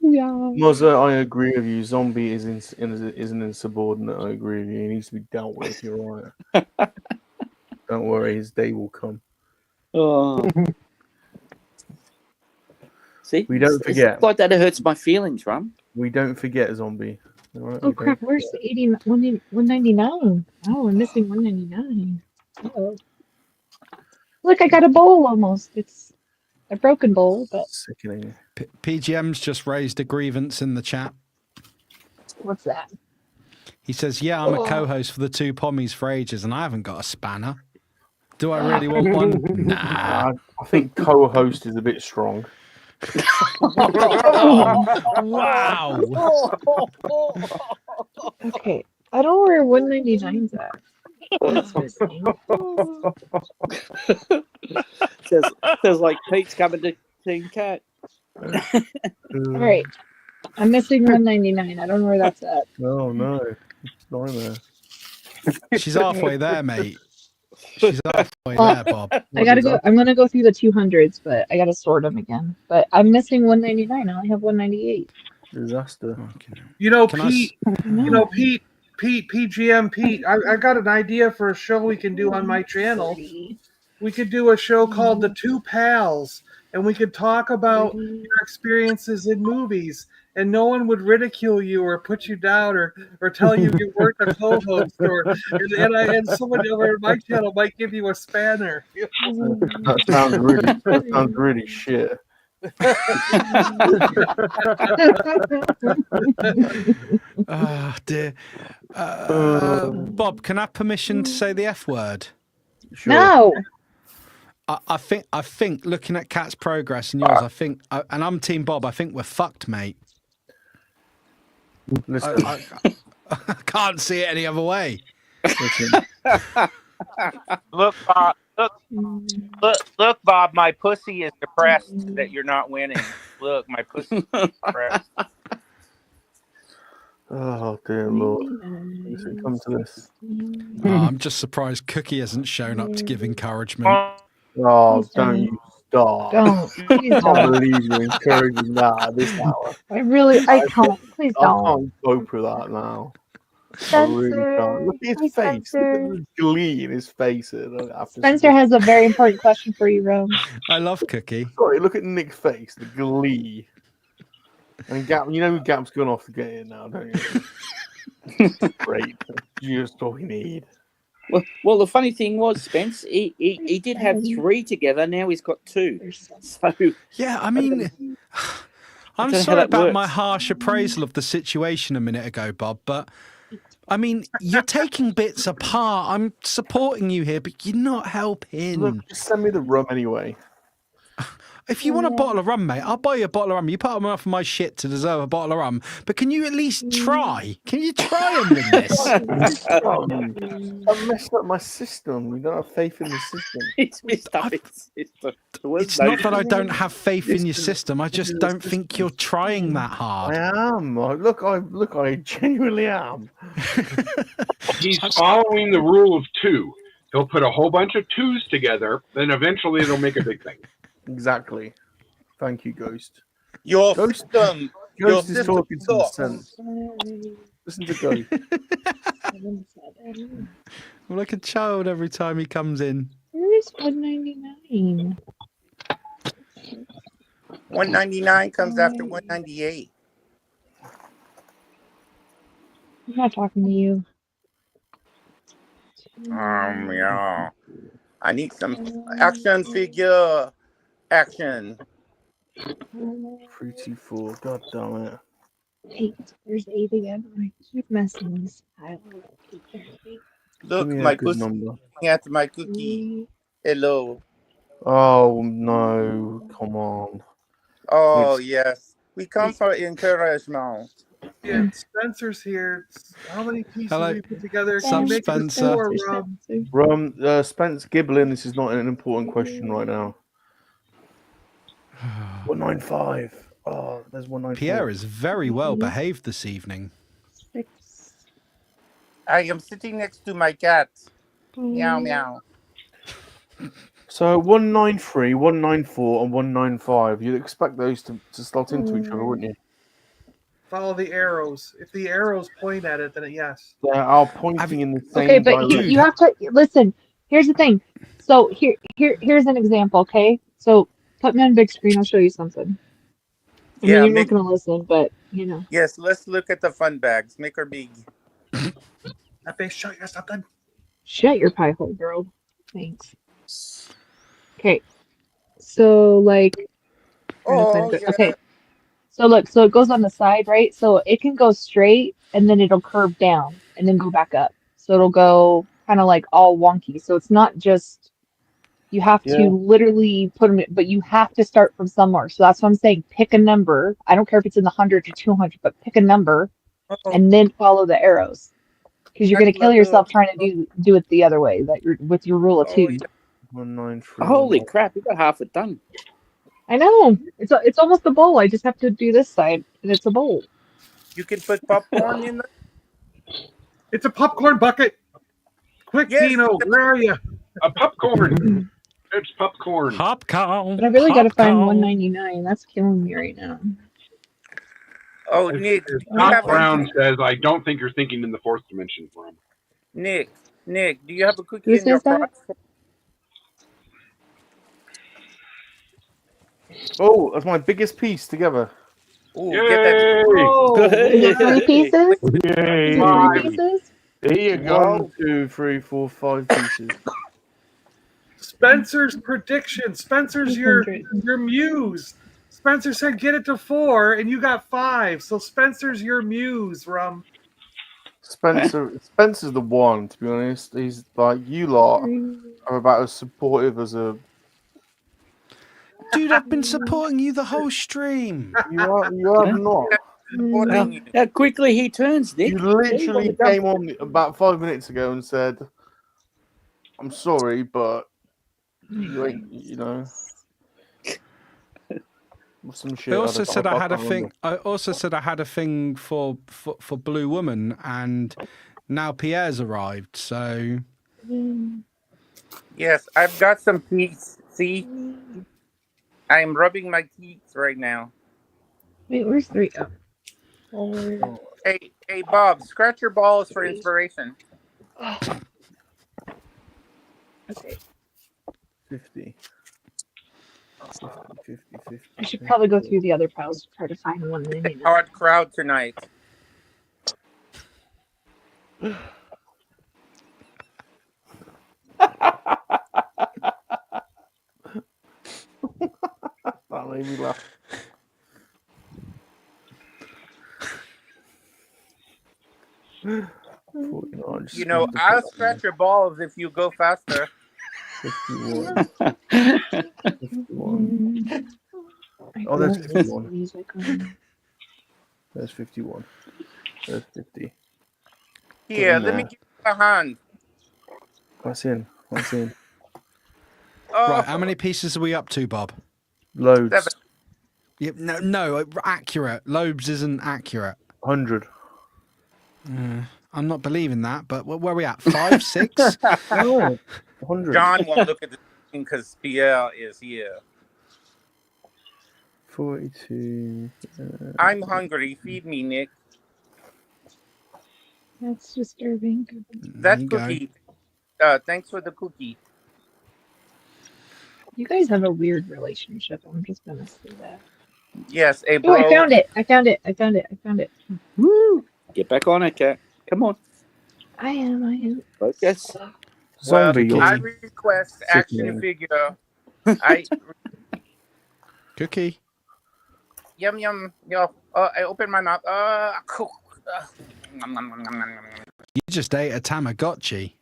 Yeah. Mother, I agree with you. Zombie is an insubordinate. I agree with you. He needs to be dealt with. You're right. Don't worry, his day will come. Oh. See, we don't forget. It's like that. It hurts my feelings, Rum. We don't forget, Zombie. Right, oh crap! Where's the 199? Oh, I'm missing 199. Oh, look, I got a bowl almost. It's a broken bowl, but sickening. PGM's just raised a grievance in the chat. What's that? He says, "Yeah, I'm a co-host for the Two Pommies for ages, and I haven't got a spanner. Do I really want one? Nah. I think co-host is a bit strong." Wow. Okay, I don't know where 199's at. That's missing. Says like Pete's coming to Team Cat. All right, I'm missing 199. I don't know where that's at. Oh no, it's not there. She's halfway there, mate. She's halfway there, Bob. I gotta go. I'm gonna go through the 200s, but I gotta sort them again. But I'm missing 199. I only have 198. Disaster. You know, Pete. You know, Pete. PGM Pete. I got an idea for a show we can do on my channel. We could do a show called The Two Pals, and we could talk about your experiences in movies, and no one would ridicule you or put you down or tell you you weren't a co-host, and someone over my channel might give you a spanner. That sounds really shit. Oh dear. Bob, can I have permission to say the F word? Sure. No. I think looking at Cat's progress and yours, and I'm Team Bob. I think we're fucked, mate. I can't see it any other way. Look, Bob. Look, Bob. My pussy is depressed that you're not winning. Look, my pussy is depressed. Oh dear Lord! Does it come to this? Oh, I'm just surprised Cookie hasn't shown up to give encouragement. Oh, don't you stop! Don't. Please I don't. can't believe you're encouraging that at this hour. I can't. Please don't. I can't cope with that now. I really can't. Look at his face. Look at the glee in his face. Spencer has a very important question for you, Rome. I love Cookie. Sorry, look at Nick's face. The glee. And Gap, you know Gap's gone off to get in now, don't you? Great. Just all we need. Well, the funny thing was, Spence, he did have 3 together. Now he's got 2. So yeah, I mean, I'm sorry about my harsh appraisal of the situation a minute ago, Bob, but I mean, you're taking bits apart. I'm supporting you here, but you're not helping. Look, just send me the rum anyway. If you want a bottle of rum, mate, I'll buy you a bottle of rum. You put enough of my shit to deserve a bottle of rum, but can you at least try? Can you try and win this? I messed up my system. You don't have faith in the system. It's messed up its system. It's not that I don't have faith in your system. I just don't think you're trying that hard. I am. I genuinely am. He's following the rule of two. He'll put a whole bunch of twos together, then eventually it'll make a big thing. Exactly. Thank you, Ghost. Your Ghost, system. Ghost Your is talking system some sense. Listen to Ghost. I'm like a child every time he comes in. Where's 199? 199 comes after 198. I'm not talking to you. Yeah. I need some action figure. Action. 324. God damn it. 8. There's 8 again. I keep messing this pile up. Look, Give me my a good pussy number. looking at my cookie. Hello. Oh no! Come on. Oh, yes. We come for encouragement. Yeah, Spencer's here. How many pieces Hello. we put together? Sup, Can you make it Spencer? 4, Rob? Spence Giblin. This is not an important question right now. 195. Oh, there's 194. Pierre is very well behaved this evening. 6. I am sitting next to my cat. Meow, meow. So 193, 194, and 195. You'd expect those to slot into each other, wouldn't you? Follow the arrows. If the arrows point at it, then yes. They are pointing in the same Okay, but direction. you have to listen. Here's the thing. So here's an example. Okay, so put me on big screen. I'll show you something. I mean, you're not gonna listen, but you know. Yes, let's look at the fun bags. Make her big. That big show you something. Shut your pie hole, girl. Thanks. Okay, so like. Okay. So look, so it goes on the side, right? So it can go straight and then it'll curve down and then go back up. So it'll go kind of like all wonky. So it's not just, you have to literally put them, but you have to start from somewhere. So that's what I'm saying. Pick a number. I don't care if it's in the 100 or 200, but pick a number and then follow the arrows. Because you're going to kill yourself trying to do it the other way, that you're with your rule of two. 193. Holy crap! You got half it done. I know. It's almost a bowl. I just have to do this side, and it's a bowl. You can put popcorn in there. It's a popcorn bucket. Quick, Dino, where are you? A popcorn. It's popcorn. Popcorn. But I really got to find 199. That's killing me right now. Oh, Nick. Doc Brown says, I don't think you're thinking in the fourth dimension for him. Nick, do you have a cookie Who in your says that? crotch? Oh, that's my biggest piece together. Ooh, get that. Oh, is it 3 pieces? Yay. Is it 3 pieces? Here you go. 1, 2, 3, 4, 5 pieces. Spencer's prediction. Spencer's your muse. Spencer said get it to 4, and you got 5. So Spencer's your muse, Rum. Spencer's the one, to be honest. He's like, you lot are about as supportive as a... Dude, I've been supporting you the whole stream. You have not. How quickly he turns, Nick. You literally came on about 5 minutes ago and said, I'm sorry, but you ain't, you know... Some shit. I also said I had a thing. I also said I had a thing for Blue Woman, and now Pierre's arrived. So Yes, I've got some teeth. See, I'm rubbing my teeth right now. Wait, where's 3? Hey, Bob, scratch your balls for inspiration. Okay. 50. 50. I should probably go through the other piles to try to find 199. Hard crowd tonight. That made me laugh. 49, You know, I'll scratch your balls if you go faster. 51. 51. Oh, there's 51. There's 51. There's 50. Here, let me give you a hand. What's in? What's in? Oh. Right, how many pieces are we up to, Bob? Loads. 7. Yep, no, accurate. Lobes isn't accurate. 100. I'm not believing that, but where are we at? 5, 6? No, 100. John won't look at the screen because Pierre is here. 42. I'm hungry. Feed me, Nick. That's disturbing. That's cookie. Thanks for the cookie. You guys have a weird relationship. I'm just gonna say that. Yes, a Oh, bro. I found it. I found it. Woo! Get back on it, Cat. Come on. I am. Focus. Well, Zombie. I request action figure. Cookie. Yum yum. Yo. I open my mouth. You just ate a Tamagotchi.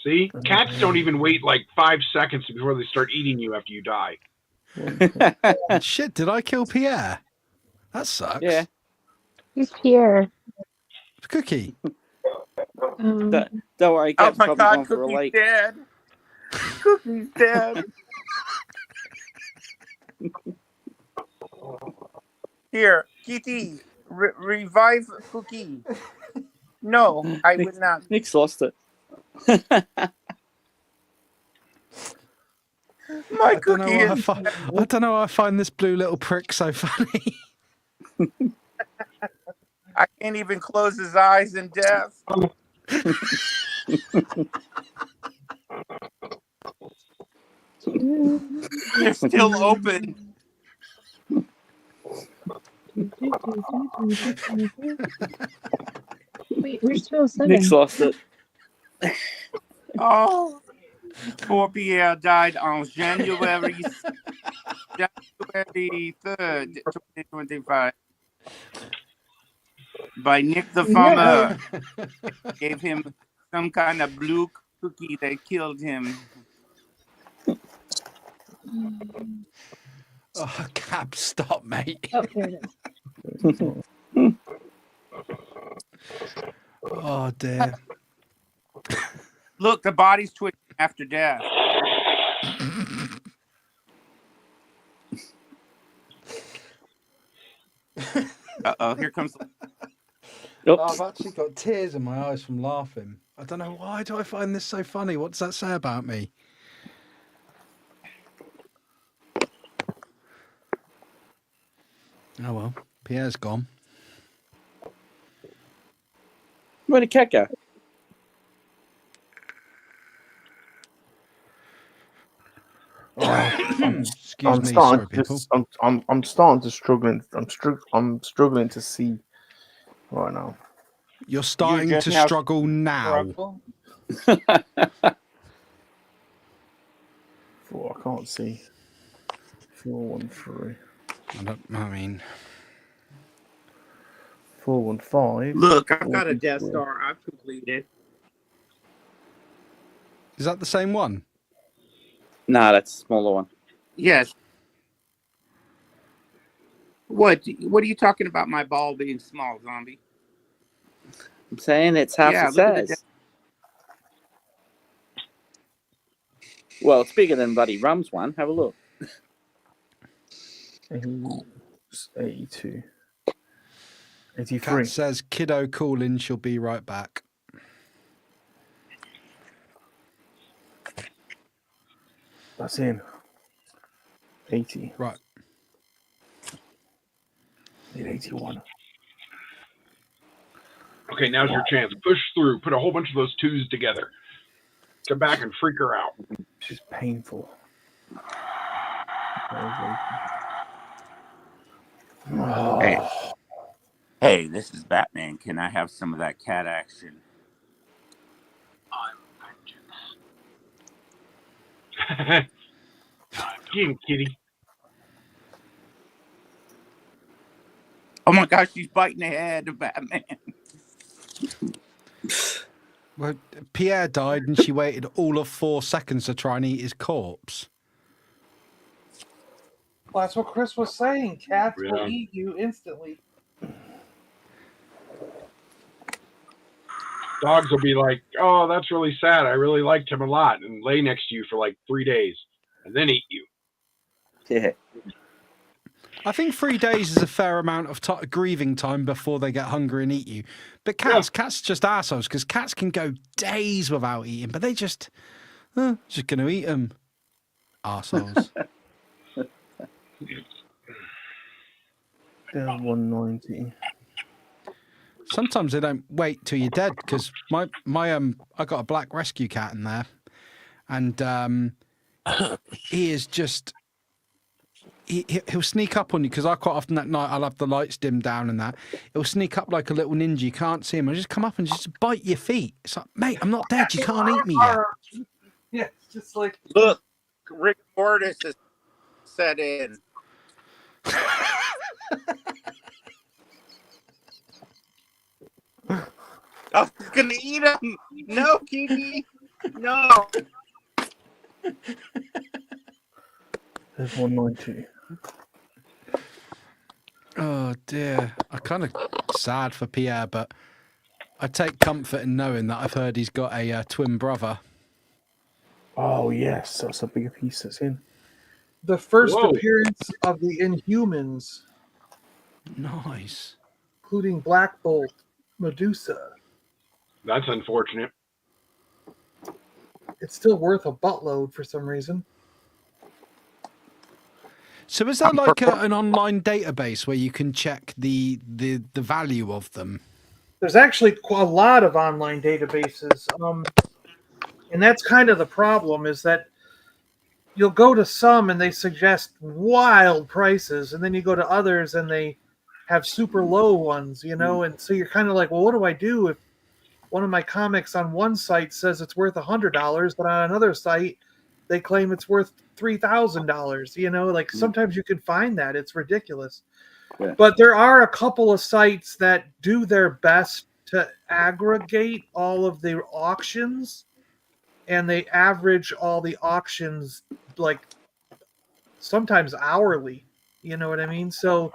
See, cats don't even wait like 5 seconds before they start eating you after you die. Shit, did I kill Pierre? That sucks. Yeah. Who's Pierre? Cookie. Don't worry, Oh Cat's my probably God, gone for a Cookie's leak. dead. Cookie's dead. Here, Kitty, revive Cookie. No, I would not. Nick's lost it. My Cookie is I don't know why I find this blue little prick so funny. I can't even close his eyes in death. They're still open. Wait, where's 207? Nick's lost it. Oh, poor Pierre died on January 3rd, 2025. By Nick the Farmer. Gave him some kind of blue cookie that killed him. Oh, Cap, stop, mate. Oh, there it is. Oh, dear. Look, the body's twitching after death. Uh-oh, here comes... Oh, I've actually got tears in my eyes from laughing. I don't know why do I find this so funny. What does that say about me? Oh well, Pierre's gone. Where did Cat go? Excuse me, sorry, people. I'm starting to struggling. I'm struggling to see right now. You're starting to struggle now. I can't see. 413. I mean, 415. Look, I've got a Death Star. I've completed. Is that the same one? No, that's a smaller one. Yes. What are you talking about? My ball being small, zombie? I'm saying it's half the size. Well, it's bigger than Buddy Rum's one. Have a look. 82. 83. Cat says, kiddo calling, she'll be right back. That's in. 80. Right. Need 81. Okay, now's your chance. Push through. Put a whole bunch of those twos together. Come back and freak her out. She's painful. Oh. Hey, this is Batman. Can I have some of that cat action? Get him, kitty. Oh my gosh, she's biting the head of Batman. Well, Pierre died and she waited all of 4 seconds to try and eat his corpse. Well, that's what Chris was saying. Cats will eat you instantly. Dogs will be like, oh, that's really sad. I really liked him a lot, and lay next to you for like 3 days and then eat you. Yeah. I think 3 days is a fair amount of grieving time before they get hungry and eat you. But cats just assholes, because cats can go days without eating, but they just going to eat them. Arseholes. There's 190. Sometimes they don't wait till you're dead, because I got a black rescue cat in there, and he is just he'll sneak up on you, because I quite often at night I'll have the lights dimmed down and that. He'll sneak up like a little ninja. You can't see him. I'll just come up and just bite your feet. It's like, mate, I'm not dead. You can't eat me yet. Yeah, it's just like, look, Rick Mortis is set in. I was gonna eat him. No, Kiki. No. There's 190. Oh dear. I'm kind of sad for Pierre, but I take comfort in knowing that I've heard he's got a twin brother. Oh yes, that's a bigger piece that's in. The first appearance of the Inhumans. Nice. Including Black Bolt, Medusa. That's unfortunate. It's still worth a buttload for some reason. So is there like an online database where you can check the value of them? There's actually a lot of online databases. And that's kind of the problem, is that you'll go to some and they suggest wild prices, and then you go to others and they have super low ones, you know, and so you're kind of like, well, what do I do if one of my comics on one site says it's worth $100, but on another site they claim it's worth $3,000, you know, like sometimes you can find that. It's ridiculous. Yeah. But there are a couple of sites that do their best to aggregate all of the auctions, and they average all the auctions like sometimes hourly, you know what I mean? So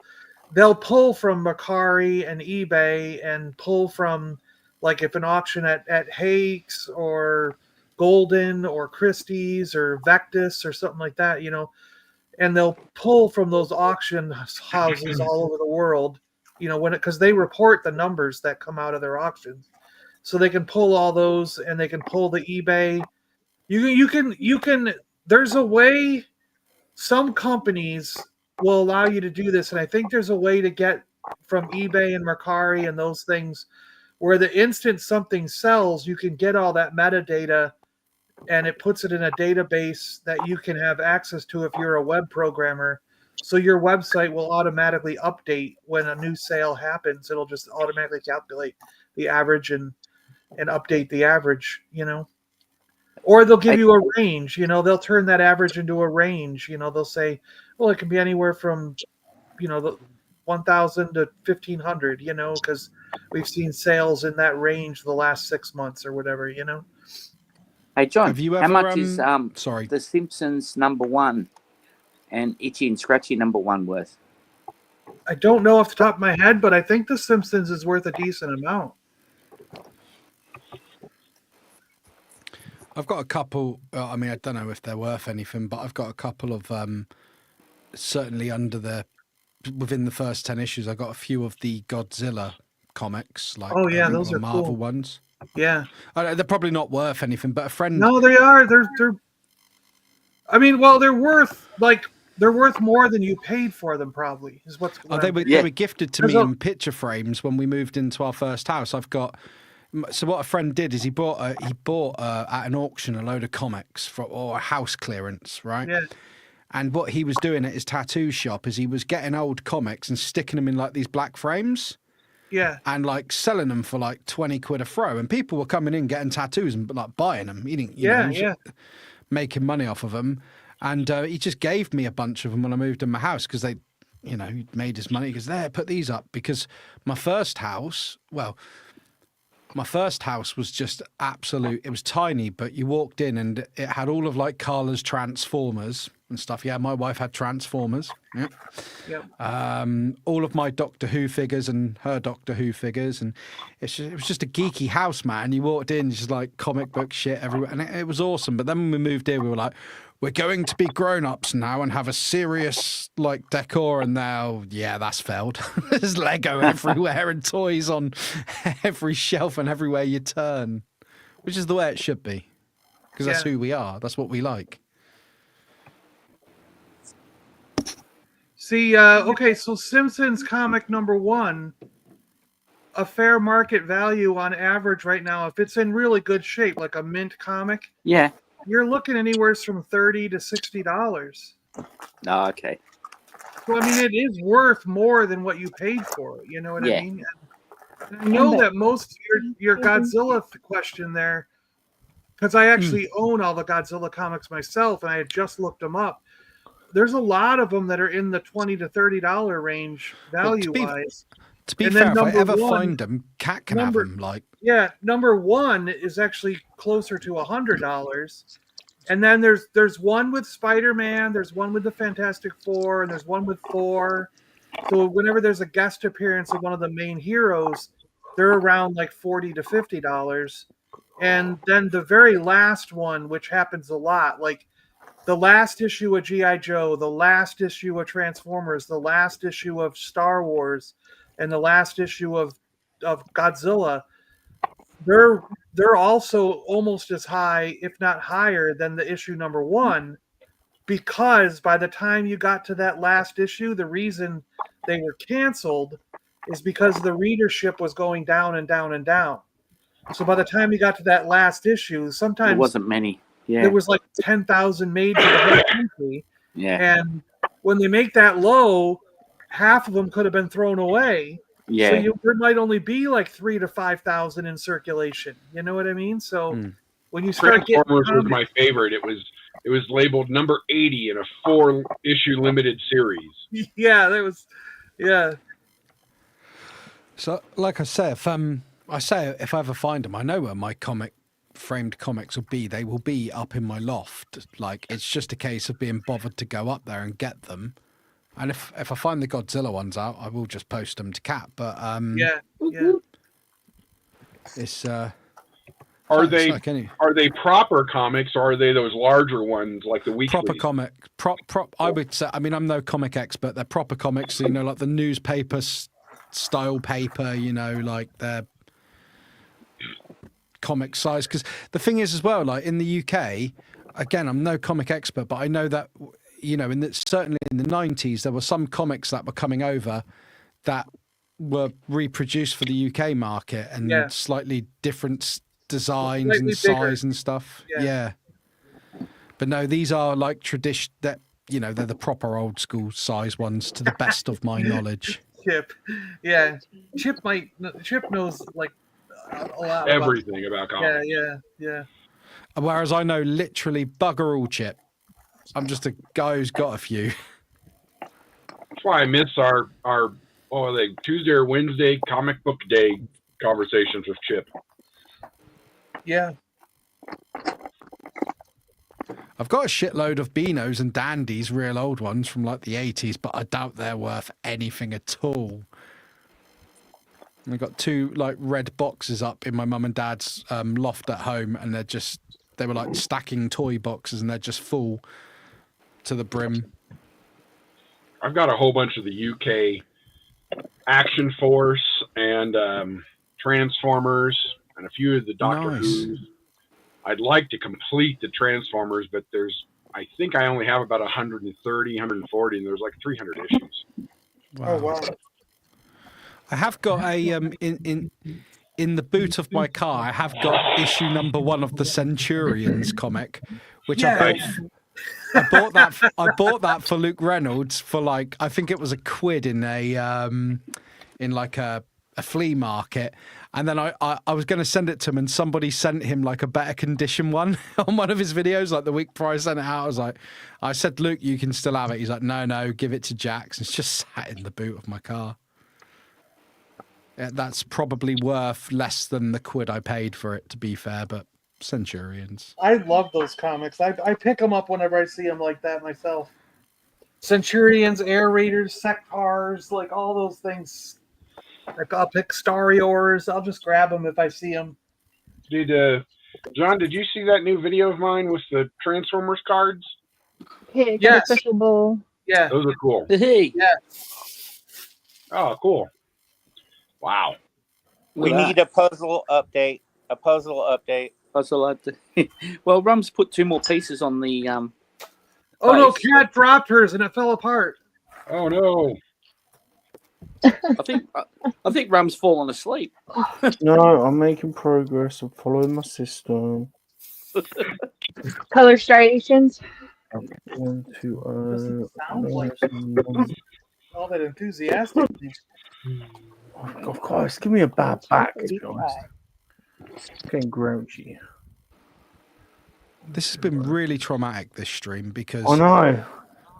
they'll pull from Mercari and eBay and pull from, like, if an auction at Hakes or Golden or Christie's or Vectis or something like that, you know, and they'll pull from those auction houses all over the world, you know, because they report the numbers that come out of their auctions. So they can pull all those, and they can pull the eBay. You can, there's a way, some companies will allow you to do this, and I think there's a way to get from eBay and Mercari and those things where the instant something sells, you can get all that metadata, and it puts it in a database that you can have access to if you're a web programmer. So your website will automatically update when a new sale happens. It'll just automatically calculate the average and update the average, you know. Or they'll give you a range, you know, they'll turn that average into a range, you know, they'll say, well, it can be anywhere from, you know, the 1,000 to 1,500, you know, because we've seen sales in that range the last 6 months or whatever, you know. Hey, John, Have you ever, how much is sorry, The Simpsons #1 and Itchy and Scratchy #1 worth? I don't know off the top of my head, but I think The Simpsons is worth a decent amount. I've got a couple. I mean, I don't know if they're worth anything, but I've got a couple of certainly within the first 10 issues. I got a few of the Godzilla comics, like those are Marvel cool ones. Yeah, they're probably not worth anything, but a friend. No, they are. They're. I mean, well, they're worth more than you paid for them. Probably is what's. They were gifted to me in picture frames when we moved into our first house. I've got. So what a friend did is he bought at an auction a load of comics or a house clearance, right? Yeah. And what he was doing at his tattoo shop is he was getting old comics and sticking them in like these black frames. Yeah. And like selling them for like 20 quid a throw, and people were coming in getting tattoos and like buying them, eating. You know, yeah. making money off of them. And he just gave me a bunch of them when I moved in my house because they, you know, he made his money. He goes, there, put these up. Because my first house was just absolute. It was tiny, but you walked in and it had all of like Carla's Transformers and stuff. Yeah, my wife had Transformers. Yep. All of my Doctor Who figures and her Doctor Who figures, and it was just a geeky house, man. You walked in, just like comic book shit everywhere, and it was awesome. But then when we moved here, we were like, we're going to be grown-ups now and have a serious like decor, and now, yeah, that's failed. There's Lego everywhere and toys on every shelf and everywhere you turn, which is the way it should be, because that's who we are. That's what we like. See, okay, so Simpsons comic #1, a fair market value on average right now, if it's in really good shape, like a mint comic, Yeah. you're looking anywhere from $30 to $60. Oh, okay. So, I mean, it is worth more than what you paid for it. You know what I Yeah. mean? And I know that most of your Godzilla question there, because I actually own all the Godzilla comics myself, and I had just looked them up. There's a lot of them that are in the $20 to $30 range value-wise. To be fair, if I ever find them, Cat can have them. Like, yeah, #1 is actually closer to $100, and then there's one with Spider-Man, there's one with the Fantastic Four, and there's one with Thor. So whenever there's a guest appearance of one of the main heroes, they're around like $40 to $50, and then the very last one, which happens a lot, like the last issue of G.I. Joe, the last issue of Transformers, the last issue of Star Wars, and the last issue of Godzilla, they're also almost as high, if not higher, than the issue #1, because by the time you got to that last issue, the reason they were canceled is because the readership was going down and down and down. So by the time you got to that last issue, sometimes There wasn't many. Yeah. there was like 10,000 made for the whole country. Yeah. And when they make that low, half of them could have been thrown away. Yeah. So there might only be like 3,000 to 5,000 in circulation. You know what I mean? So when you start getting Transformers was my favorite. It was labeled number 80 in a 4-issue limited series. Yeah, there was. Yeah. So, like I say, if I ever find them, I know where my framed comics will be. They will be up in my loft. Like, it's just a case of being bothered to go up there and get them. And if I find the Godzilla ones out, I will just post them to Cat. But yeah. It's are they proper comics, or are they those larger ones like the weekly? Proper comic, I would say. I mean, I'm no comic expert. They're proper comics. You know, like the newspaper style paper. You know, like they're comic size. Because the thing is, as well, like in the UK, again, I'm no comic expert, but I know that, you know, certainly in the 90s, there were some comics that were coming over that were reproduced for the UK market and slightly different designs Slightly and size bigger. and stuff. Yeah. But no, these are like tradition that, you know, they're the proper old school size ones to the best of my knowledge. Chip. Yeah. Chip knows like a lot everything about comics. Yeah. Whereas I know literally bugger all, Chip. I'm just a guy who's got a few. That's why I miss our Tuesday or Wednesday comic book day conversations with Chip. Yeah. I've got a shitload of Beanos and Dandies, real old ones from like the 80s, but I doubt they're worth anything at all. And I've got 2 like red boxes up in my mum and dad's loft at home, and they were like stacking toy boxes, and they're just full to the brim. I've got a whole bunch of the UK Action Force and Transformers and a few of the Doctor Who's. I'd like to complete the Transformers, but I think I only have about 130, 140, and there's like 300 issues. Wow. Oh, wow. I have got a in the boot of my car. I have got issue #1 of the Centurions comic, which I bought that for Luke Reynolds for like, I think it was £1 in a a flea market, and then I was going to send it to him, and somebody sent him like a better condition one on one of his videos, like the week before I sent it out. I said, Luke, you can still have it. He's like, no, give it to Jax. It's just sat in the boot of my car. Yeah, that's probably worth less than the quid I paid for it, to be fair, but Centurions. I love those comics. I pick them up whenever I see them like that myself. Centurions, Air Raiders, Sectars, like all those things. Like I'll pick Stariors. I'll just grab them if I see them. John, did you see that new video of mine with the Transformers cards? Hey, yes. Special Bowl. Yeah. Those are cool. Hey. Yeah. Oh, cool. Wow. We need a puzzle update. Puzzle update. Well, Rum's put 2 more pieces on the. Oh no! Cat dropped hers and it fell apart. Oh no! I think Rum's fallen asleep. No, I'm making progress. I'm following my system. Color striations. 1, 2, Sounds like all that enthusiastic. Of course, give me a bad back, to be honest. It's getting grouchy. This has been really traumatic, this stream, because I know.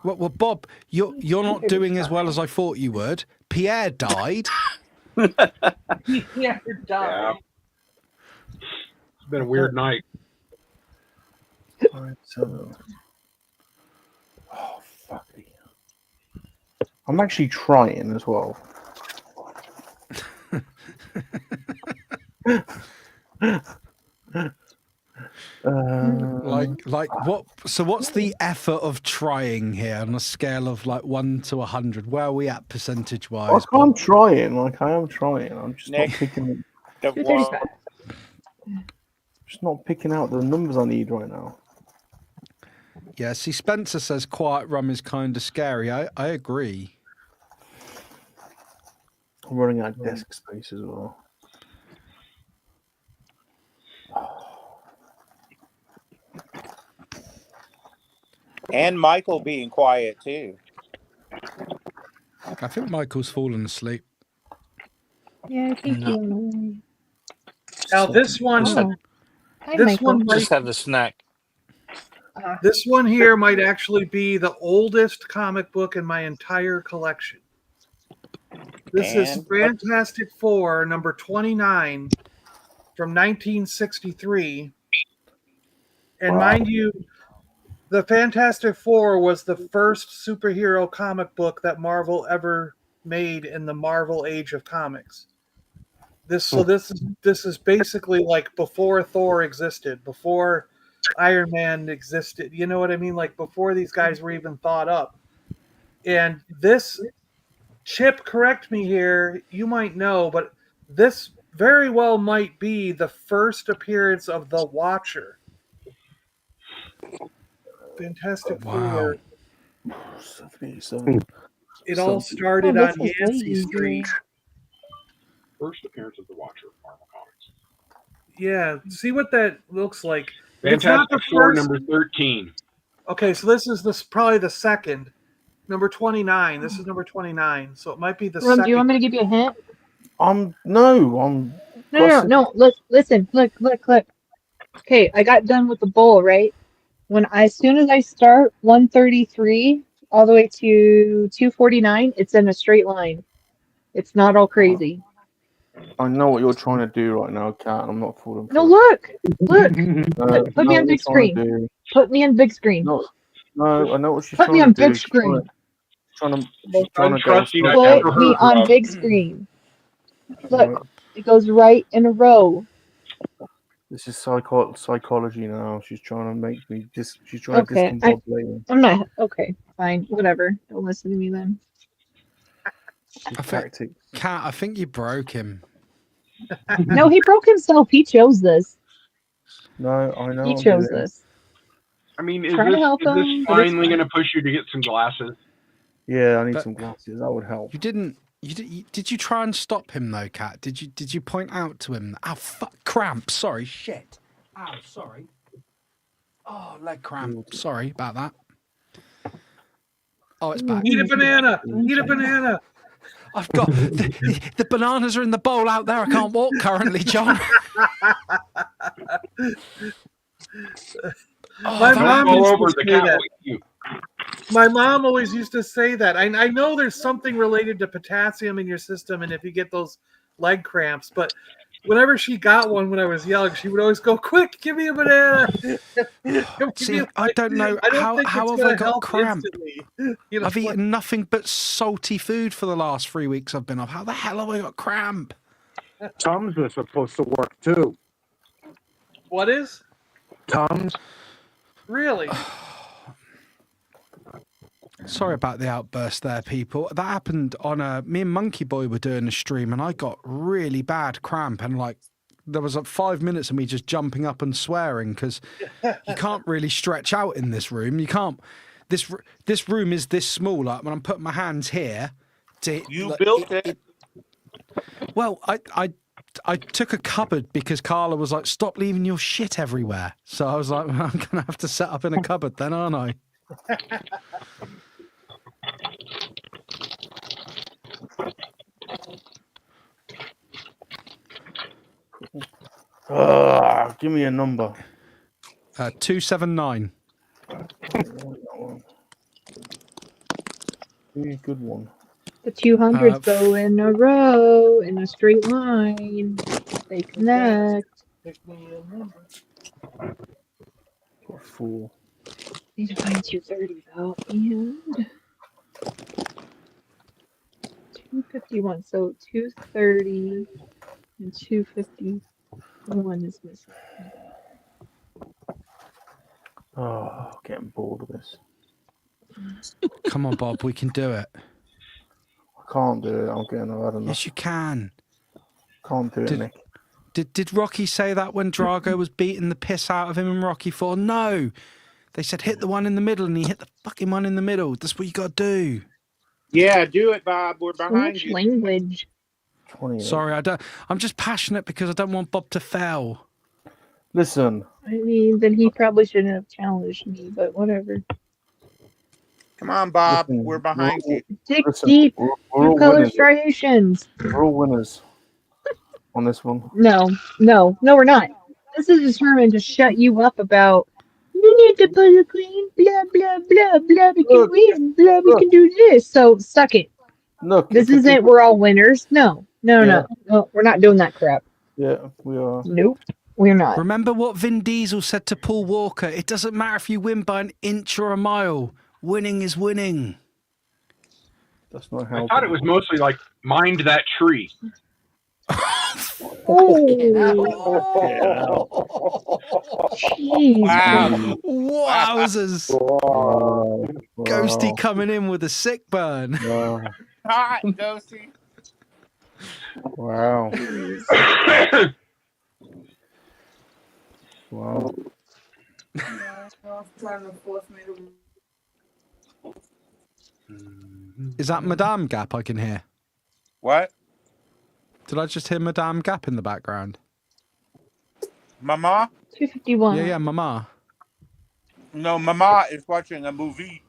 Well, Bob, you're not doing as well as I thought you would. Pierre died. Yeah, died. It's been a weird night. Oh, fuck it. I'm actually trying as well. Like what? So what's the effort of trying here on a scale of like 1 to 100? Where are we at percentage wise? I'm trying. Like I am trying. I'm just not picking. Just not picking out the numbers I need right now. Yeah. See, Spencer says Quiet Rum is kind of scary. I agree. I'm running out of desk space as well. And Michael being quiet too. I think Michael's fallen asleep. Yeah, I think you. Now this one, this one might just have a snack. This one here might actually be the oldest comic book in my entire collection. This is Fantastic Four, number 29, from 1963. And mind you, the Fantastic Four was the first superhero comic book that Marvel ever made in the Marvel age of comics. This is basically like before Thor existed, before Iron Man existed. You know what I mean? Like before these guys were even thought up. And this, Chip, correct me here, you might know, but this very well might be the first appearance of the Watcher. Fantastic Four. It all started on Yancey Street. First appearance of the Watcher, Marvel Comics. Yeah, see what that looks like. Fantastic Four, number 13. Okay, so this is probably the second. Number 29. This is number 29. So it might be the second. Do you want me to give you a hint? No. Listen. Look. Okay, I got done with the bowl, right? As soon as I start 133 all the way to 249, it's in a straight line. It's not all crazy. I know what you're trying to do right now, Kat. I'm not falling. No, look. Put me on big screen. Put me on big screen. No, I know what she's Put trying me on to do. big screen. Put me on big screen. Look, it goes right in a row. This is psychology now. She's trying to make me just. She's trying to discombobulate. I'm not. Okay, fine. Whatever. Don't listen to me then. Kat, I think you broke him. No, he broke himself. He chose this. No, I know. He chose this. I mean, is this finally going to push you to get some glasses? Yeah, I need some glasses. That would help. You didn't. Did you try and stop him though, Kat? Did you point out to him? Oh fuck! Cramp. Sorry. Shit. Ow. Sorry. Oh, leg cramp. Sorry about that. Oh, it's back. Eat a banana. Eat a banana. I've got the bananas are in the bowl out there. I can't walk currently, John. My mom used to say that. My mom always used to say that. I know there's something related to potassium in your system, and if you get those leg cramps, but whenever she got one when I was young, she would always go, "Quick, give me a banana." See, I don't know how have I got cramp. I've eaten nothing but salty food for the last 3 weeks I've been off. How the hell have I got cramp? Tums are supposed to work too. What is? Tums. Really? Sorry about the outburst there, people. That happened on me and Monkey Boy were doing a stream, and I got really bad cramp, and like there was like 5 minutes of me just jumping up and swearing because you can't really stretch out in this room. You can't. This room is this small. Like when I'm putting my hands here, you built it. Well, I took a cupboard because Carla was like, "Stop leaving your shit everywhere." So I was like, well, "I'm gonna have to set up in a cupboard then, aren't I?" Give me a number. 279. Give me a good one. The 200s go in a row in a straight line. They connect. Pick me a number. 4. Need to find 230 though. And 251. So 230 and 251 is missing. Oh, getting bored of this. Come on, Bob, we can do it. I can't do it. I'm getting had enough. Yes, you can. Can't do it, Nick. Did Rocky say that when Drago was beating the piss out of him in Rocky 4? No. They said hit the one in the middle, and he hit the fucking one in the middle. That's what you got to do. Yeah, do it, Bob. We're behind you. Language. Sorry, I'm just passionate because I don't want Bob to fail. Listen. I mean, then he probably shouldn't have challenged me, but whatever. Come on, Bob. We're behind you. Dig deep. Your color striations. We're all winners on this one. No, we're not. This is determined to shut you up about. You need to pull it clean. Blah blah blah blah. We can win. Blah. We can do this. So suck it. Look, this isn't. We're all winners. No. No. We're not doing that crap. Yeah, we are. Nope. We're not. Remember what Vin Diesel said to Paul Walker? It doesn't matter if you win by an inch or a mile. Winning is winning. That's not how. I thought it was mostly like mind that tree. Wow. Wowzers. Ghosty coming in with a sick burn. Hot, Ghosty. Wow. Wow. Is that Madame Gap I can hear? What? Did I just hear Madame Gap in the background? Mama? 251. Yeah, Mama. No, Mama is watching a movie.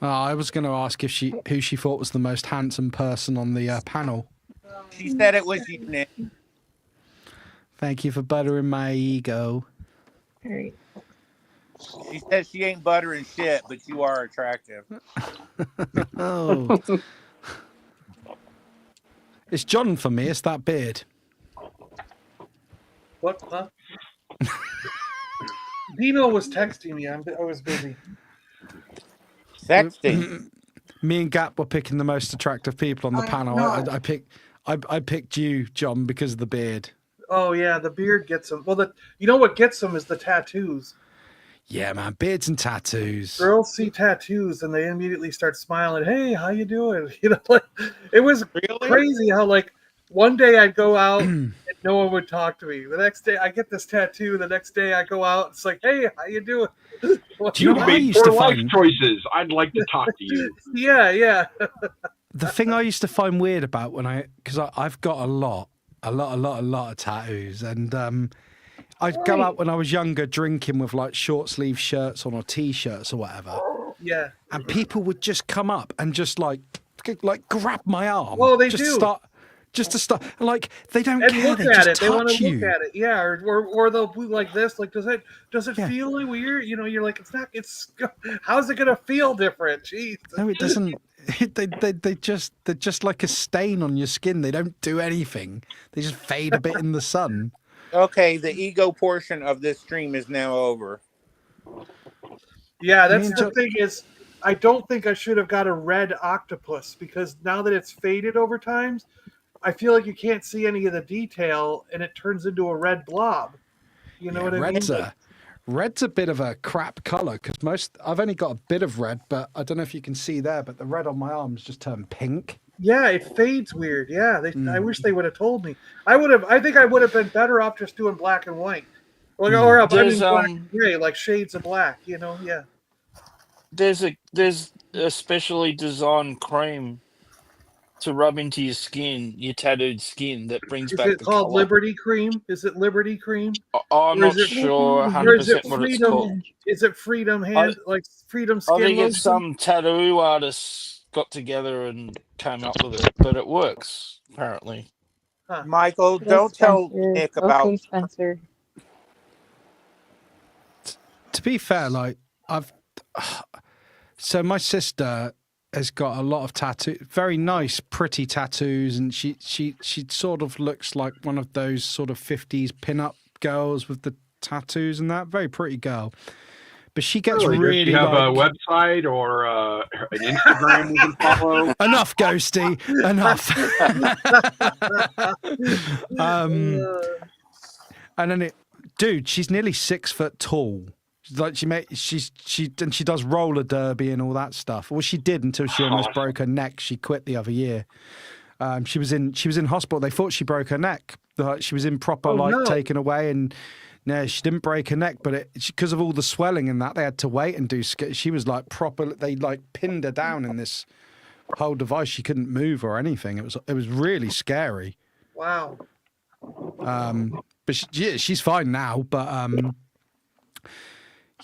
Oh, I was going to ask if who she thought was the most handsome person on the panel. She said it was you, Nick. Thank you for buttering my ego. All right. She says she ain't buttering shit, but you are attractive. Oh. It's John for me. It's that beard. What? Huh? Dino was texting me. I was busy. Sexting. Me and Gap were picking the most attractive people on the panel. I picked you, John, because of the beard. Oh yeah, the beard gets them. Well, you know what gets them is the tattoos. Yeah, man, beards and tattoos. Girls see tattoos and they immediately start smiling. Hey, how you doing? You know, like it was crazy how like one day I'd go out and no one would talk to me. The next day I get this tattoo. The next day I go out. It's like, hey, how you doing? Do you know what I used to life find? choices. I'd like to talk to you. Yeah. The thing I used to find weird about because I've got a lot of tattoos, and I'd go out when I was younger drinking with like short sleeve shirts on or t-shirts or whatever. Yeah. And people would just come up and just like like grab my arm. Oh, they just do. Just to start, like they don't And care. look They at just it. They want touch to look you. at it. Yeah, or they'll do like this. Like, does it Yeah. feel weird? You know, you're like, it's not. It's how's it gonna feel different? Jeez. No, it doesn't. They're just like a stain on your skin. They don't do anything. They just fade a bit in the sun. Okay, the ego portion of this stream is now over. Yeah, that's the thing is, I don't think I should have got a red octopus because now that it's faded over time, I feel like you can't see any of the detail and it turns into a red blob. You know what I mean? Red's a bit of a crap color because I've only got a bit of red, but I don't know if you can see there, but the red on my arms just turned pink. Yeah, it fades weird. Yeah, I wish they would have told me. I think I would have been better off just doing black and white. Or black and gray, like shades of black, you know? Yeah. There's a specially designed cream to rub into your skin, your tattooed skin, that brings back the Is it called color. Liberty Cream? Is it Liberty Cream? I'm not sure 100% what it's called. Is it Freedom Freedom Skin I think lotion? it's some tattoo artists got together and came up with it, but it works apparently. Huh. Michael, don't tell Nick about. Okay, Spencer. To be fair, like so my sister has got a lot of tattoos, very nice, pretty tattoos, and she sort of looks like one of those sort of 50s pin-up girls with the tattoos and that. Very pretty girl. But she gets really Does she have a website or an Instagram we can follow? Enough, Ghosty. Enough. And then dude, she's nearly 6 foot tall. Like she does roller derby and all that stuff. Well, she did until she almost broke her neck. She quit the other year. She was in hospital. They thought she broke her neck. She was in proper taken away, and no, she didn't break her neck. But because of all the swelling and that, they had to wait and do. She was like proper. They like pinned her down in this whole device. She couldn't move or anything. It was really scary. Wow. But she's fine now. But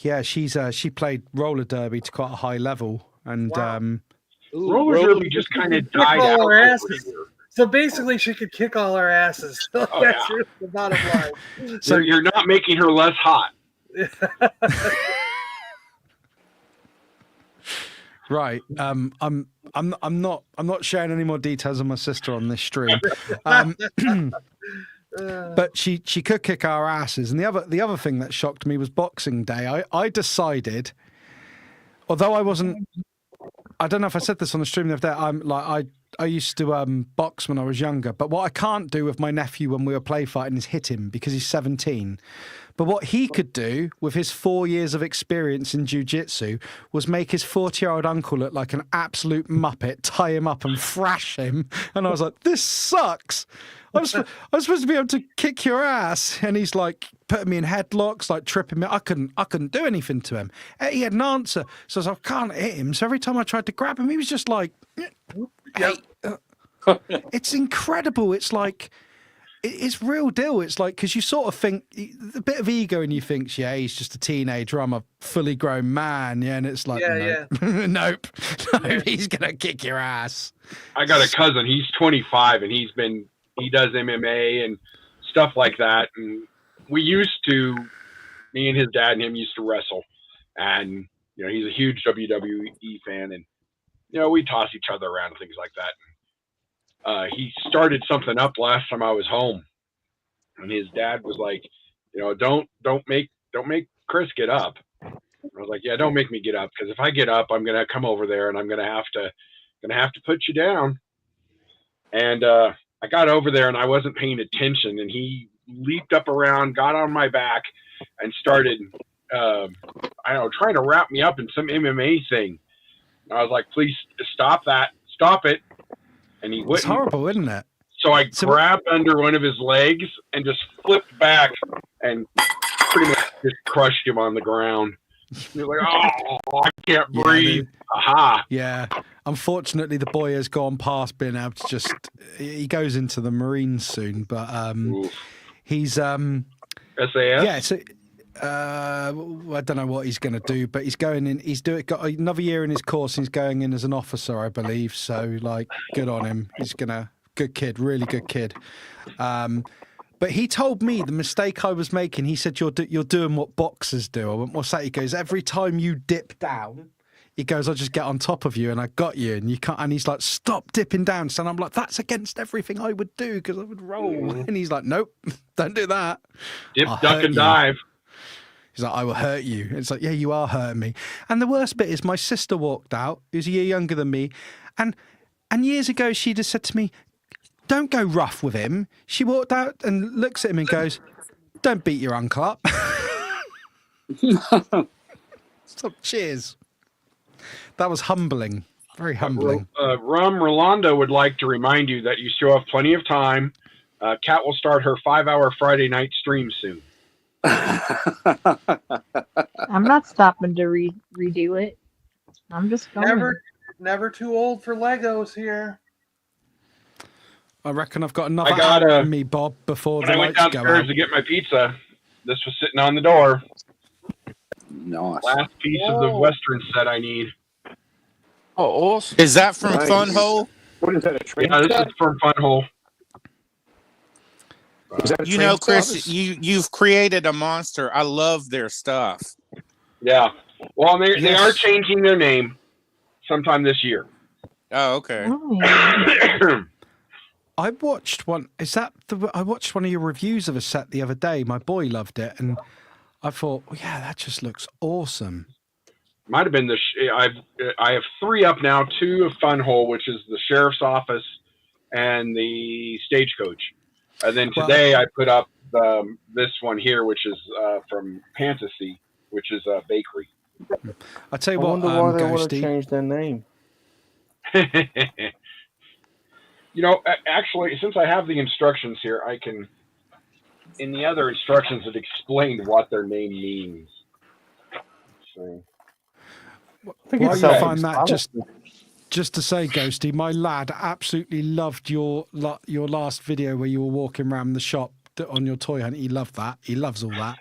yeah, she played roller derby to quite a high level, and roller derby just kind of died out. All our asses. So basically, she could kick all our asses. That's really the bottom line. So you're not making her less hot. Right. I'm not sharing any more details of my sister on this stream. But she could kick our asses. And the other thing that shocked me was Boxing Day. I decided, although I don't know if I said this on the stream the other day, I used to box when I was younger, but what I can't do with my nephew when we were play fighting is hit him because he's 17. But what he could do with his 4 years of experience in jiu-jitsu was make his 40-year-old uncle look like an absolute muppet, tie him up and thrash him. And I was like, this sucks. I'm supposed to be able to kick your ass. And he's like putting me in headlocks, like tripping me. I couldn't do anything to him. He had an answer. So I was like, I can't hit him. So every time I tried to grab him, he was just like, hey. It's incredible. It's like, it's real deal. It's like, because you sort of think, a bit of ego in you thinks, yeah, he's just a teenager. I'm a fully grown man. Yeah. And it's like, nope. No, he's going to kick your ass. I got a cousin. He's 25 and he does MMA and stuff like that. And me and his dad and him used to wrestle. And, you know, he's a huge WWE fan. And, you know, we toss each other around and things like that. He started something up last time I was home, and his dad was like, you know, don't make Chris get up. I was like, yeah, don't make me get up, because if I get up, I'm gonna come over there and I'm gonna have to put you down. And I got over there and I wasn't paying attention, and he leaped up around, got on my back, and started trying to wrap me up in some MMA thing. And I was like, please stop it. And he wouldn't. It's horrible, isn't it? So I grabbed under one of his legs and just flipped back and pretty much just crushed him on the ground. He was like, oh, I can't breathe. Aha. Yeah. Unfortunately, the boy has gone past being able to he goes into the Marines soon, but he's SAS? Yeah, so I don't know what he's going to do, but he's going in. Got another year in his course, and he's going in as an officer, I believe. So, like, good on him. He's good kid, really good kid. But he told me the mistake I was making. He said, "You're doing what boxers do." I went, "What's that?" He goes, "Every time you dip down." He goes, "I'll just get on top of you and I got you and you can't." And he's like, "Stop dipping down." So I'm like, "That's against everything I would do because I would roll." And he's like, "Nope, don't do that. Dip, duck, and dive." He's like, "I will hurt you." It's like, "Yeah, you are hurting me." And the worst bit is my sister walked out, who's a year younger than me. And years ago, she'd have said to me, "Don't go rough with him." She walked out and looks at him and goes, "Don't beat your uncle up." So, cheers. That was humbling. Very humbling. Rum Rolando would like to remind you that you still have plenty of time. Kat will start her 5-hour Friday night stream soon. I'm not stopping to redo it. I'm just going. Never too old for Legos here. I reckon I've got another hour in me, Bob, before the lights go out. I went downstairs to get my pizza. This was sitting on the door. Nice. Last piece of the Western set I need. Oh, awesome. Is that from Fun Hole? What is that, a train Yeah, this set? is from Fun Hole. Is that a You train know, set? Chris, you've created a monster. I love their stuff. Yeah. Well, they are changing their name sometime this year. Oh, okay. I watched one. I watched one of your reviews of a set the other day. My boy loved it, and I thought, well, yeah, that just looks awesome. Might have been I have 3 up now. 2 of Fun Hole, which is the sheriff's office and the stagecoach. And then today I put up this one here, which is from Fantasy, which is a bakery. I'll tell you I what, wonder why they want to Ghosty. change their name. You know, actually, since I have the instructions here, I can. In the other instructions, it explained what their name means. So. While you find that, just to say, Ghosty, my lad absolutely loved your last video where you were walking around the shop on your toy hunt. He loved that. He loves all that.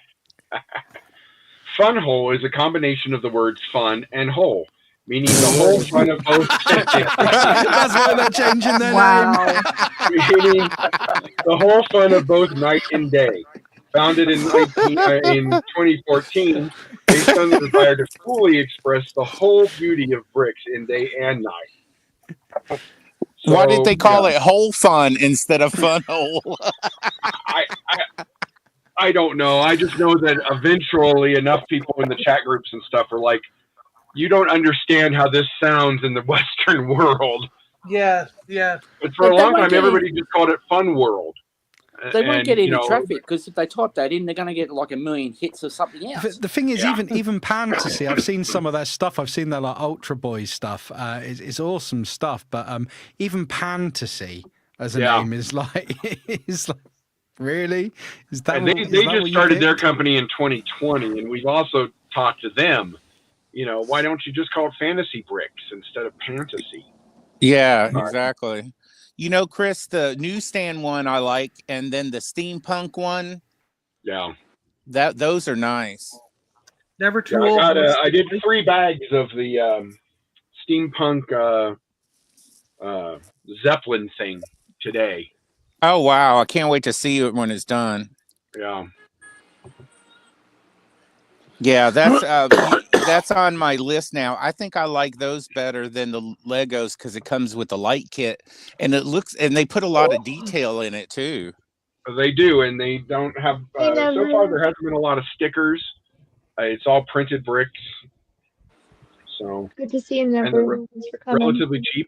Fun Hole is a combination of the words fun and hole, meaning the whole fun of both. That's why they're changing their Wow. Meaning the whole fun of both night and day. Founded in 2014, based on the desire to fully express the whole beauty of bricks in day and night. So, why did they call it Hole Fun instead of Fun Hole? I don't know. I just know that eventually enough people in the chat groups and stuff are like, you don't understand how this sounds in the Western world. Yeah, yeah. But for a long time, everybody just called it Fun World. They won't get any traffic because if they type that in, they're going to get like 1 million hits or something else. The thing is, even Fantasy, I've seen some of their stuff. I've seen their like Ultra Boys stuff. It's awesome stuff. But even Fantasy as a name is like, really? Is that and they just started their company in 2020, and we've also talked to them. You know, why don't you just call it Fantasy Bricks instead of Fantasy? Yeah, exactly. You know, Chris, the newsstand one I like, and then the steampunk one. Yeah, those are nice. Never too old. I did 3 bags of the steampunk Zeppelin thing today. Oh wow! I can't wait to see it when it's done. Yeah. Yeah, that's on my list now. I think I like those better than the Legos because it comes with the light kit, and they put a lot of detail in it too. They do, and they don't have. So far, there hasn't been a lot of stickers. It's all printed bricks. So good to see you, Never. Thanks for coming. Relatively cheap.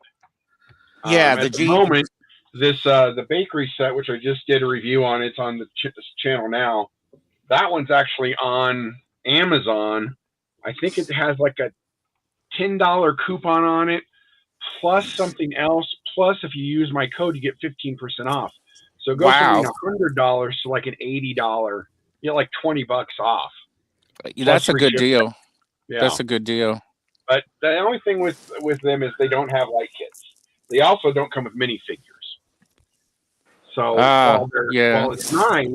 Yeah, at the moment, this the bakery set, which I just did a review on, it's on the channel now. That one's actually on Amazon. I think it has like a $10 coupon on it, plus something else. Plus, if you use my code, you get 15% off. So it goes from $100 to like an $80. You get like $20 off. That's a good deal. Yeah, that's a good deal. But the only thing with them is they don't have light kits. They also don't come with minifigures. So while it's nice,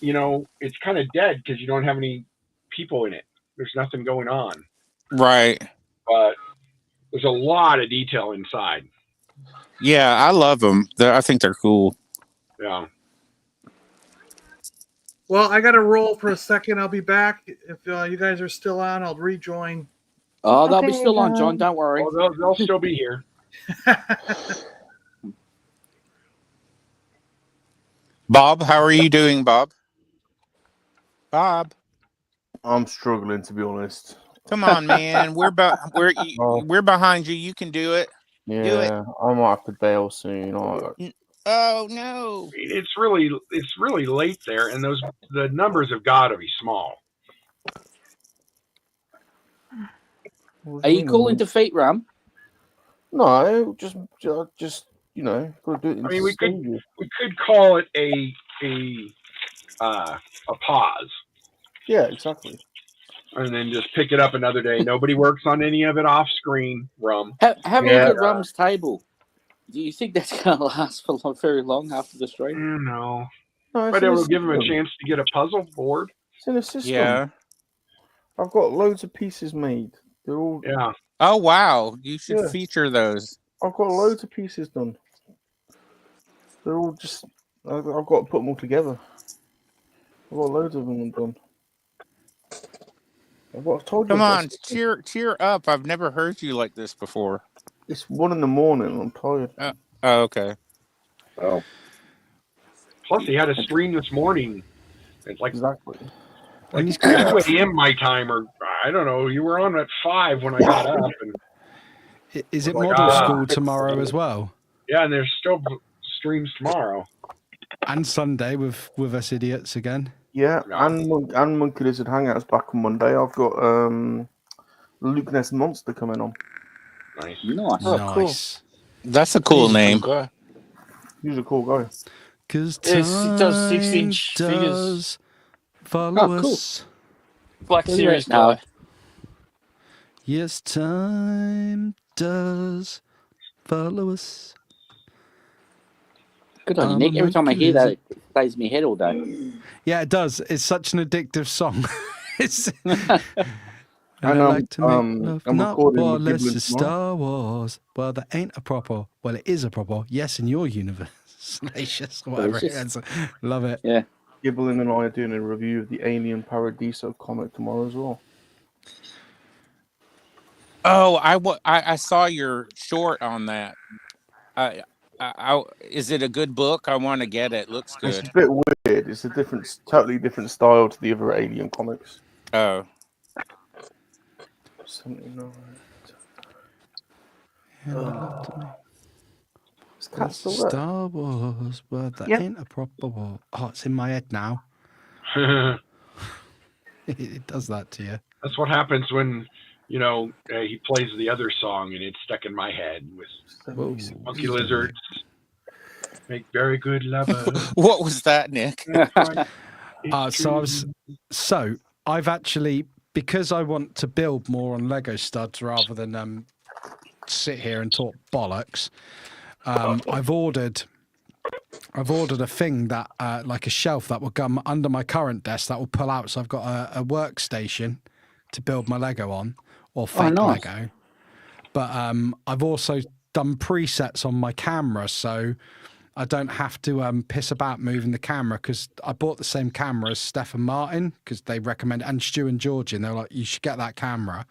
it's kind of dead because you don't have any people in it. There's nothing going on. Right. But there's a lot of detail inside. Yeah, I love them. I think they're cool. Yeah. Well, I got to roll for a second. I'll be back. If you guys are still on, I'll rejoin. Oh, they'll be still on, John. Don't worry. Oh, they'll still be here. Bob, how are you doing, Bob? Bob, I'm struggling, to be honest. come on, man. We're behind you. You can do it. Yeah, Do it. I might have to bail soon. Oh no! It's really late there, and the numbers have got to be small. Are you calling defeat, Rum? No, just gotta do it. I mean, we could call it a pause. Yeah, exactly. And then just pick it up another day. Nobody works on any of it off screen. Rum. Have a look at Rum's table. Do you think that's going to last for very long after the stream? No. But it will give him a chance to get a puzzle board. It's in a system. Yeah. I've got loads of pieces made. They're all. Yeah. Oh wow! You should feature those. I've got loads of pieces done. They're all just. I've got to put them all together. I've got loads of them done. I've told you. Come on, cheer up! I've never heard you like this before. It's 1 a.m. I'm tired. Oh, okay. Oh. Plus, he had a stream this morning. It's like 2 a.m. my time, or I don't know. You were on at 5 when I got up. And is it model school tomorrow as well? Yeah, and there's still streams tomorrow. And Sunday with us idiots again. Yeah, and MoNKey-LiZaRD Hangouts back on Monday. I've got Luke Ness Monster coming on. Nice. Oh, cool. That's a cool name. He's a cool guy. Because he does 6-inch figures. Follow us. Black Series guy. Yes, time does follow us. Good on you, Nick. Every time I hear that, it plays in my head all day. Yeah, it does. It's such an addictive song. And I like to make love, I'm not recording war, with less Giblin is tomorrow. Star Wars. Well, that ain't a proper. Well, it is a proper. Yes, in your universe. Salacious, whatever it is. Love it. Yeah. Giblin and I are doing a review of the Alien Paradiso comic tomorrow as well. Oh, I saw your short on that. Is it a good book? I want to get it. Looks good. It's a bit weird. It's a totally different style to the other Alien comics. Oh. 79. Star Wars, but that ain't a proper war. Oh, it's in my head now. It does that to you. That's what happens when, he plays the other song and it's stuck in my head with MoNKey-LiZaRD. Make very good lovers. What was that, Nick? So I've actually, because I want to build more on Lego studs rather than sit here and talk bollocks. I've ordered a thing that like a shelf that will come under my current desk that will pull out. So I've got a workstation to build my Lego on, or fake Lego. But I've also done presets on my camera, so I don't have to piss about moving the camera, because I bought the same camera as Steph and Martin, because they recommend, and Stu and Georgie, and they're like, you should get that camera.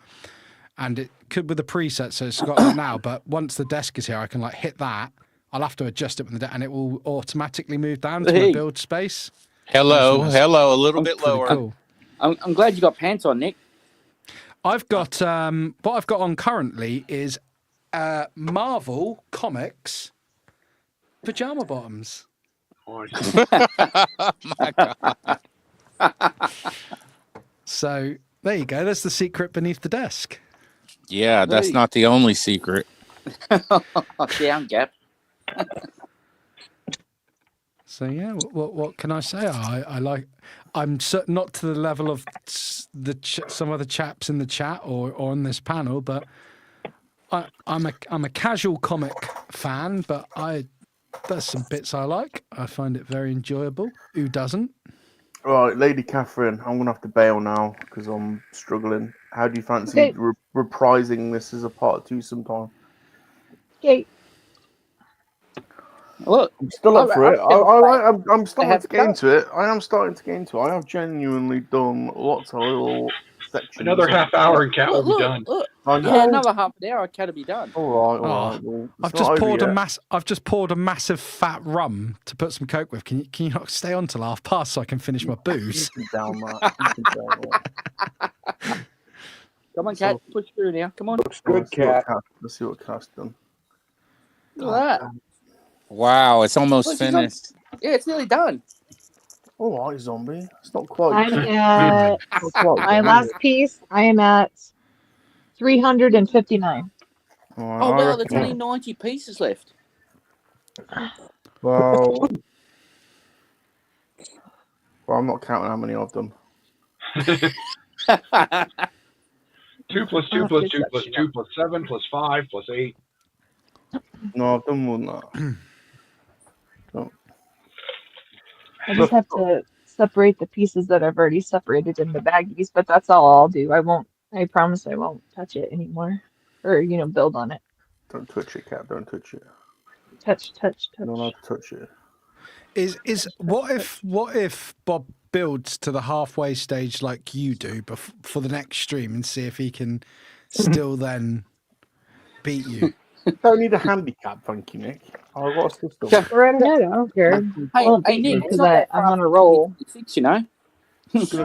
And it could with the preset, so it's got that now. But once the desk is here, I can like hit that. I'll have to adjust it with the and it will automatically move down to my build space. Hello, a little bit lower. Cool. I'm glad you got pants on, Nick. I've got what I've got on currently is Marvel Comics pajama bottoms. Oh my God. So there you go. That's the secret beneath the desk. Yeah, that's not the only secret. Down, Gap. So yeah, what can I say? I like. I'm not to the level of some of the chaps in the chat or on this panel, but I'm a casual comic fan. But there's some bits I like. I find it very enjoyable. Who doesn't? Right, Lady Catherine, I'm gonna have to bail now because I'm struggling. How do you fancy Okay. reprising this as a part 2 sometime? Okay. Look, I'm still up for it. I'm starting have to get into it. I am starting to get into it. I have genuinely done lots of little sections. Another half hour and Cat will be done. Look. I know. Yeah, another half an hour, Cat will be done. All right. Well, I've just poured a massive fat rum to put some Coke with. Can you not stay on till 1:30 so I can finish my booze? Down that. Come on, Cat, push through now. Come on. Looks good, Cat. Let's see what Cat's done. Look at that. Wow, it's almost Look, finished. Yeah, it's nearly done. All right, zombie. It's not quite. I'm at my last piece. I am at 359. Oh wow, there's only 90 pieces left. Well, I'm not counting how many I've done. 2 plus 2 plus 2 plus 2 plus 7 plus 5 plus 8. No, I've done more than that. No. I just have to separate the pieces that I've already separated in the baggies, but that's all I'll do. I promise I won't touch it anymore. Or, build on it. Don't touch it, Cat. Don't touch it. Touch. You're not allowed to touch it. What if Bob builds to the halfway stage like you do for the next stream and see if he can still then beat you? Don't need a handicap, thank you, Nick. I've got a system. Go right ahead. I don't care. Hey, Nick, because I'm on a roll. They're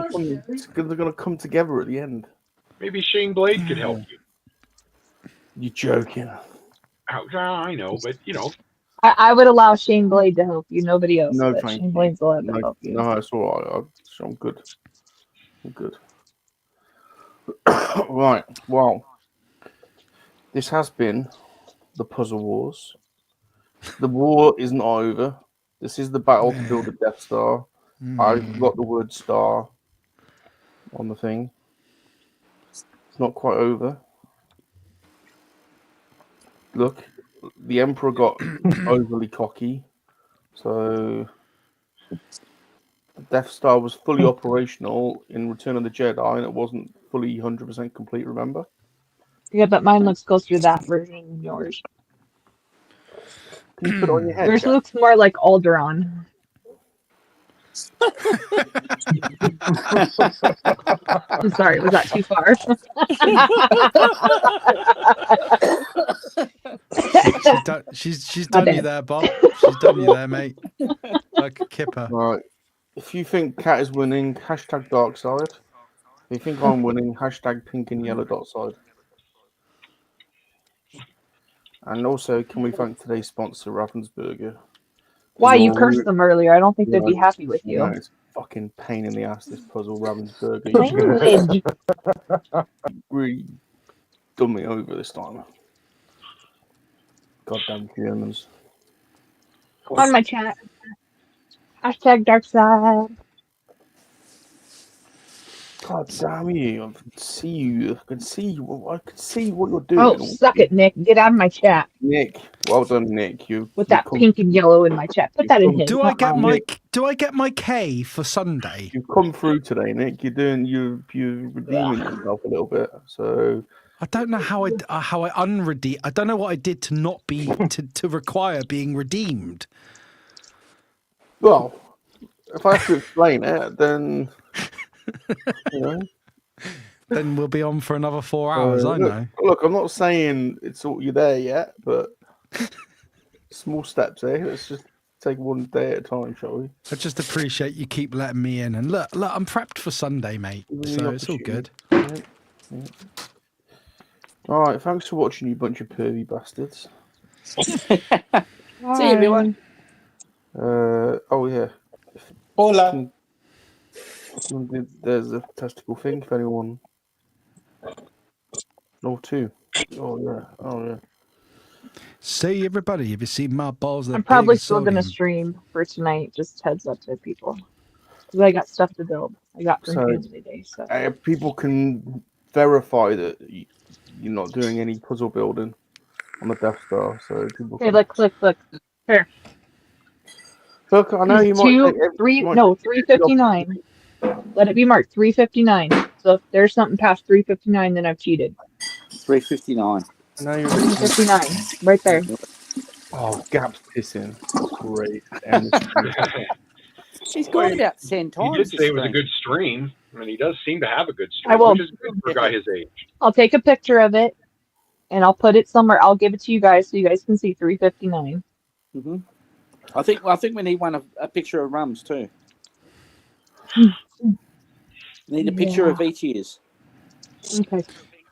gonna come together at the end. Maybe Shane Blade could help you. You're joking. I know, but I would allow Shane Blade to help you. Nobody else. No, but thank Shane you. Blade's allowed to help you. No, it's all right. I'm good. I'm good. Right. Well, this has been the Puzzle Wars. The war is not over. This is the battle to build a Death Star. I've got the word star on the thing. It's not quite over. Look, the Emperor got overly cocky. So the Death Star was fully operational in Return of the Jedi, and it wasn't fully 100% complete, remember? Yeah, but mine looks closer to that version than yours. Can you put it on your head? Yours looks more like Alderaan. I'm sorry, was that too far? She's done you there, Bob. She's done you there, mate. Like a kipper. Right. If you think Cat is winning, hashtag dark side. If you think I'm winning, hashtag pink and yellow dot side. And also, can we thank today's sponsor, Ravensburger? Why, you cursed them earlier. I don't think they'd be happy with you. No, it's fucking pain in the ass, this puzzle, Ravensburger. Language. Really done me over this time. Goddamn Germans. On my chat. Hashtag dark side. God damn you! I can see you. I can see what you're doing. Oh, suck it, Nick. Get out of my chat. Nick, well done, Nick. With that pink and yellow in my chat. Put that in his. Do I get my K for Sunday? You've come through today, Nick. You're redeeming yourself a little bit. So I don't know how I unredeem. I don't know what I did to not be to require being redeemed. Well, if I have to explain it, then then we'll be on for another 4 hours. I know. Look, I'm not saying it's all you're there yet, but small steps, eh? Let's just take one day at a time, shall we? I just appreciate you keep letting me in. And look, I'm prepped for Sunday, mate. So it's all good. Yeah. All right, thanks for watching, you bunch of pervy bastards. See everyone. Oh yeah. Hola. There's a testicle thing if anyone. Oh, 2. Oh yeah. Say everybody, have you seen my balls? I'm probably still gonna stream for tonight. Just heads up to people, because I got stuff to build. I got for family day. So people can verify that you're not doing any puzzle building on the Death Star. So people. Okay, look. Here. Look, I know you might take 359. Let it be marked 359. So if there's something past 359, then I've cheated. 359. I know you're 359, right there. Oh, Gap's pissing. Great. And He's gone about 10 times. He did say it was a stream. good stream, and he does seem to have a good stream, I will. which is good for a guy his age. I'll take a picture of it and I'll put it somewhere. I'll give it to you guys so you guys can see 359. Mm-hmm. I think we need a picture of Rums too. Need a picture of each ears. Okay.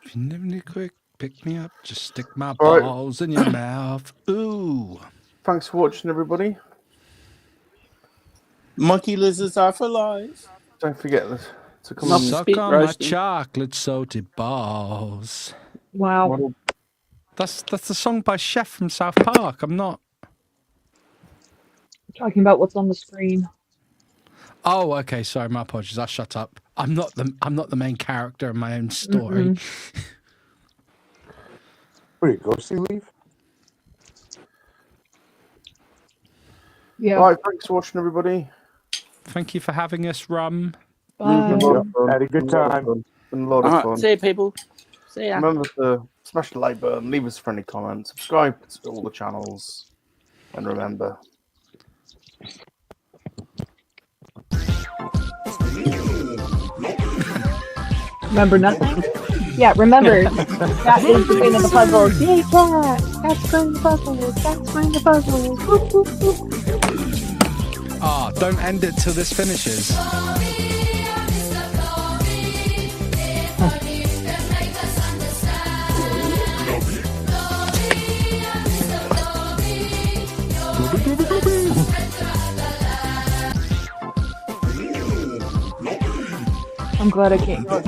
If you never need quick, pick me up. Just stick my balls in your mouth. Ooh. Thanks for watching, everybody. Monkey lizards are for life. Don't forget to come and suck on my chocolate salted balls. Wow. That's the song by Chef from South Park. I'm not talking about what's on the screen. Oh, okay. Sorry, my apologies. I'll shut up. I'm not the main character in my own story. Wait, Ghosty leave? Yeah. All right, thanks for watching, everybody. Thank you for having us, Rum. Bye. Had a good time. Been a lot of fun. See you, people. See ya. Remember to smash the like button, leave us a friendly comment, subscribe to all the channels, and remember. Remember nothing? Yeah, remember, that is the queen of the puzzles. Yay, cat! Cat's queen of the puzzles. Cat's queen of the puzzles. Whoop, whoop, whoop. Ah, don't end it till this finishes. I'm glad I can't go.